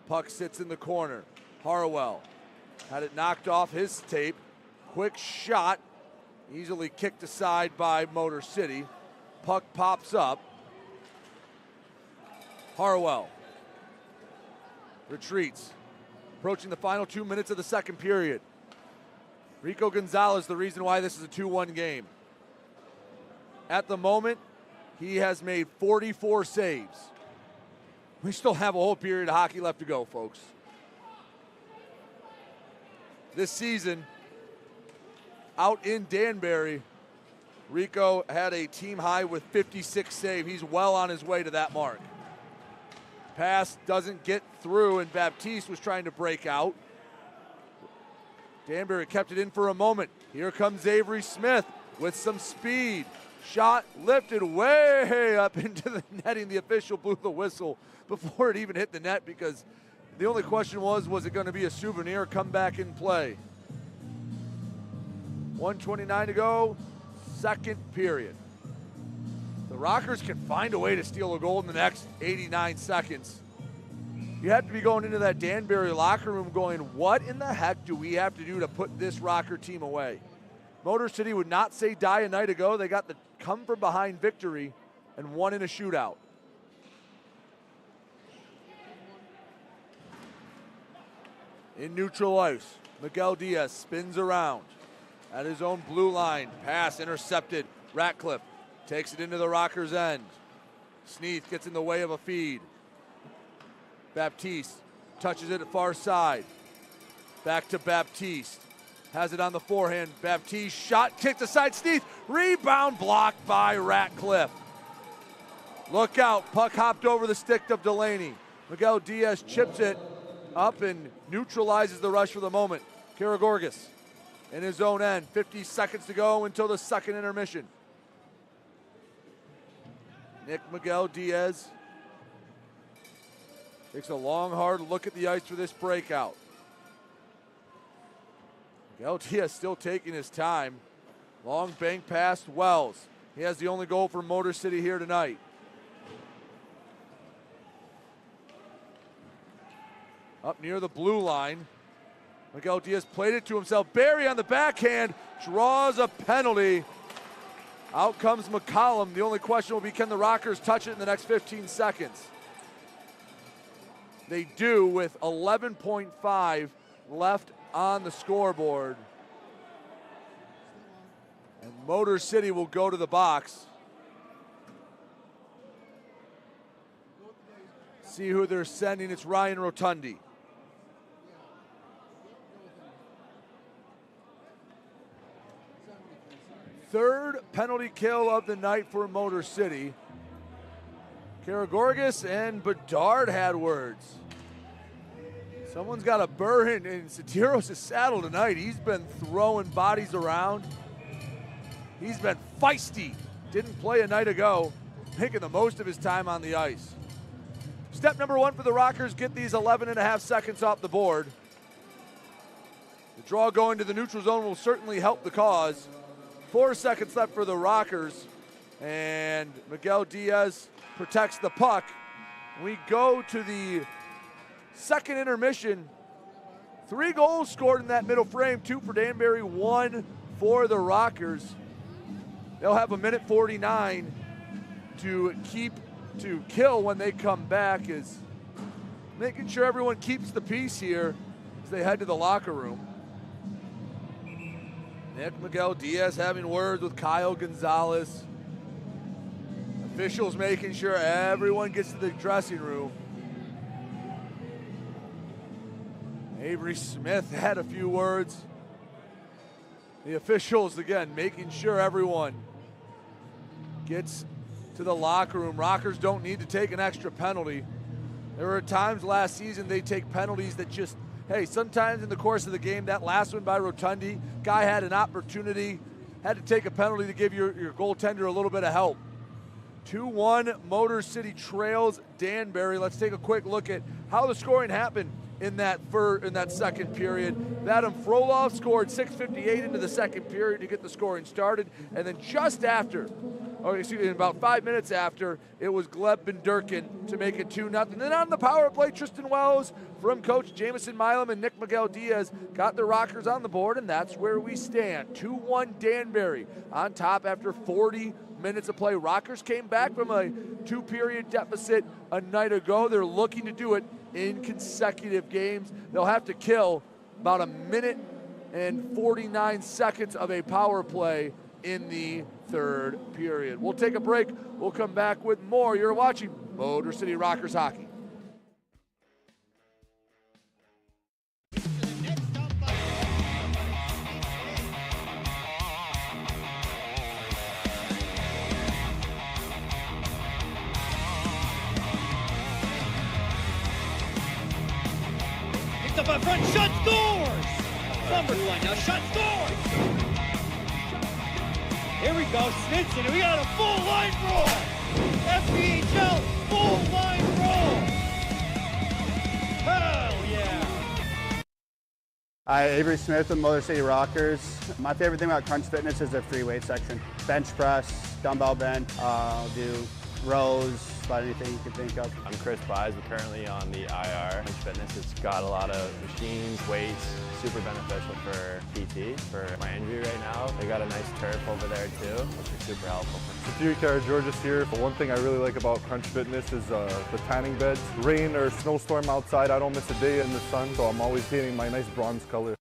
Puck sits in the corner. Harwell had it knocked off his tape. Quick shot, easily kicked aside by Motor City. Puck pops up. Harwell retreats. Approaching the final 2 minutes of the second period. Rico Gonzalez, the reason why this is a 2-1 game. At the moment, he has made 44 saves. We still have a whole period of hockey left to go, folks. This season, out in Danbury, Rico had a team high with 56 saves. He's well on his way to that mark. Pass doesn't get through, and Baptiste was trying to break out. Danbury kept it in for a moment. Here comes Avery Smith with some speed. Shot lifted way up into the netting. The official blew the whistle before it even hit the net because the only question was it going to be a souvenir or come back in play? 1:29 to go, second period. The Rockers can find a way to steal a goal in the next 89 seconds. You have to be going into that Danbury locker room going, what in the heck do we have to do to put this Rocker team away? Motor City would not say die a night ago. They got the come from behind victory and won in a shootout. In neutral ice, Miguel Diaz spins around at his own blue line. Pass intercepted. Ratcliffe takes it into the Rockers' end. Sneath gets in the way of a feed. Baptiste touches it at far side. Back to Baptiste. Has it on the forehand. Baptiste shot, kicked aside. Sneath, rebound blocked by Ratcliffe. Look out, puck hopped over the stick of Delaney. Miguel Diaz chips it up and neutralizes the rush for the moment. Karagorgis in his own end. 50 seconds to go until the second intermission. Nick Miguel Diaz takes a long, hard look at the ice for this breakout. Miguel Diaz still taking his time. Long bank pass, Wells. He has the only goal for Motor City here tonight. Up near the blue line. Miguel Diaz played it to himself. Barry on the backhand draws a penalty. Out comes McCollum. The only question will be, can the Rockers touch it in the next 15 seconds? They do with 11.5 left on the scoreboard. And Motor City will go to the box. See who they're sending. It's Ryan Rotundi. Third penalty kill of the night for Motor City. Karagorgis and Bedard had words. Someone's got a burr in Satiros' saddle tonight. He's been throwing bodies around. He's been feisty. Didn't play a night ago, making the most of his time on the ice. Step number one for the Rockers, get these 11.5 seconds off the board. The draw going to the neutral zone will certainly help the cause. 4 seconds left for the Rockers, and Miguel Diaz protects the puck. We go to the second intermission. 3 goals scored in that middle frame, 2 for Danbury, 1 for the Rockers. They'll have a minute 49 to kill when they come back, is making sure everyone keeps the peace here as they head to the locker room. Nick Miguel Diaz having words with Kyle Gonzalez. Officials making sure everyone gets to the dressing room. Avery Smith had a few words. The officials, again, making sure everyone gets to the locker room. Rockers don't need to take an extra penalty. There were times last season they take penalties that just, hey, sometimes in the course of the game, that last one by Rotundi, guy had an opportunity, had to take a penalty to give your goaltender a little bit of help. 2-1, Motor City trails Danbury. Let's take a quick look at how the scoring happened in that second period. Vadim Frolov scored 6:58 into the second period to get the scoring started, and then just after, about 5 minutes after, it was Gleb Benderkin to make it 2-0. Then on the power play, Tristan Wells from Coach Jamison Milam and Nick Miguel Diaz got the Rockers on the board, and that's where we stand. 2-1 Danbury on top after 40 minutes of play. Rockers came back from a 2-period deficit a night ago. They're looking to do it in consecutive games. They'll have to kill about a minute and 49 seconds of a power play in the third period. We'll take a break. We'll come back with more. You're watching Motor City Rockers Hockey. Up in front, shot, scores! Number 1 now, shot, scores! Here we go, snitching. We got a full line roll. FPHL full line roll. Hell yeah. Hi, Avery Smith with Motor City Rockers. My favorite thing about Crunch Fitness is their free weight section. Bench press, dumbbell bench, I'll do rows, about anything you can think of. I'm Chris Buys. We're currently on the IR. Crunch Fitness, it's got a lot of machines, weights, super beneficial for PT, for my injury right now. They got a nice turf over there too, which is super helpful. Security George's here. But one thing I really like about Crunch Fitness is the tanning beds. Rain or snowstorm outside, I don't miss a day in the sun, so I'm always painting my nice bronze color.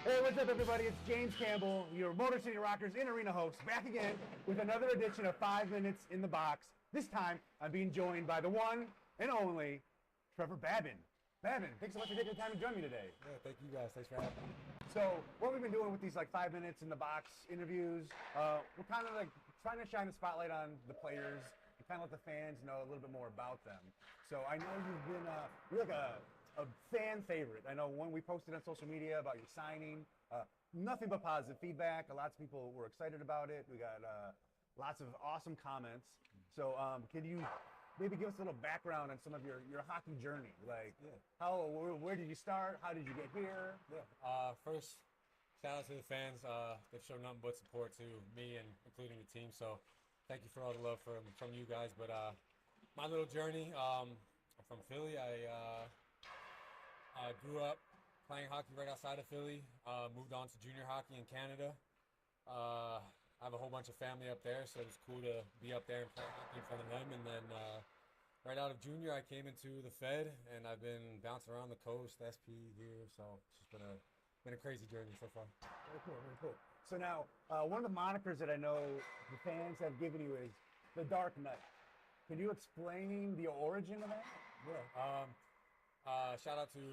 Hey, what's up, everybody? It's James Campbell, your Motor City Rockers in-arena host, back again with another edition of 5 Minutes in the Box. This time, I'm being joined by the one and only Trevor Babin. Babin, thanks so much for taking the time to join me today. Yeah, thank you guys. Thanks for having me. So, what we've been doing with these 5 minutes in the box interviews, we're kind of trying to shine the spotlight on the players and kind of let the fans know a little bit more about them. So, I know you've been you're like a fan favorite. I know when we posted on social media about your signing, nothing but positive feedback. Lots of people were excited about it. We got lots of awesome comments. So can you maybe give us a little background on some of your hockey journey? Like, where did you start? How did you get here? Yeah. First, shout out to the fans. They've shown nothing but support to me and including the team. So thank you for all the love from you guys. But my little journey, I'm from Philly. I grew up playing hockey right outside of Philly, moved on to junior hockey in Canada. I have a whole bunch of family up there, so it was cool to be up there and play hockey in front of them. And then right out of junior, I came into the Fed, and I've been bouncing around the coast, SP here, so it's just been a crazy journey so far. Very cool, very cool. So now, one of the monikers that I know the fans have given you is the Dark Knight. Can you explain the origin of that? Yeah. Shout out to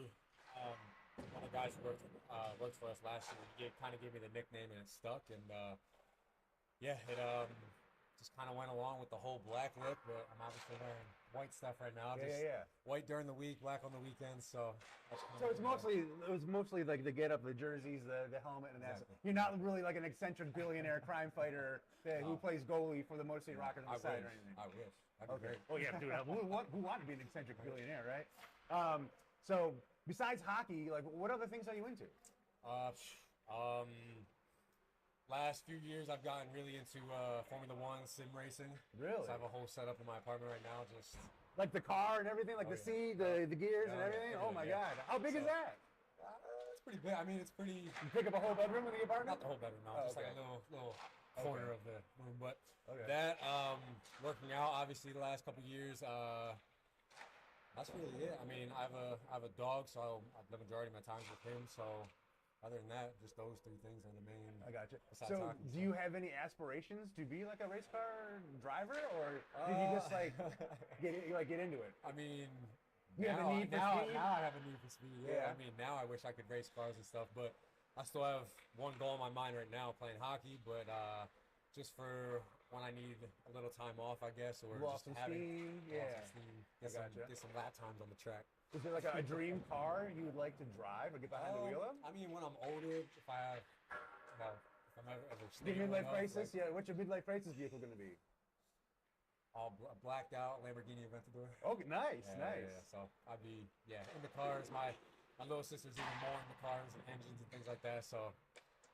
one of the guys who worked for us last year. He kind of gave me the nickname, and it stuck. And yeah, it just kind of went along with the whole black look. But I'm obviously wearing white stuff right now. Yeah. White during the week, black on the weekends. So it was mostly like the get up, the jerseys, the helmet, and that. Exactly. You're not really like an eccentric billionaire crime fighter who plays goalie for the Motor City Rockers on the side or anything. I wish. Okay. Oh yeah, dude. Who want to be an eccentric billionaire, right? So besides hockey, like what other things are you into? Last few years I've gotten really into Formula 1 sim racing. Really? So I have a whole setup in my apartment right now, just like the car and everything, like the seat, the gears and everything. Oh my God! How big is that? It's pretty big. I mean, it's pretty. You pick up a whole bedroom in the apartment? Not the whole bedroom, no. Just like a little corner of the room. But that working out, obviously, the last couple of years. That's really it. I mean, I have a dog, so the majority of my time with him. So, other than that, just those three things are the main. I got you. So, do you have any aspirations to be like a race car driver, or did you just get into it? I mean, you have a need for speed. Now I have a need for speed. Yeah. I mean, now I wish I could race cars and stuff, but I still have one goal in my mind right now, playing hockey. But just for when I need a little time off, I guess, or lost just some steam. Get some lap times on the track. Is there like a dream car you would like to drive or get behind the wheel of? I mean, when I'm older, if I'm ever the midlife crisis, what's your midlife crisis vehicle going to be? All blacked out Lamborghini Aventador. Oh, nice. Yeah. So I'd be into cars. My little sister's even more into cars and engines and things like that. So.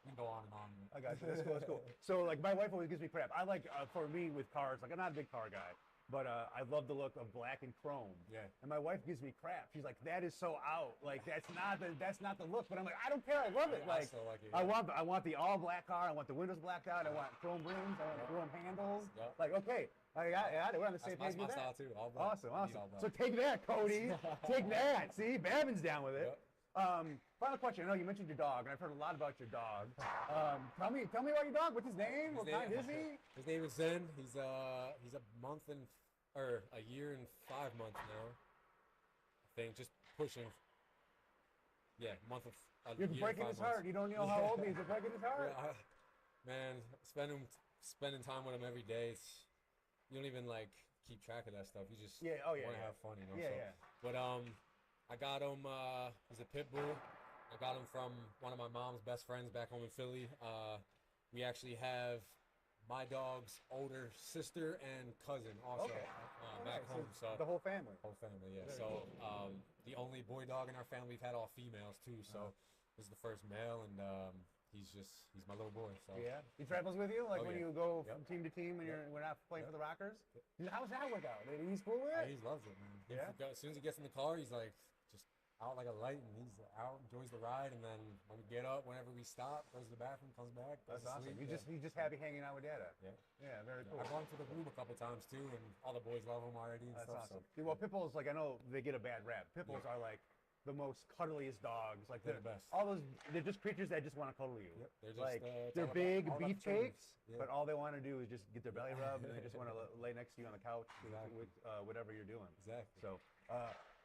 You can go on and on. I got you. That's cool. So, like, my wife always gives me crap. I like, for me, with cars, like, I'm not a big car guy, but I love the look of black and chrome. Yeah. And my wife gives me crap. She's like, that is so out. Like, that's not the look. But I'm like, I don't care. I love it. I still like it. I want the all black car. I want the windows blacked out. I want chrome rims. I want chrome handles. Yep. Like, okay. I got it. We're on the same page with that. That's my style, too. All black. Awesome. So take that, Cody. Take that. See, Babin's down with it. Yep. Final question. I know you mentioned your dog, and I've heard a lot about your dog. Tell me about your dog. What's his name? What kind is he? His name is Zen. He's a year and 5 months now. I think just pushing. Yeah, month of. You're breaking his heart. You don't know how old he is. You're breaking his heart. Yeah, man, spending time with him every day. You don't even keep track of that stuff. You just want to have fun, you know. Yeah. But I got him, he's a pit bull. I got him from one of my mom's best friends back home in Philly. We actually have my dog's older sister and cousin also back home. So the whole family. Whole family, yeah. So the only boy dog in our family, we've had all females too. So this is the first male, and he's my little boy. So Yeah, he travels with you, like Oh, when yeah. you go Yep. from team to team when we're not playing Yep. for the Rockers. How's that work out? He's cool with it. He loves it, man. Yeah? As soon as he gets in the car, he's like just out like a light, and he's out, enjoys the ride, and then when we get up, whenever we stop, goes to the bathroom, comes back, goes That's to awesome. sleep. He's just happy hanging out with Dada. Yeah. Yeah, very cool. I've gone to the room a couple times too, and all the boys love him already and That's stuff. awesome. So. Yeah, well, pit bulls, like I know they get a bad rap. Pit bulls are like the most cuddliest dogs. Like They're the best. All those, they're just creatures that just want to cuddle you. Yep. They're just like it's they're all big about beefcakes, Yeah. but all they want to do is just get their belly rubbed, and they just want to lay next to you on the couch with whatever you're doing. Exactly. So,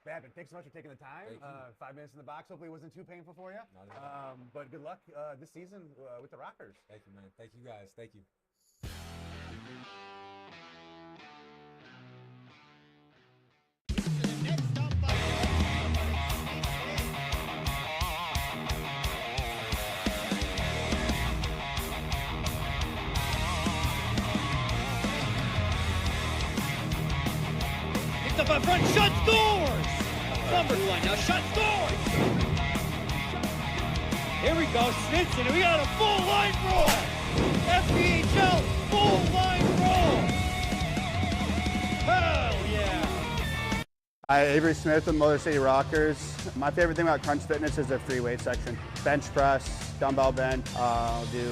Babin, thanks so much for taking the time. Thank you. 5 minutes in the box. Hopefully, it wasn't too painful for you. Not at all. But good luck this season with the Rockers. Thank you, man. Thank you, guys. Thank you. Picked up by front, shot, scores! Number one, now shot, scores! Here we go, Snitson, and we got a full line roll! FBHL full line roll! Hell yeah! Hi, Avery Smith with Motor City Rockers. My favorite thing about Crunch Fitness is their free weight section. Bench press, dumbbell bench, do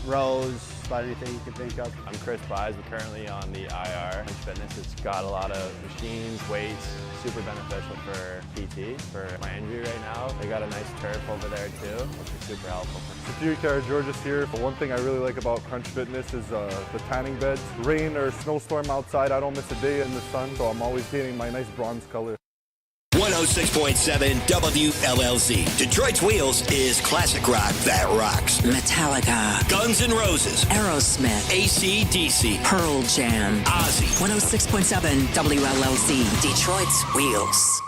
rows, about anything you can think of. I'm Chris Buys. We're currently on the IR. Crunch Fitness, it's got a lot of machines, weights, super beneficial for PT, for my injury right now. They got a nice turf over there too, which is super helpful. Superior George's here. One thing I really like about Crunch Fitness is the tanning beds. Rain or snowstorm outside, I don't miss a day in the sun, so I'm always getting my nice bronze color. 106.7 WLLZ. Detroit's Wheels is classic rock that rocks. Metallica, Guns N' Roses, Aerosmith, AC/DC, Pearl Jam, Ozzy. 106.7 WLLZ, Detroit's Wheels.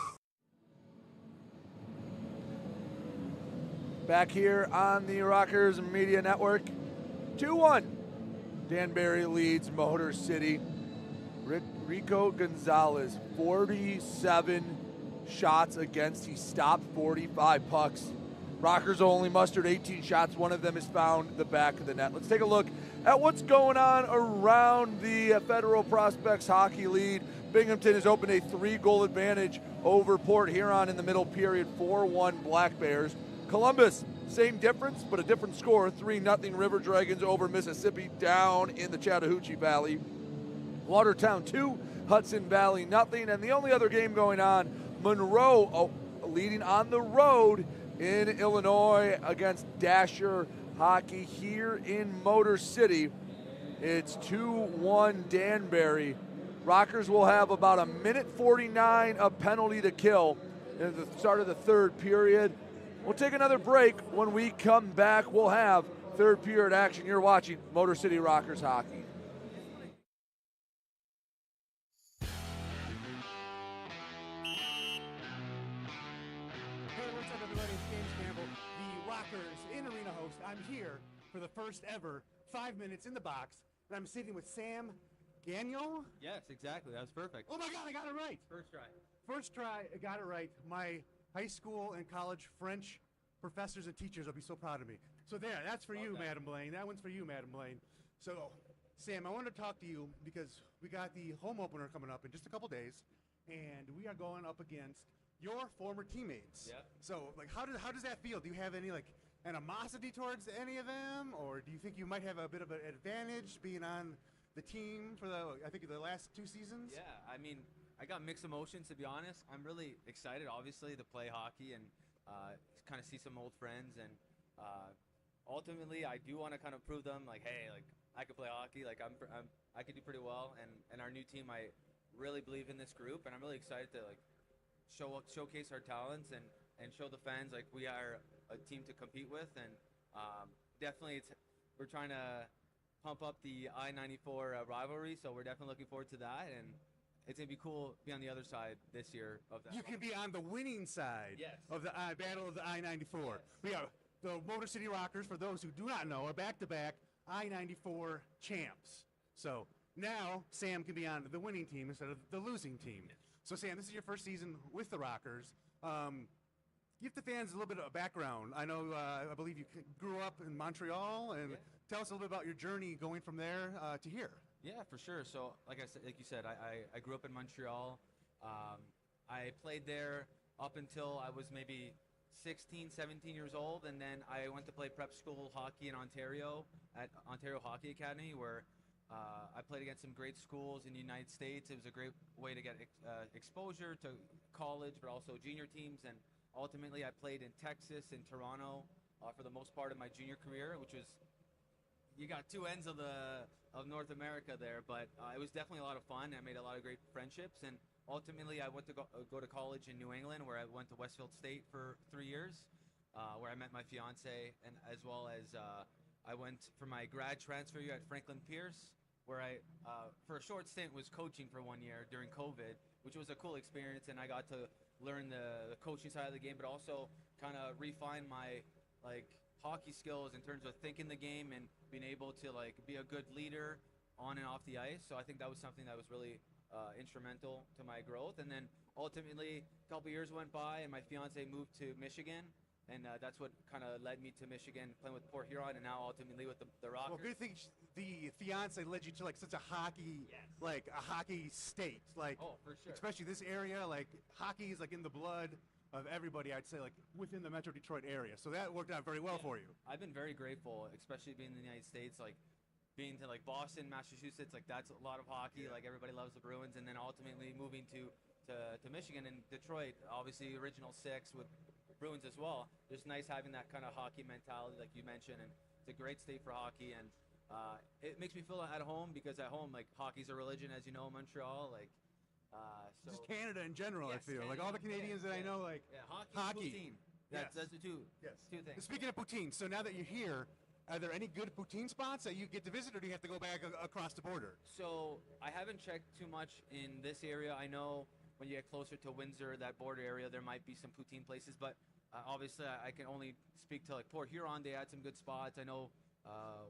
Back here on the Rockers Media Network, 2-1. Danbury leads Motor City. Rico Gonzalez, 47 shots against. He stopped 45 pucks. Rockers only mustered 18 shots. One of them has found the back of the net. Let's take a look at what's going on around the Federal Prospects Hockey League. Binghamton has opened a 3-goal advantage over Port Huron in the middle period, 4-1 Black Bears. Columbus, same difference, but a different score, 3-0 River Dragons over Mississippi down in the Chattahoochee Valley. Watertown 2, Hudson Valley nothing. And the only other game going on, Monroe leading on the road in Illinois against Dasher Hockey here in Motor City. It's 2-1 Danbury. Rockers will have about a minute 49 of penalty to kill at the start of the third period. We'll take another break. When we come back, we'll have third period action. You're watching Motor City Rockers Hockey. Hey, what's up, everybody? It's James Campbell, the Rockers in-arena host. I'm here for the first ever 5 minutes in the box, and I'm sitting with Sam Gagner. Yes, exactly. That was perfect. Oh my God, I got it right. First try. First try, I got it right. My high school and college French professors and teachers will be so proud of me. So there, that's for you, Madam Blaine. That one's for you, Madam Blaine. So, Sam, I wanted to talk to you because we got the home opener coming up in just a couple days, and we are going up against your former teammates. Yeah. So, like, how does that feel? Do you have any, like, animosity towards any of them, or do you think you might have a bit of an advantage being on the team for the last 2 seasons? Yeah, I mean, I got mixed emotions, to be honest. I'm really excited, obviously, to play hockey and kind of see some old friends. And ultimately, I do want to kind of prove them, like, hey, like, I could play hockey. Like, I could do pretty well. And our new team, I really believe in this group, and I'm really excited to, like, showcase our talents and show the fans, like, we are a team to compete with. And definitely, we're trying to pump up the I-94 rivalry, so we're definitely looking forward to that. And it's gonna be cool to be on the other side this year of that. You can be on the winning side of the battle of the I-94. We are the Motor City Rockers, for those who do not know, are back-to-back I-94 champs. So now Sam can be on the winning team instead of the losing team. So Sam, this is your first season with the Rockers. Give the fans a little bit of background. I know, I believe you grew up in Montreal, and tell us a little bit about your journey going from there to here. Yeah, for sure. So, like you said, I grew up in Montreal. I played there up until I was maybe 16, 17 years old, and then I went to play prep school hockey in Ontario at Ontario Hockey Academy, where I played against some great schools in the United States. It was a great way to get exposure to college, but also junior teams. And ultimately, I played in Texas and Toronto for the most part of my junior career, which was, you got two ends of North America there, but it was definitely a lot of fun. I made a lot of great friendships, and ultimately I went to go to college in New England, where I went to Westfield State for 3 years, where I met my fiance, and as well as I went for my grad transfer year at Franklin Pierce, where I, for a short stint, was coaching for 1 year during COVID, which was a cool experience, and I got to learn the coaching side of the game, but also kind of refine my hockey skills in terms of thinking the game and being able to be a good leader on and off the ice. So I think that was something that was really instrumental to my growth. And then ultimately, a couple years went by, and my fiance moved to Michigan, and that's what kind of led me to Michigan, playing with Port Huron, and now ultimately with the Rockers. Well, good thing the fiance led you to such a hockey, a hockey state. Oh, for sure. Especially this area, hockey is in the blood of everybody, I'd say, within the Metro Detroit area. So that worked out very well for you. I've been very grateful, especially being in the United States, being to Boston, Massachusetts, that's a lot of hockey. Everybody loves the Bruins, and then ultimately moving to Michigan and Detroit, obviously original six with Bruins as well. Just nice having that kind of hockey mentality, like you mentioned, and it's a great state for hockey, and it makes me feel at home, because at home, hockey's a religion, as you know, in Montreal. So just Canada in general, yes, I feel. Canada, all the Canadians that I know, hockey. Poutine. That's the two things. Speaking of poutine, so now that you're here, are there any good poutine spots that you get to visit, or do you have to go back across the border? So I haven't checked too much in this area. I know when you get closer to Windsor, that border area, there might be some poutine places, but obviously I can only speak to Port Huron. They had some good spots. I know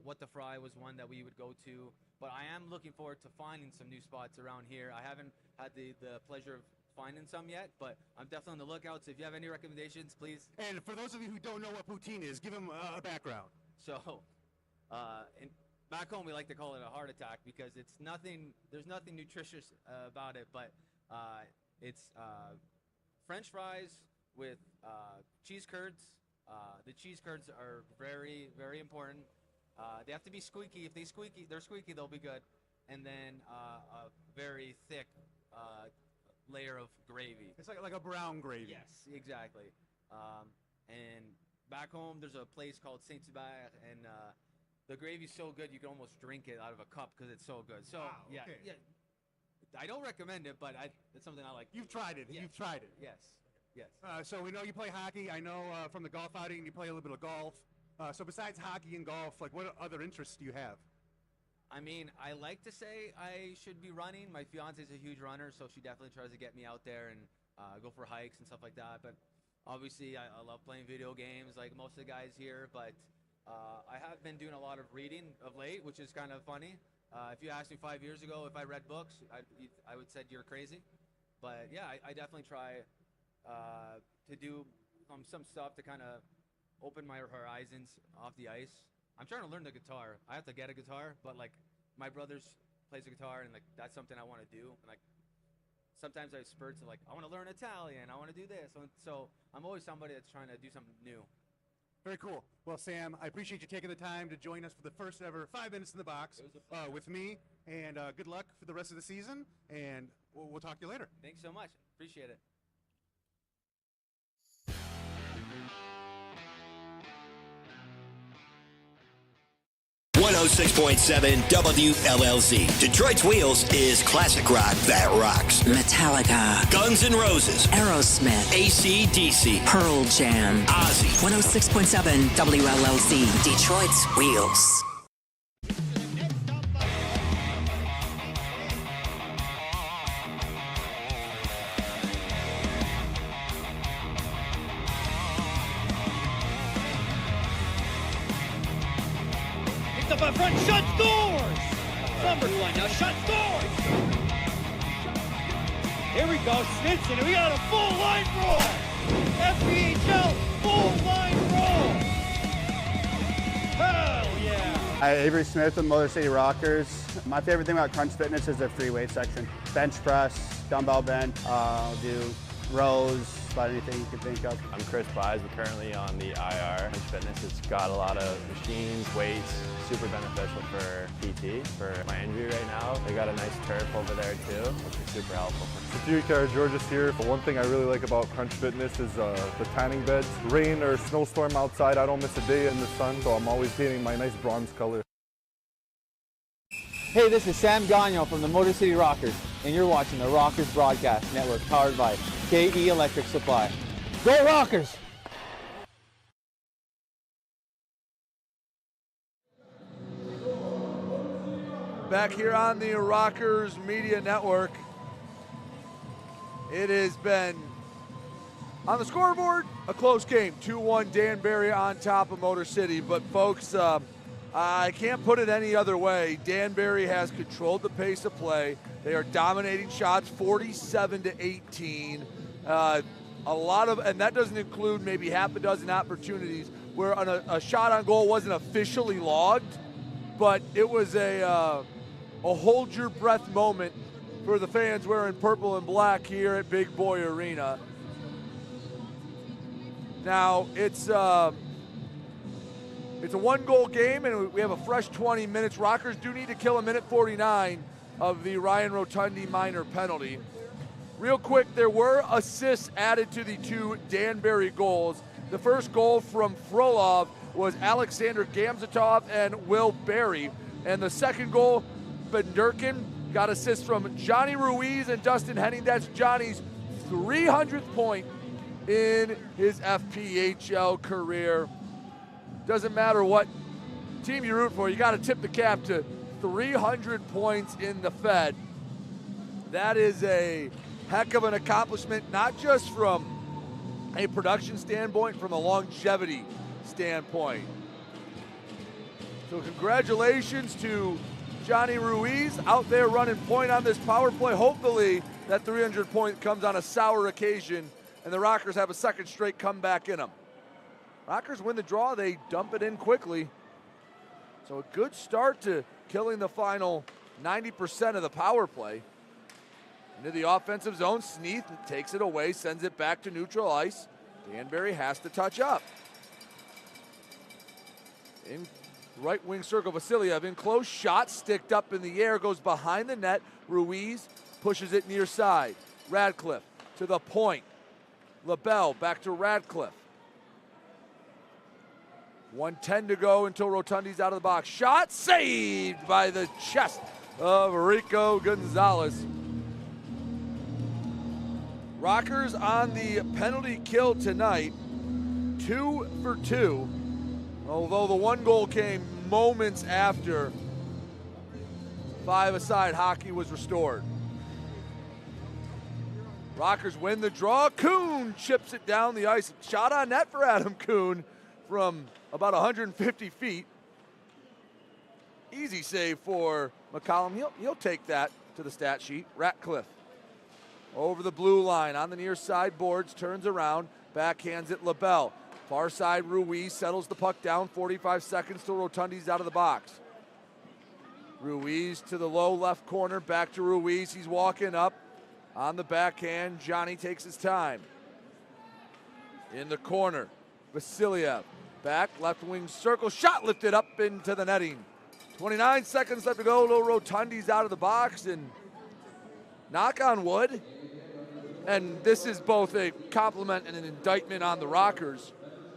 What the Fry was one that we would go to, but I am looking forward to finding some new spots around here. I haven't had the pleasure of finding some yet, but I'm definitely on the lookout. So if you have any recommendations, please. And for those of you who don't know what poutine is, give them a background. So, back home we like to call it a heart attack, because there's nothing nutritious about it, but it's French fries with cheese curds. The cheese curds are very, very important. They have to be squeaky. If they're squeaky, they'll be good. And then a very thick layer of gravy. It's like a brown gravy. Yes, exactly. And back home, there's a place called Saint-Hubert, and the gravy's so good you can almost drink it out of a cup because it's so good. So wow, yeah, okay. yeah. I don't recommend it, but it's something I like. You've tried it. Yes. You've tried it. Yes. Yes. So we know you play hockey. I know from the golf outing you play a little bit of golf. So besides hockey and golf, what other interests do you have? I mean, I like to say I should be running. My fiance's a huge runner, so she definitely tries to get me out there and go for hikes and stuff like that. But obviously, I love playing video games like most of the guys here. But I have been doing a lot of reading of late, which is kind of funny. If you asked me 5 years ago if I read books, I would said you're crazy. But yeah, I definitely try to do some stuff to kind of open my horizons off the ice. I'm trying to learn the guitar. I have to get a guitar, but my brother plays a guitar, and that's something I want to do. And sometimes I have spurts of I want to learn Italian. I want to do this. So I'm always somebody that's trying to do something new. Very cool. Well, Sam, I appreciate you taking the time to join us for the first ever 5 Minutes in the Box with me. And good luck for the rest of the season. And we'll talk to you later. Thanks so much. Appreciate it. .7 WLLZ. Detroit's Wheels is classic rock that rocks. Metallica, Guns N' Roses, Aerosmith, AC/DC, Pearl Jam, Ozzy. 106.7 WLLZ. Detroit's Wheels. Picked up up front, shot, scores! SummerSlam now, shot, scores! Here we go, Snitson, and we got a full line roll! FBHL full line roll! Hell yeah! Hi, Avery Smith with Motor City Rockers. My favorite thing about Crunch Fitness is their free weight section. Bench press, dumbbell bench, I'll do rows, about anything you can think of. I'm Chris Buys. We're currently on the IR. Crunch Fitness, it's got a lot of machines, weights, super beneficial for PT, for my injury right now. They got a nice turf over there too, which is super helpful. Security George's here. But one thing I really like about Crunch Fitness is the tanning beds. Rain or snowstorm outside, I don't miss a day in the sun, so I'm always painting my nice bronze color. Hey, this is Sam Gagner from the Motor City Rockers, and you're watching the Rockers Broadcast Network, powered by KE Electric Supply. Go Rockers! Back here on the Rockers Media Network. It has been, on the scoreboard, a close game. 2-1 Danbury on top of Motor City. But folks, I can't put it any other way. Danbury has controlled the pace of play. They are dominating shots, 47-18. A lot of, and that doesn't include maybe half a dozen opportunities where a shot on goal wasn't officially logged, but it was a hold your breath moment for the fans wearing purple and black here at Big Boy Arena. Now it's a one-goal game, and we have a fresh 20 minutes. Rockers do need to kill a minute 49 of the Ryan Rotundi minor penalty. Real quick, there were assists added to the two Danbury goals. The first goal from Frolov was Alexander Gamzatov and Will Berry. And the second goal, Benderkin got assists from Johnny Ruiz and Dustin Henning. That's Johnny's 300th point in his FPHL career. Doesn't matter what team you root for, you got to tip the cap to 300 points in the Fed. That is a heck of an accomplishment, not just from a production standpoint, from a longevity standpoint. So congratulations to Johnny Ruiz out there running point on this power play. Hopefully that 300 point comes on a sour occasion and the Rockers have a second straight comeback in them. Rockers win the draw, they dump it in quickly. So a good start to killing the final 90% of the power play. Into the offensive zone, Sneath takes it away, sends it back to neutral ice. Danbury has to touch up. In right wing circle, Vasiliev in close, shot sticked up in the air, goes behind the net. Ruiz pushes it near side. Radcliffe to the point. LaBelle back to Radcliffe. 1:10 to go until Rotundi's out of the box. Shot saved by the chest of Rico Gonzalez. Rockers on the penalty kill tonight, 2 for 2. Although the one goal came moments after five-a-side hockey was restored. Rockers win the draw. Kuhn chips it down the ice. Shot on net for Adam Kuhn from about 150 feet. Easy save for McCollum. He'll take that to the stat sheet. Ratcliffe over the blue line on the near side boards, turns around, backhands it LaBelle. Far side Ruiz settles the puck down, 45 seconds till Rotundi's out of the box. Ruiz to the low left corner, back to Ruiz. He's walking up on the backhand. Johnny takes his time. In the corner, Vasiliev back, left wing circle, shot lifted up into the netting. 29 seconds left to go. Little Rotundi's out of the box, and knock on wood, and this is both a compliment and an indictment on the Rockers.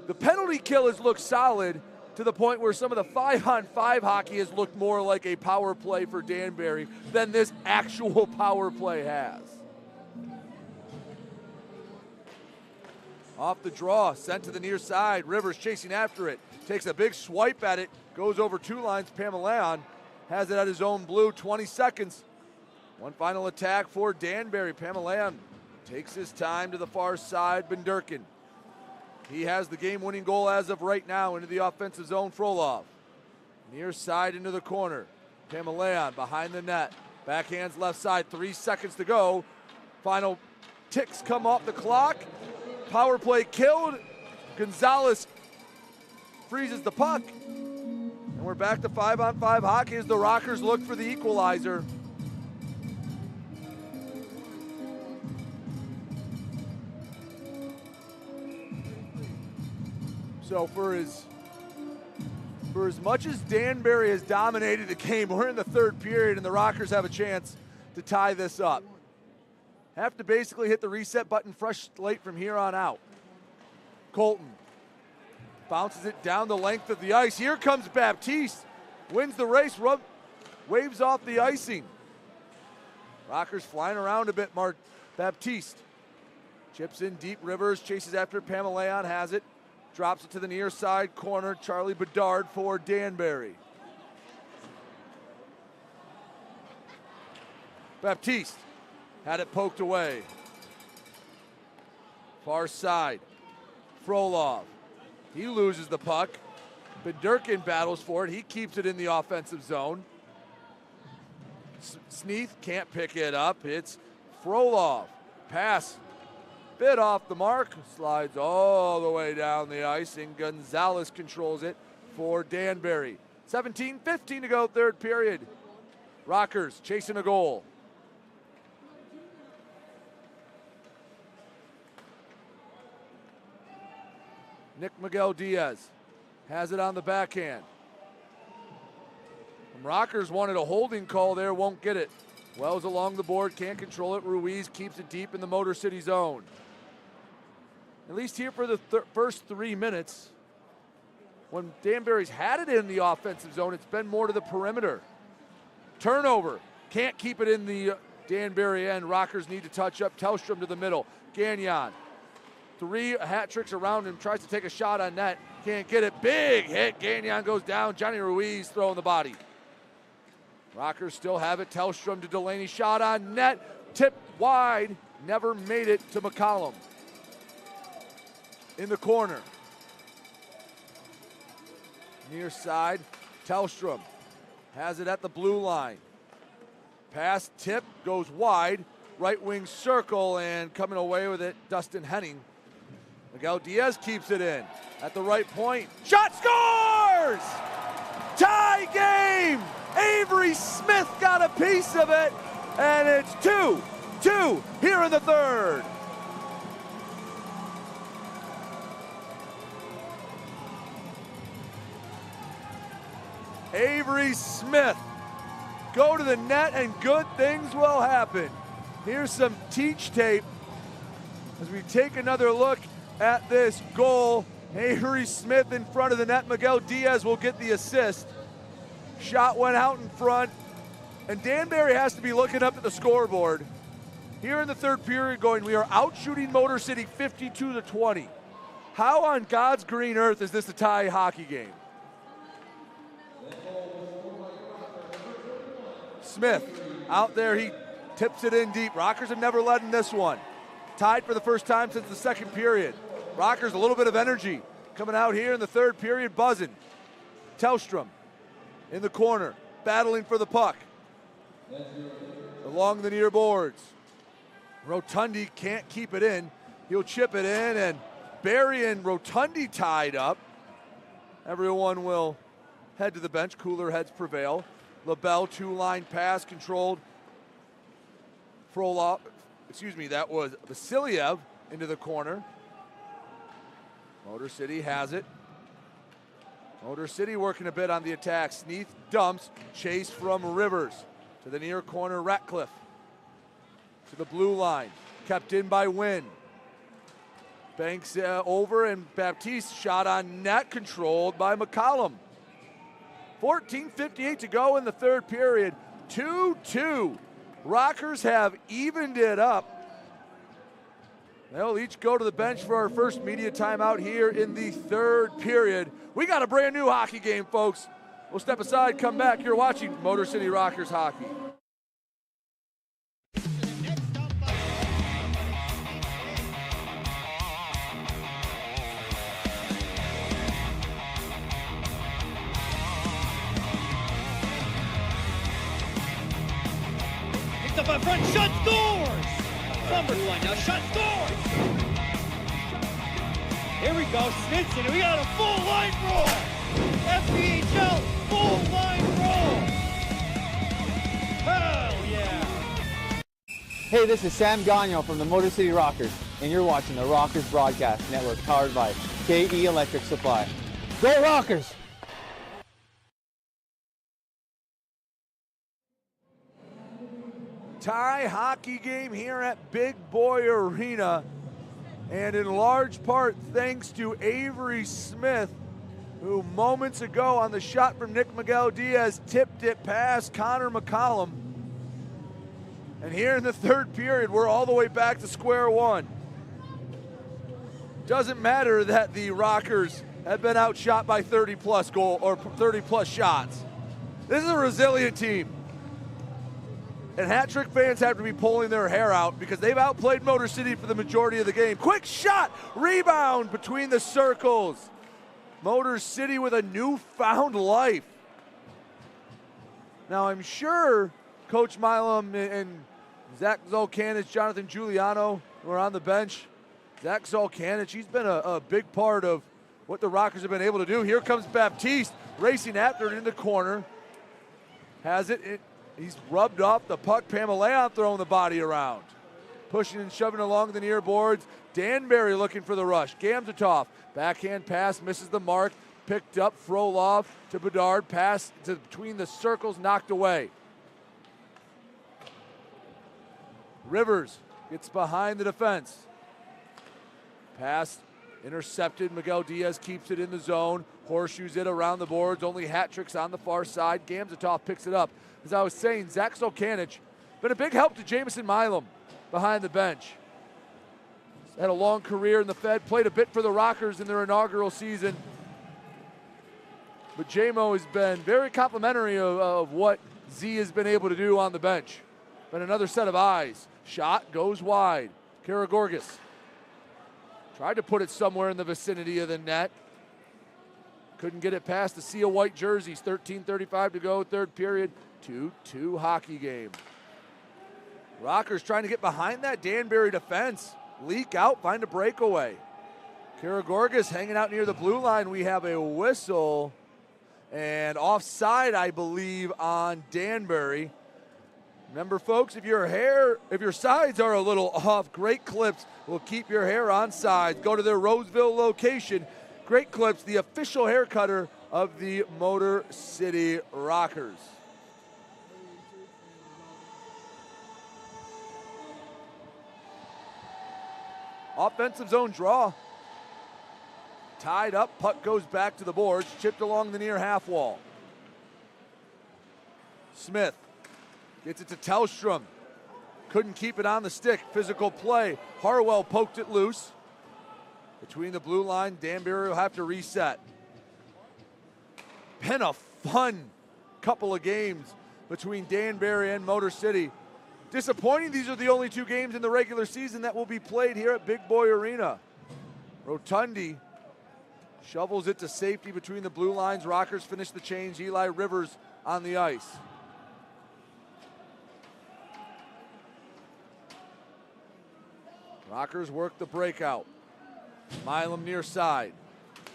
The penalty kill has looked solid to the point where some of the 5-on-5 hockey has looked more like a power play for Danbury than this actual power play has. Off the draw, sent to the near side. Rivers chasing after it. Takes a big swipe at it. Goes over two lines. Pamelayan has it at his own blue. 20 seconds. One final attack for Danbury. Pamelayan takes his time to the far side. Benderkin. He has the game-winning goal as of right now into the offensive zone. Frolov Near side into the corner. Pamelayan behind the net. Backhands left side, 3 seconds to go. Final ticks come off the clock. Power play killed. Gonzalez freezes the puck. And we're back to 5-on-5 hockey as the Rockers look for the equalizer. So for as much as Danbury has dominated the game, we're in the third period and the Rockers have a chance to tie this up. Have to basically hit the reset button fresh slate from here on out. Colton bounces it down the length of the ice. Here comes Baptiste. Wins the race, waves off the icing. Rockers flying around a bit, Baptiste. Chips in deep, Rivers chases after Pamelayan, has it. Drops it to the near side corner. Charlie Bedard for Danbury. Baptiste had it poked away. Far side. Frolov. He loses the puck. Bedurkin battles for it. He keeps it in the offensive zone. Sneath can't pick it up. It's Frolov. Pass. Bit off the mark, slides all the way down the ice, and Gonzalez controls it for Danbury. 17:15 to go, third period. Rockers chasing a goal. Nick Miguel Diaz has it on the backhand. Rockers wanted a holding call there, won't get it. Wells along the board, can't control it. Ruiz keeps it deep in the Motor City zone. At least here for the first 3 minutes, when Danbury's had it in the offensive zone, it's been more to the perimeter. Turnover, can't keep it in the Danbury end. Rockers need to touch up. Tellstrom to the middle. Gagnon, 3 hat tricks around him, tries to take a shot on net, can't get it. Big hit, Gagnon goes down. Johnny Ruiz throwing the body. Rockers still have it. Tellstrom to Delaney, shot on net, tipped wide, never made it to McCollum. In the corner. Near side, Tellstrom has it at the blue line. Pass, tip, goes wide. Right wing circle, and coming away with it, Dustin Henning. Miguel Diaz keeps it in at the right point. Shot, scores! Tie game! Avery Smith got a piece of it, and it's 2-2 here in the third. Avery Smith, go to the net and good things will happen. Here's some teach tape as we take another look at this goal. Avery Smith in front of the net. Miguel Diaz will get the assist. Shot went out in front, and Danbury has to be looking up at the scoreboard. Here in the third period going, we are out shooting Motor City 52-20. How on God's green earth is this a tie hockey game? Smith out there, he tips it in deep. Rockers have never led in this one. Tied for the first time since the second period. Rockers a little bit of energy coming out here in the third period, buzzing. Tellstrom in the corner, battling for the puck. Along the near boards. Rotundi can't keep it in. He'll chip it in, and Barry and Rotundi tied up. Everyone will head to the bench. Cooler heads prevail. LaBelle, 2-line pass controlled. Frolov, that was Vasiliev into the corner. Motor City has it. Motor City working a bit on the attack. Sneath dumps, chase from Rivers. To the near corner, Ratcliffe. To the blue line, kept in by Wynn. Banks over, and Baptiste shot on net, controlled by McCollum. 14:58 to go in the third period. 2-2. Rockers have evened it up. They'll each go to the bench for our first media timeout here in the third period. We got a brand new hockey game, folks. We'll step aside, come back. You're watching Motor City Rockers hockey. picked up by front, shot, scores! From blue line now, shot, scores! Here we go, Snitson, and we got a full line roll! FPHL full line roll! Hell yeah! Hey, this is Sam Gagner from the Motor City Rockers, and you're watching the Rockers Broadcast Network powered by KE Electric Supply. Go Rockers! Tie hockey game here at Big Boy Arena, and in large part thanks to Avery Smith, who moments ago on the shot from Nick Miguel Diaz tipped it past Connor McCollum. And here in the third period, we're all the way back to square one. Doesn't matter that the Rockers have been outshot by 30 plus shots. This is a resilient team. And Hat Trick fans have to be pulling their hair out because they've outplayed Motor City for the majority of the game. Quick shot, rebound between the circles. Motor City with a newfound life. Now I'm sure Coach Milam and Zach Zolkanich, Jonathan Giuliano were on the bench. Zach Zolkanich, he's been a big part of what the Rockers have been able to do. Here comes Baptiste racing after it in the corner. Has it. He's rubbed off the puck. Pamaleon throwing the body around. Pushing and shoving along the near boards. Danbury looking for the rush. Gamzatov, backhand pass, misses the mark. Picked up, Frolov to Bedard. Pass to between the circles, knocked away. Rivers gets behind the defense. Pass intercepted. Miguel Diaz keeps it in the zone. Horseshoes it around the boards. Only Hat Tricks on the far side. Gamzatov picks it up. As I was saying, Zach Zolkanich, been a big help to Jamison Milam behind the bench. He's had a long career in the Fed, played a bit for the Rockers in their inaugural season. But JMO has been very complimentary of what Z has been able to do on the bench. Been another set of eyes. Shot goes wide. Karagorgis tried to put it somewhere in the vicinity of the net. Couldn't get it past the sea of white jerseys. 13:35 to go, third period. 2-2 hockey game. Rockers trying to get behind that Danbury defense. Leak out, find a breakaway. Karagorgis hanging out near the blue line. We have a whistle and offside, I believe, on Danbury. Remember, folks, if your sides are a little off, Great Clips will keep your hair on sides. Go to their Roseville location. Great Clips, the official hair cutter of the Motor City Rockers. Offensive zone draw. Tied up, puck goes back to the boards, chipped along the near half wall. Smith gets it to Tellstrom. Couldn't keep it on the stick. Physical play. Harwell poked it loose. Between the blue line, Danbury will have to reset. Been a fun couple of games between Danbury and Motor City. Disappointing, these are the only two games in the regular season that will be played here at Big Boy Arena. Rotundi shovels it to safety between the blue lines. Rockers finish the change. Eli Rivers on the ice. Rockers work the breakout. Milam near side.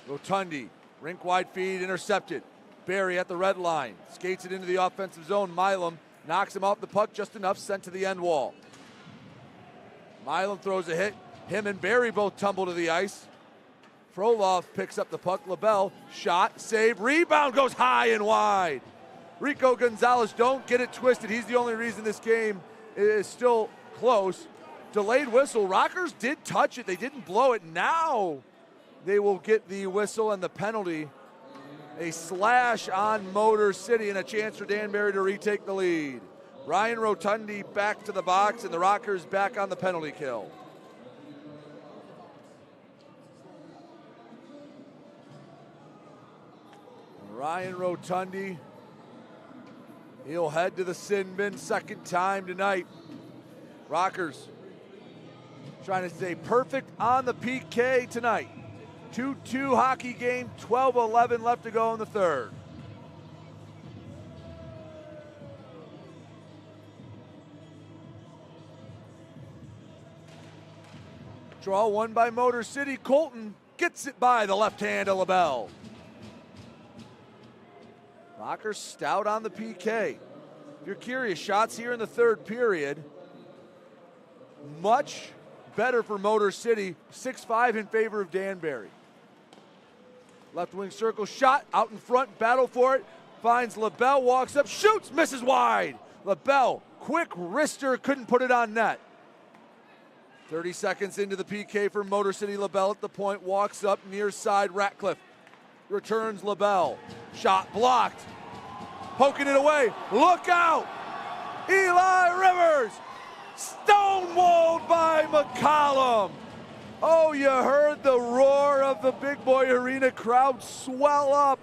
Rotundi, rink wide feed, intercepted. Barry at the red line. Skates it into the offensive zone. Milam knocks him off the puck just enough, sent to the end wall. Milam throws a hit. Him and Barry both tumble to the ice. Frolov picks up the puck. LaBelle, shot, save, rebound, goes high and wide. Rico Gonzalez, don't get it twisted. He's the only reason this game is still close. Delayed whistle. Rockers did touch it. They didn't blow it. Now they will get the whistle and the penalty. A slash on Motor City and a chance for Danbury to retake the lead. Ryan Rotundi back to the box and the Rockers back on the penalty kill. Ryan Rotundi, he'll head to the sin bin second time tonight. Rockers trying to stay perfect on the PK tonight. 2-2 hockey game, 12-11 left to go in the third. Draw one by Motor City. Colton gets it by the left hand of LaBelle. Rockers stout on the PK. If you're curious, shots here in the third period. Much better for Motor City. 6-5 in favor of Danbury. Left wing circle shot out in front, battle for it. Finds LaBelle, walks up, shoots, misses wide. LaBelle, quick wrister, couldn't put it on net. 30 seconds into the PK for Motor City. LaBelle at the point, walks up near side. Ratcliffe returns LaBelle. Shot blocked. Poking it away. Look out! Eli Rivers! Stonewalled by McCollum. Oh, you heard the roar of the Big Boy Arena crowd swell up.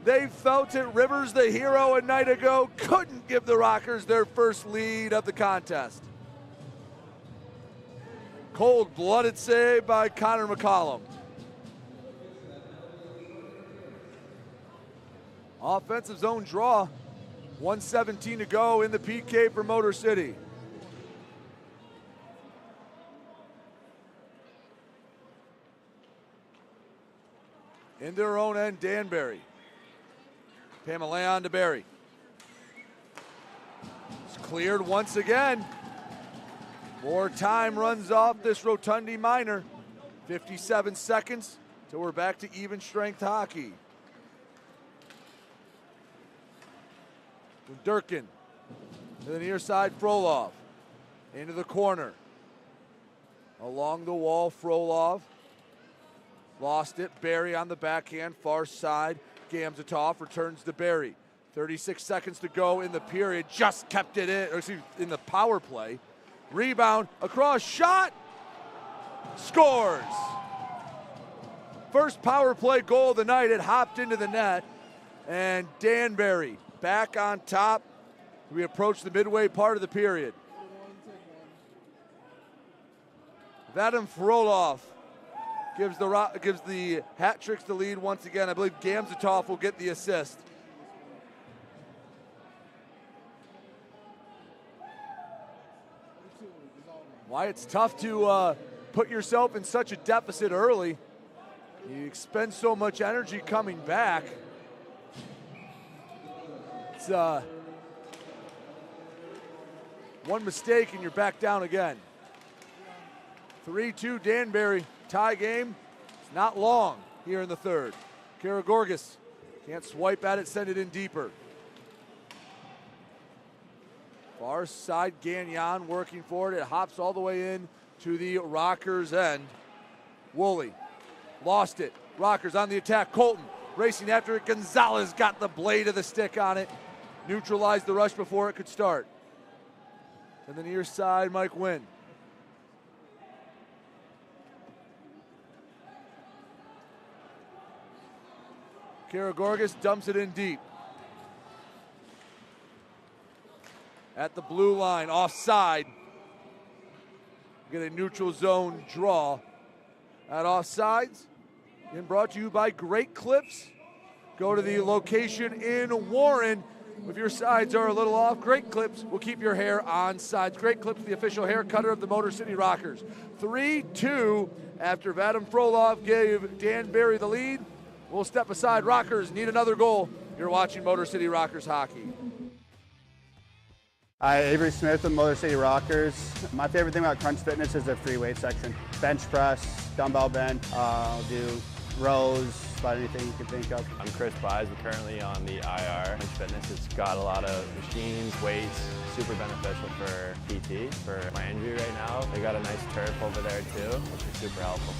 They felt it. Rivers, the hero a night ago, couldn't give the Rockers their first lead of the contest. Cold-blooded save by Connor McCollum. Offensive zone draw. 1:17 to go in the PK for Motor City. In their own end, Danbury. Pamela to Barry. It's cleared once again. More time runs off this Rotundi minor. 57 seconds till we're back to even strength hockey. Durkin to the near side, Frolov into the corner. Along the wall, Frolov lost it. Barry on the backhand, far side. Gamzatov returns to Barry. 36 seconds to go in the period. Just kept it in, or excuse me, in the power play. Rebound across, shot, scores. First power play goal of the night. It hopped into the net, and Danbury back on top. We approach the midway part of the period. Vadim Frolov gives the Hat Tricks the lead once again. I believe Gamzatov will get the assist. Why it's tough to put yourself in such a deficit early. You expend so much energy coming back. It's one mistake and you're back down again. 3-2 Danbury, tie game. It's not long here in the third. Karagorgis can't swipe at it, send it in deeper. Far side, Gagnon working for it. It hops all the way in to the Rockers' end. Woolley lost it. Rockers on the attack. Colton racing after it. Gonzalez got the blade of the stick on it. Neutralized the rush before it could start. And the near side, Mike Wynn. Karagorgis dumps it in deep. At the blue line, offside. Get a neutral zone draw. At offsides, and brought to you by Great Clips. Go to the location in Warren. If your sides are a little off, Great Clips will keep your hair on sides. Great Clips, the official hair cutter of the Motor City Rockers. 3-2 after Vadim Frolov gave Danbury the lead. We'll step aside. Rockers need another goal. You're watching Motor City Rockers hockey. Hi, Avery Smith with Motor City Rockers. My favorite thing about Crunch Fitness is their free weight section. Bench press, dumbbell bench, I'll do rows, about anything you can think of. I'm Chris Buys. We're currently on the IR. Crunch Fitness, it's got a lot of machines, weights, super beneficial for PT, for my injury right now. They got a nice turf over there too, which is super helpful.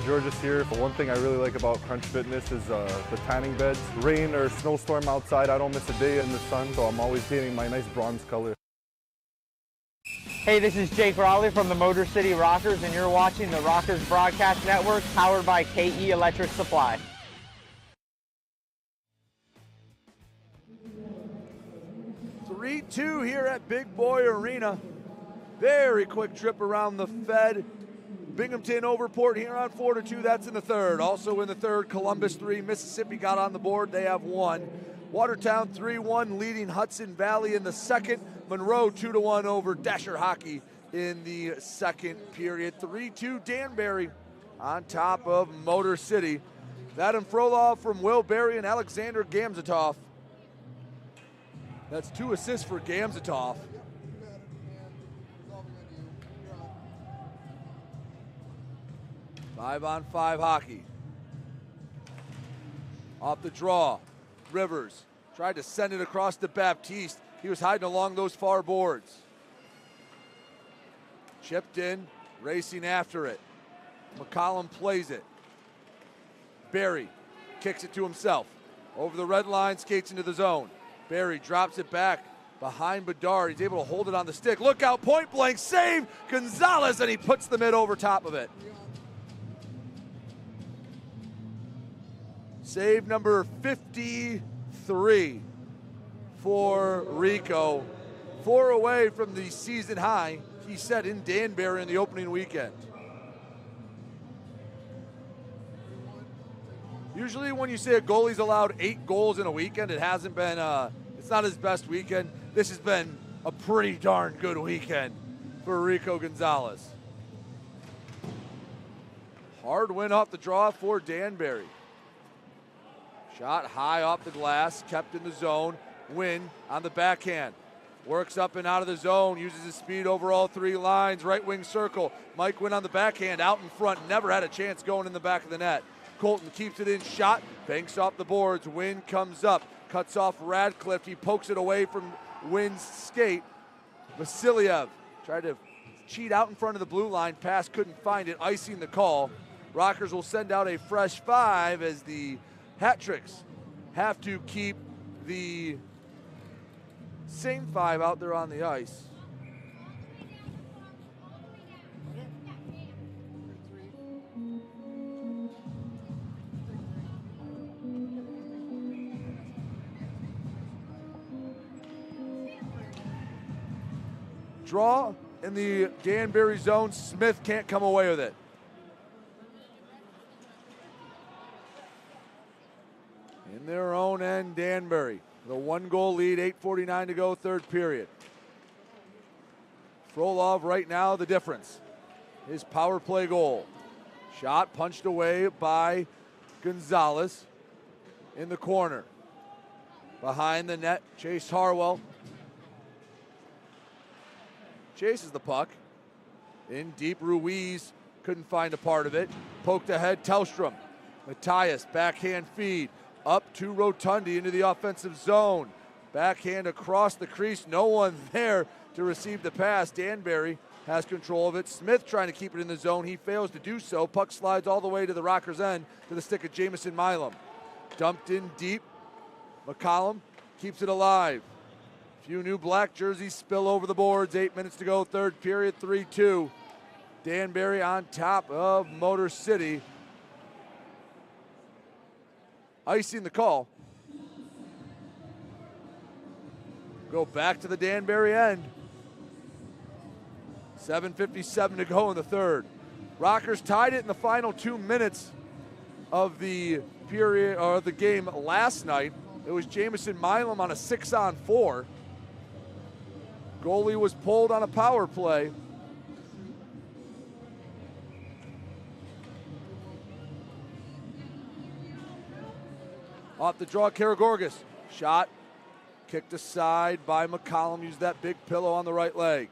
Georges here. One thing I really like about Crunch Fitness is the tanning beds. Rain or snowstorm outside, I don't miss a day in the sun, so I'm always painting my nice bronze color. Hey, this is Jake Raleigh from the Motor City Rockers, and you're watching the Rockers Broadcast Network, powered by KE Electric Supply. (3-2) here at Big Boy Arena. Very quick trip around the Fed. Binghamton Overport here on 4-2. That's in the third. Also in the third, Columbus 3. Mississippi got on the board. They have 1. Watertown 3-1 leading Hudson Valley in the second. Monroe 2-1 over Dasher Hockey in the second period. 3-2 Danbury on top of Motor City. That and Frolov from Will Berry and Alexander Gamzatov. That's 2 assists for Gamzatov. Five-on-five hockey. Off the draw, Rivers tried to send it across to Baptiste. He was hiding along those far boards. Chipped in, racing after it. McCollum plays it. Berry kicks it to himself. Over the red line, skates into the zone. Berry drops it back behind Bedard. He's able to hold it on the stick. Look out, point blank, save Gonzalez, and he puts the mid over top of it. Save number 53 for Rico. 4 away from the season high he set in Danbury in the opening weekend. Usually when you say a goalie's allowed 8 goals in a weekend, it hasn't been, it's not his best weekend. This has been a pretty darn good weekend for Rico Gonzalez. Hard win off the draw for Danbury. Shot high off the glass, kept in the zone. Win on the backhand. Works up and out of the zone, uses his speed over all 3 lines. Right wing circle. Mike Wynn on the backhand, out in front. Never had a chance going in the back of the net. Colton keeps it in, shot, banks off the boards. Wynn comes up, cuts off Radcliffe. He pokes it away from Wynn's skate. Vasiliev tried to cheat out in front of the blue line. Pass couldn't find it, icing the call. Rockers will send out a fresh 5 as the Hat Tricks have to keep the same 5 out there on the ice. Draw in the Danbury zone. Smith can't come away with it. In their own end, Danbury. The 1-goal lead, 8:49 to go, third period. Frolov right now the difference. His power play goal. Shot punched away by Gonzalez in the corner. Behind the net, Chase Harwell. Chases the puck. In deep, Ruiz couldn't find a part of it. Poked ahead, Tellstrom. Matthias, backhand feed. Up to Rotundi into the offensive zone. Backhand across the crease. No one there to receive the pass. Danbury has control of it. Smith trying to keep it in the zone. He fails to do so. Puck slides all the way to the Rockers' end to the stick of Jamison Milam. Dumped in deep. McCollum keeps it alive. Few new black jerseys spill over the boards. 8 minutes to go, third period, 3-2. Danbury on top of Motor City. Icing the call. Go back to the Danbury end. 7:57 to go in the third. Rockers tied it in the final 2 minutes of the period or the game last night. It was Jamison Milam on a 6-on-4. Goalie was pulled on a power play. Off the draw, Karagorgis. Shot, kicked aside by McCollum. Used that big pillow on the right leg.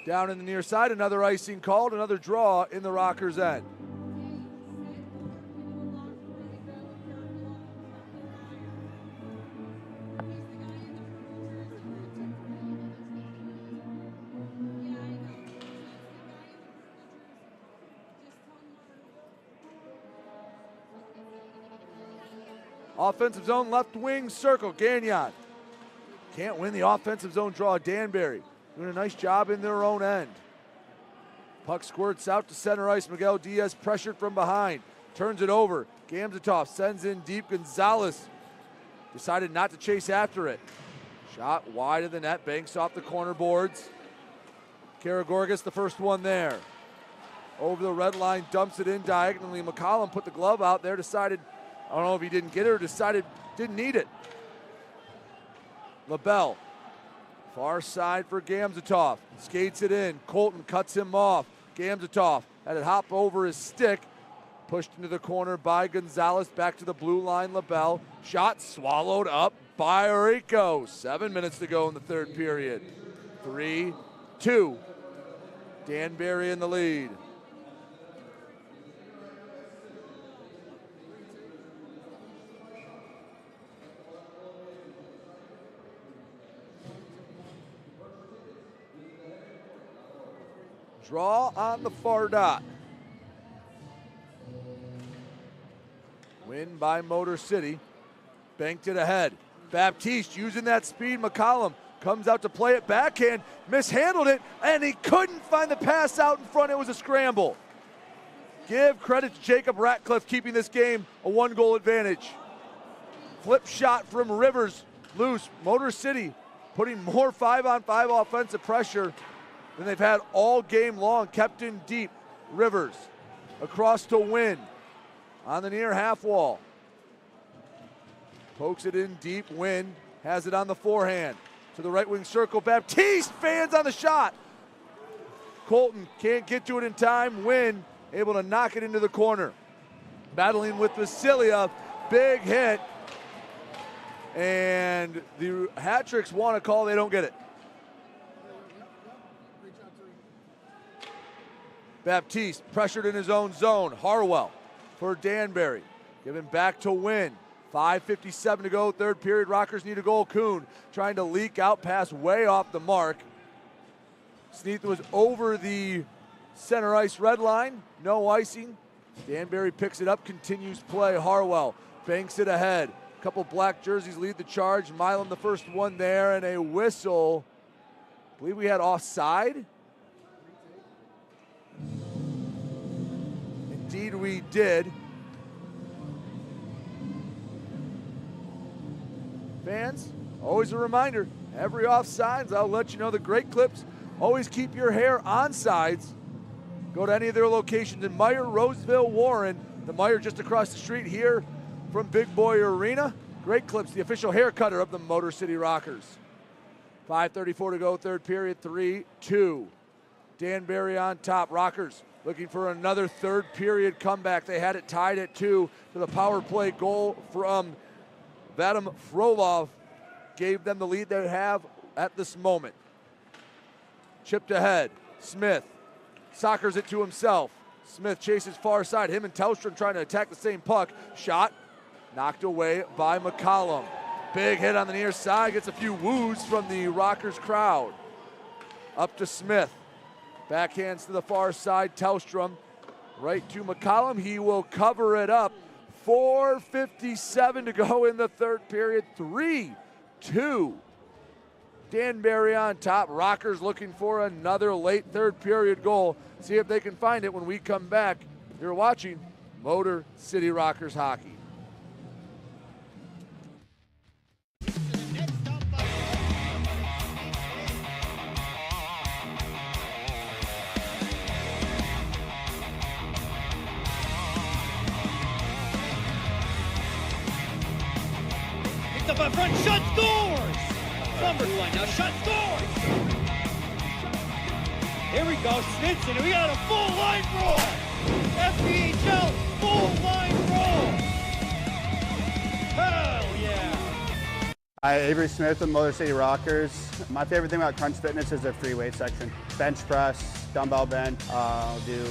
Down in the near side, another icing called, another draw in the Rockers' end. Offensive zone, left wing circle, Gagnon. Can't win the offensive zone draw. Danbury doing a nice job in their own end. Puck squirts out to center ice. Miguel Diaz pressured from behind. Turns it over. Gamzatov sends in deep. Gonzalez decided not to chase after it. Shot wide of the net, banks off the corner boards. Karagorgis, the first one there. Over the red line, dumps it in diagonally. McCollum put the glove out there, decided, I don't know if he didn't get it or decided didn't need it. LaBelle, far side for Gamzatov. Skates it in. Colton cuts him off. Gamzatov had it hop over his stick. Pushed into the corner by Gonzalez. Back to the blue line, LaBelle. Shot swallowed up by Rico. 7 minutes to go in the third period. 3-2. Danbury in the lead. Draw on the far dot. Win by Motor City. Banked it ahead. Baptiste using that speed. McCollum comes out to play it backhand. Mishandled it, and he couldn't find the pass out in front. It was a scramble. Give credit to Jacob Ratcliffe keeping this game a 1-goal advantage. Flip shot from Rivers. Loose. Motor City putting more 5-on-5 offensive pressure than they've had all game long. Kept in deep. Rivers across to Win. On the near half wall. Pokes it in deep. Win has it on the forehand. To the right wing circle. Baptiste fans on the shot. Colton can't get to it in time. Win able to knock it into the corner. Battling with Vasilia. Big hit. And the hat-tricks want a call. They don't get it. Baptiste pressured in his own zone. Harwell for Danbury. Given back to Win. 5:57 to go, third period. Rockers need a goal. Kuhn trying to leak out pass way off the mark. Sneath was over the center ice red line. No icing. Danbury picks it up, continues play. Harwell banks it ahead. A couple black jerseys lead the charge. Milam the first one there, and a whistle. I believe we had offside. Indeed we did. Fans, always a reminder, every offsides, I'll let you know the great clips. Always keep your hair on sides. Go to any of their locations in Meyer, Roseville, Warren. The Meyer just across the street here from Big Boy Arena. Great clips, the official hair cutter of the Motor City Rockers. 5:34 to go, third period, 3-2. Danbury on top. Rockers looking for another third period comeback. They had it tied at 2 to the power play goal from Vadim Frolov. Gave them the lead they have at this moment. Chipped ahead. Smith soccers it to himself. Smith chases far side. Him and Tellstrom trying to attack the same puck. Shot knocked away by McCollum. Big hit on the near side. Gets a few woos from the Rockers crowd. Up to Smith. Backhands to the far side. Tellstrom right to McCollum. He will cover it up. 4:57 to go in the third period. 3-2. Danbury on top. Rockers looking for another late third period goal. See if they can find it when we come back. You're watching Motor City Rockers hockey. Up in front, shot, scores! Number one, now shot, scores! Here we go, Snitson, we got a full line roll! FPHL, full line roll! Hell yeah! Hi, Avery Smith with Motor City Rockers. My favorite thing about Crunch Fitness is their free weight section. Bench press, dumbbell bench, I'll do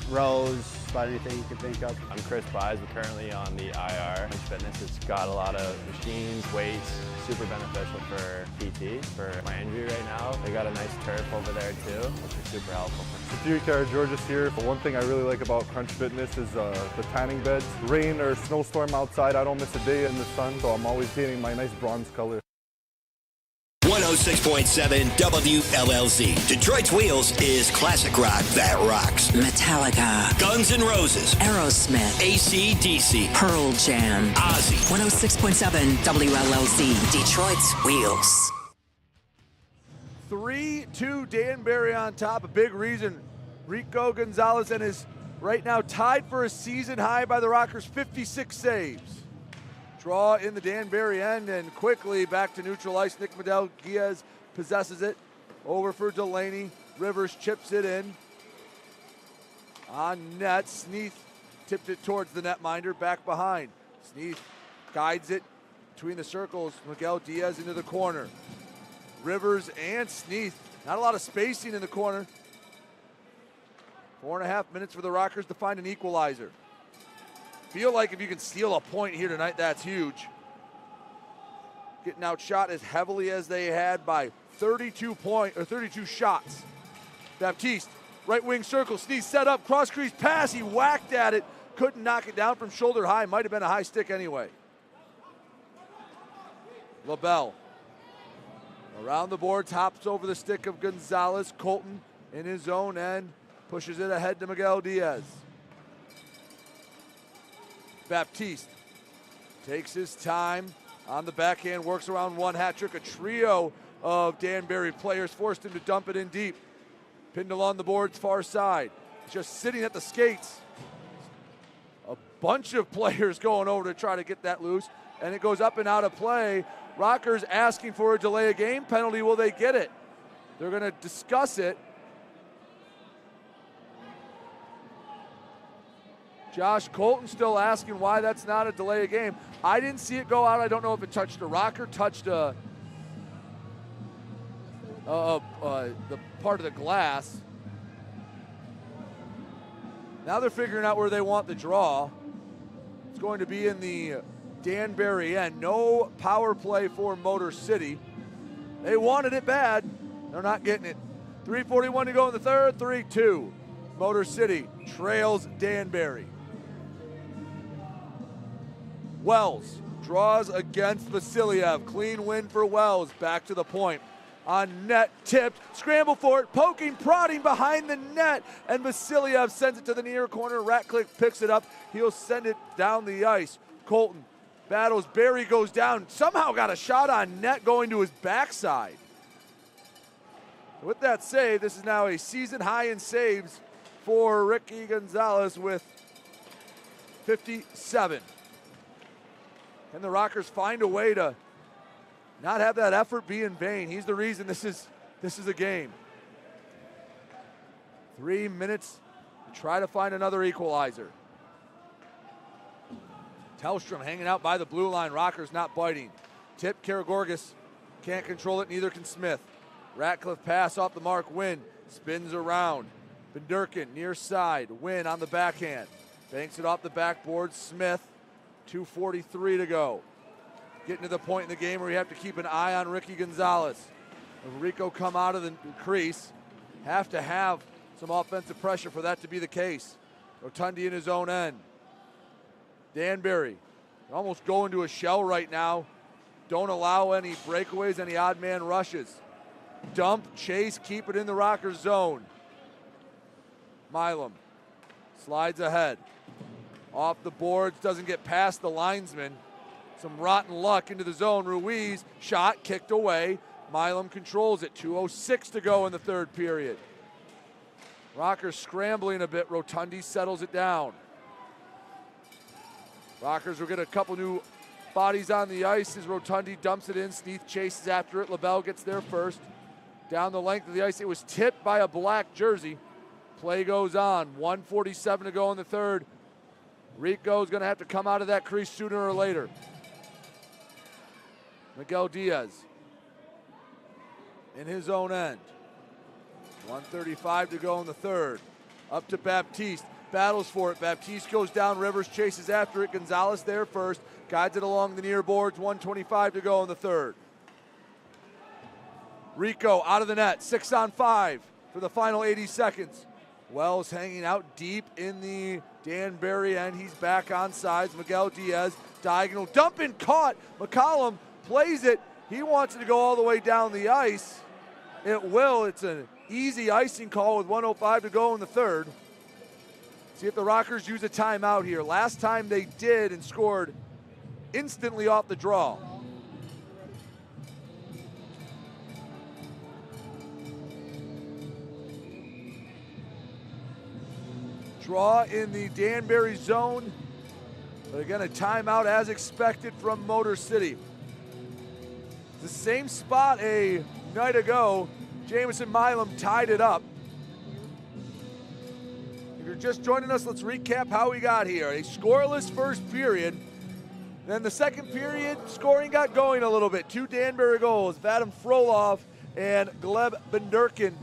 rows, about anything you can think of. I'm Chris Buys. We're currently on the IR. Crunch Fitness, it's got a lot of machines, weights, super beneficial for PT, for my injury right now. They got a nice turf over there too, which is super helpful. Security Georges here. But one thing I really like about Crunch Fitness is the tanning beds. Rain or snowstorm outside, I don't miss a day in the sun, so I'm always painting my nice bronze color. 106.7 WLLZ. Detroit's Wheels is classic rock that rocks. Metallica, Guns N' Roses, Aerosmith, AC/DC, Pearl Jam, Ozzy. 106.7 WLLZ. Detroit's Wheels. 3-2 Danbury on top. A big reason Rico Gonzalez and is right now tied for a season high by the Rockers, 56 saves. Draw in the Danbury end, and quickly back to neutral ice. Nick Medel-Diaz possesses it. Over for Delaney. Rivers chips it in. On net, Sneath tipped it towards the netminder, back behind. Sneath guides it between the circles. Miguel Diaz into the corner. Rivers and Sneath. Not a lot of spacing in the corner. 4.5 minutes for the Rockers to find an equalizer. Feel like if you can steal a point here tonight, that's huge. Getting outshot as heavily as they had by 32 shots. Baptiste, right wing circle, Sneath set up, cross crease pass, he whacked at it, couldn't knock it down from shoulder high, might have been a high stick anyway. LaBelle, around the boards, hops over the stick of Gonzalez. Colton in his own end, pushes it ahead to Miguel Diaz. Baptiste takes his time on the backhand, works around one hat trick. A trio of Danbury players forced him to dump it in deep. Pinned along the boards far side. Just sitting at the skates. A bunch of players going over to try to get that loose, and it goes up and out of play. Rockers asking for a delay of game penalty. Will they get it? They're going to discuss it. Josh Colton still asking why that's not a delay of game. I didn't see it go out. I don't know if it touched a rocker, touched the part of the glass. Now they're figuring out where they want the draw. It's going to be in the Danbury end. No power play for Motor City. They wanted it bad. They're not getting it. 3:41 to go in the third, 3-2. Motor City trails Danbury. Wells draws against Vasiliev. Clean win for Wells. Back to the point. On net, tipped, scramble for it, poking, prodding behind the net, and Vasiliev sends it to the near corner. Ratcliffe picks it up. He'll send it down the ice. Colton battles. Barry goes down. Somehow got a shot on net going to his backside. With that save, this is now a season high in saves for Ricky Gonzalez with 57. Can the Rockers find a way to not have that effort be in vain? He's the reason this is a game. 3 minutes to try to find another equalizer. Tellstrom hanging out by the blue line. Rockers not biting. Tip, Karagorgis can't control it, neither can Smith. Ratcliffe pass off the mark. Wynn spins around. Bendurkin near side. Wynn on the backhand. Banks it off the backboard. Smith. 2:43 to go. Getting to the point in the game where you have to keep an eye on Ricky Gonzalez. If Rico come out of the crease, have to have some offensive pressure for that to be the case. Rotundi in his own end. Danbury almost going to a shell right now. Don't allow any breakaways, any odd man rushes. Dump, chase, keep it in the Rockers zone. Milam slides ahead. Off the boards, doesn't get past the linesman. Some rotten luck into the zone. Ruiz, shot, kicked away. Milam controls it. 2:06 to go in the third period. Rockers scrambling a bit. Rotundi settles it down. Rockers will get a couple new bodies on the ice as Rotundi dumps it in. Sneath chases after it. LaBelle gets there first. Down the length of the ice. It was tipped by a black jersey. Play goes on. 1:47 to go in the third. Rico's going to have to come out of that crease sooner or later. Miguel Diaz in his own end. 1:35 to go in the third. Up to Baptiste. Battles for it. Baptiste goes down. Rivers chases after it. Gonzalez there first. Guides it along the near boards. 1:25 to go in the third. Rico out of the net. 6-on-5 for the final 80 seconds. Wells hanging out deep in the Danbury end. He's back on sides. Miguel Diaz, diagonal, dumping, caught. McCollum plays it. He wants it to go all the way down the ice. It will. It's an easy icing call with 1:05 to go in the third. See if the Rockers use a timeout here. Last time they did and scored instantly off the draw. Draw in the Danbury zone. But again, a timeout as expected from Motor City. The same spot a night ago, Jamison Milam tied it up. If you're just joining us, let's recap how we got here. A scoreless first period. Then the second period, scoring got going a little bit. 2 Danbury goals. Vadim Frolov and Gleb Benderkin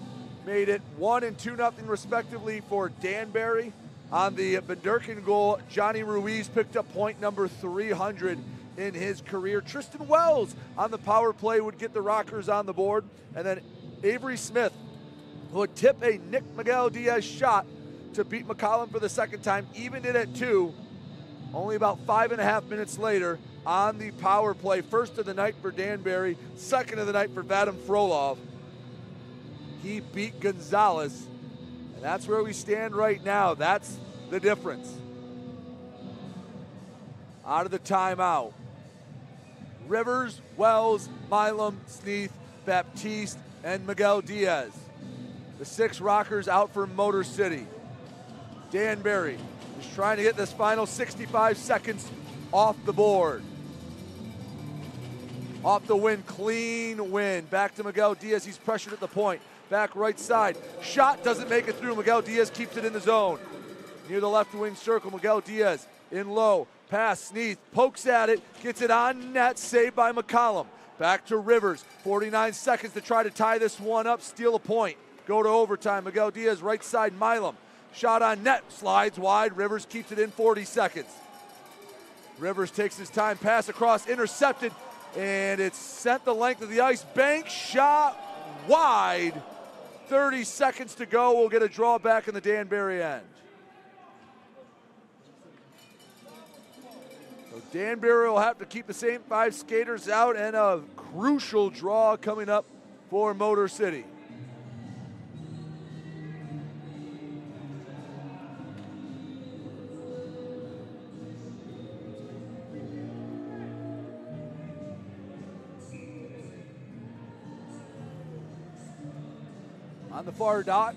made it 1 and 2-0 respectively for Danbury. On the Benderkin goal, Johnny Ruiz picked up point number 300 in his career. Tristan Wells on the power play would get the Rockers on the board. And then Avery Smith would tip a Nick Miguel Diaz shot to beat McCollum for the second time, evened it at 2. Only about 5.5 minutes later on the power play. First of the night for Danbury, second of the night for Vadim Frolov. He beat Gonzalez, and that's where we stand right now. That's the difference. Out of the timeout, Rivers, Wells, Milam, Sneath, Baptiste, and Miguel Diaz. The 6 Rockers out for Motor City. Danbury is trying to get this final 65 seconds off the board. Off the win, clean win. Back to Miguel Diaz, he's pressured at the point. Back right side, shot doesn't make it through. Miguel Diaz keeps it in the zone. Near the left wing circle, Miguel Diaz in low. Pass, Sneath, pokes at it, gets it on net, saved by McCollum. Back to Rivers, 49 seconds to try to tie this one up, steal a point. Go to overtime, Miguel Diaz right side, Milam. Shot on net, slides wide, Rivers keeps it in 40 seconds. Rivers takes his time, pass across, intercepted, and it's sent the length of the ice. Bank shot wide, 30 seconds to go. We'll get a draw back in the Danbury end. So Danbury will have to keep the same 5 skaters out, and a crucial draw coming up for Motor City. On the far dot.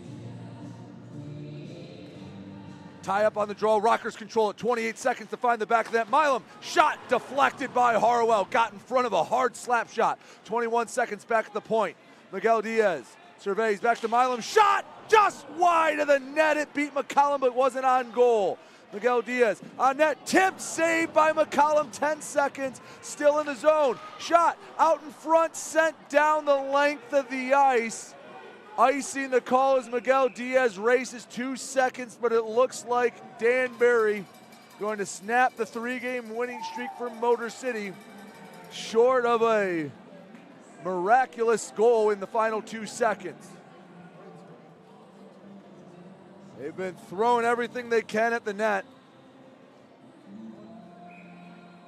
Tie up on the draw. Rockers control it. 28 seconds to find the back of that. Milam, shot deflected by Harwell. Got in front of a hard slap shot. 21 seconds back at the point. Miguel Diaz surveys back to Milam. Shot just wide of the net. It beat McCollum, but wasn't on goal. Miguel Diaz on net. Tip saved by McCollum. 10 seconds. Still in the zone. Shot out in front. Sent down the length of the ice. Icing the call as Miguel Diaz races 2 seconds, but it looks like Danbury going to snap the 3-game winning streak for Motor City, short of a miraculous goal in the final 2 seconds. They've been throwing everything they can at the net.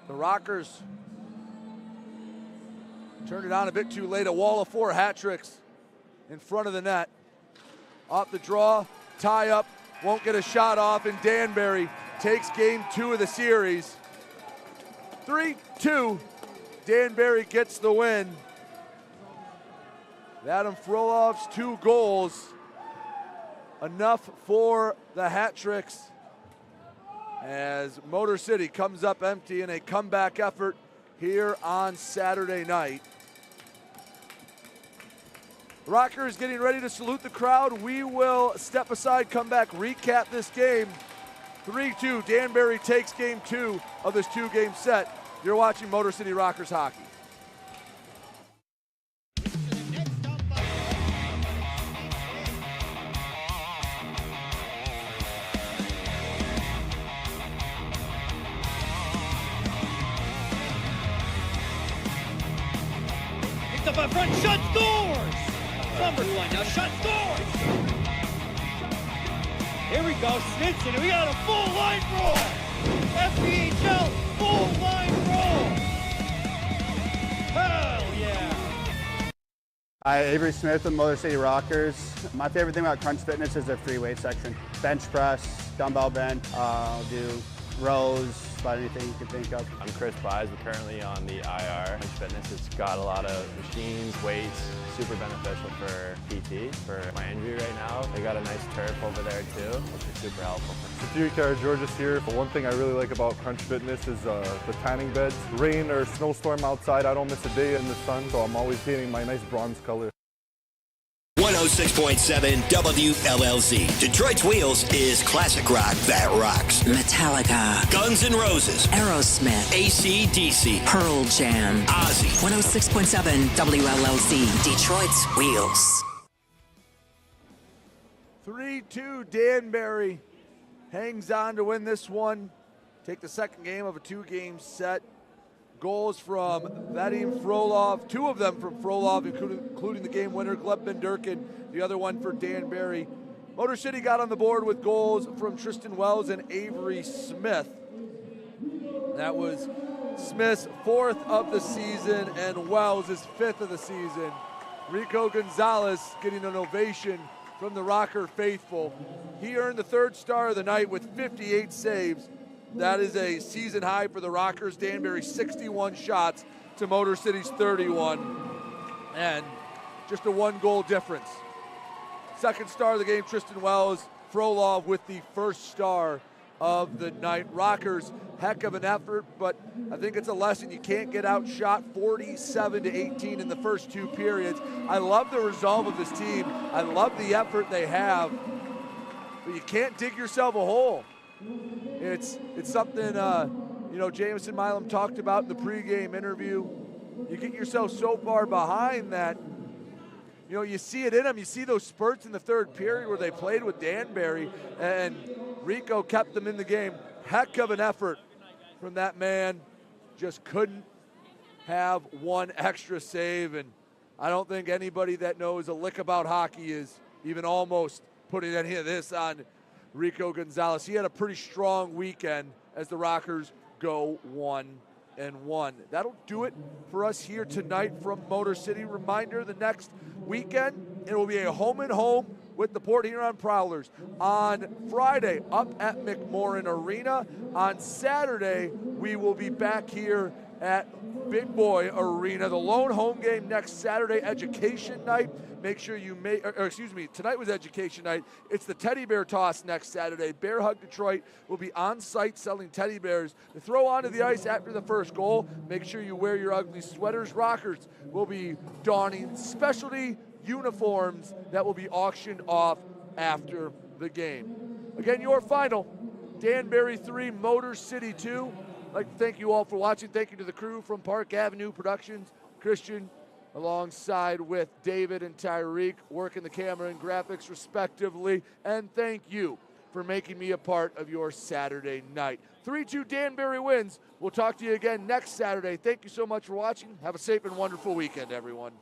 The Rockers turned it on a bit too late. A wall of 4 hat tricks in front of the net. Off the draw, tie up, won't get a shot off, and Danbury takes game 2 of the series. 3-2, Danbury gets the win. Vadim Frolov's 2 goals, enough for the hat tricks as Motor City comes up empty in a comeback effort here on Saturday night. Rockers getting ready to salute the crowd. We will step aside, come back, recap this game. 3-2, Danbury takes game 2 of this 2-game set. You're watching Motor City Rockers hockey. Picked up by front, shot, scores! Number 1 now, shot, scores! Here we go, Snitson, and we got a full line roll! FPHL, full line roll! Hell yeah! Hi, Avery Smith with Motor City Rockers. My favorite thing about Crunch Fitness is their free weight section. Bench press, dumbbell bend, do rows, about anything you can think of. I'm Chris Buys. We're currently on the IR. Crunch Fitness, it's got a lot of machines, weights, super beneficial for PT, for my injury right now. They got a nice turf over there too, which is super helpful. Superior George's here. But one thing I really like about Crunch Fitness is the tanning beds. Rain or snowstorm outside, I don't miss a day in the sun, so I'm always painting my nice bronze color. 106.7 WLLZ. Detroit's Wheels is classic rock that rocks. Metallica, Guns N' Roses, Aerosmith, AC/DC, Pearl Jam, Ozzy. 106.7 WLLZ, Detroit's Wheels. 3-2 Danbury hangs on to win this one. Take the second game of a two-game set. Goals from Vadim Frolov, two of them from Frolov, including the game winner, Gleb Durkin, the other one for Danbury. Motor City got on the board with goals from Tristan Wells and Avery Smith. That was Smith's fourth of the season and Wells' fifth of the season. Rico Gonzalez getting an ovation from the Rocker faithful. He earned the third star of the night with 58 saves. That is a season high for the Rockers. Danbury 61 shots to Motor City's 31. And just a one-goal difference. Second star of the game, Tristan Wells. Frolov with the first star of the night. Rockers, heck of an effort, but I think it's a lesson. You can't get outshot 47-18 in the first two periods. I love the resolve of this team. I love the effort they have, but you can't dig yourself a hole. It's something, Jameson Milam talked about in the pregame interview. You get yourself so far behind that, you see it in them. You see those spurts in the third period where they played with Danbury, and Rico kept them in the game. Heck of an effort from that man. Just couldn't have one extra save, and I don't think anybody that knows a lick about hockey is even almost putting any of this on Rico Gonzalez. He had a pretty strong weekend as the Rockers go 1-1. That'll do it for us here tonight from Motor City. Reminder, the next weekend, it will be a home-and-home with the Port Huron Prowlers. On Friday, up at McMorran Arena. On Saturday, we will be back here at Big Boy Arena. The lone home game next Saturday, Education Night. Make sure you tonight was Education Night. It's the teddy bear toss next Saturday. Bear Hug Detroit will be on site selling teddy bears to throw onto the ice after the first goal. Make sure you wear your ugly sweaters. Rockers will be donning specialty uniforms that will be auctioned off after the game. Again, your final, Danbury 3, Motor City 2. I'd like to thank you all for watching. Thank you to the crew from Park Avenue Productions, Christian, alongside with David and Tyreek, working the camera and graphics respectively. And thank you for making me a part of your Saturday night. 3-2 Danbury wins. We'll talk to you again next Saturday. Thank you so much for watching. Have a safe and wonderful weekend, everyone.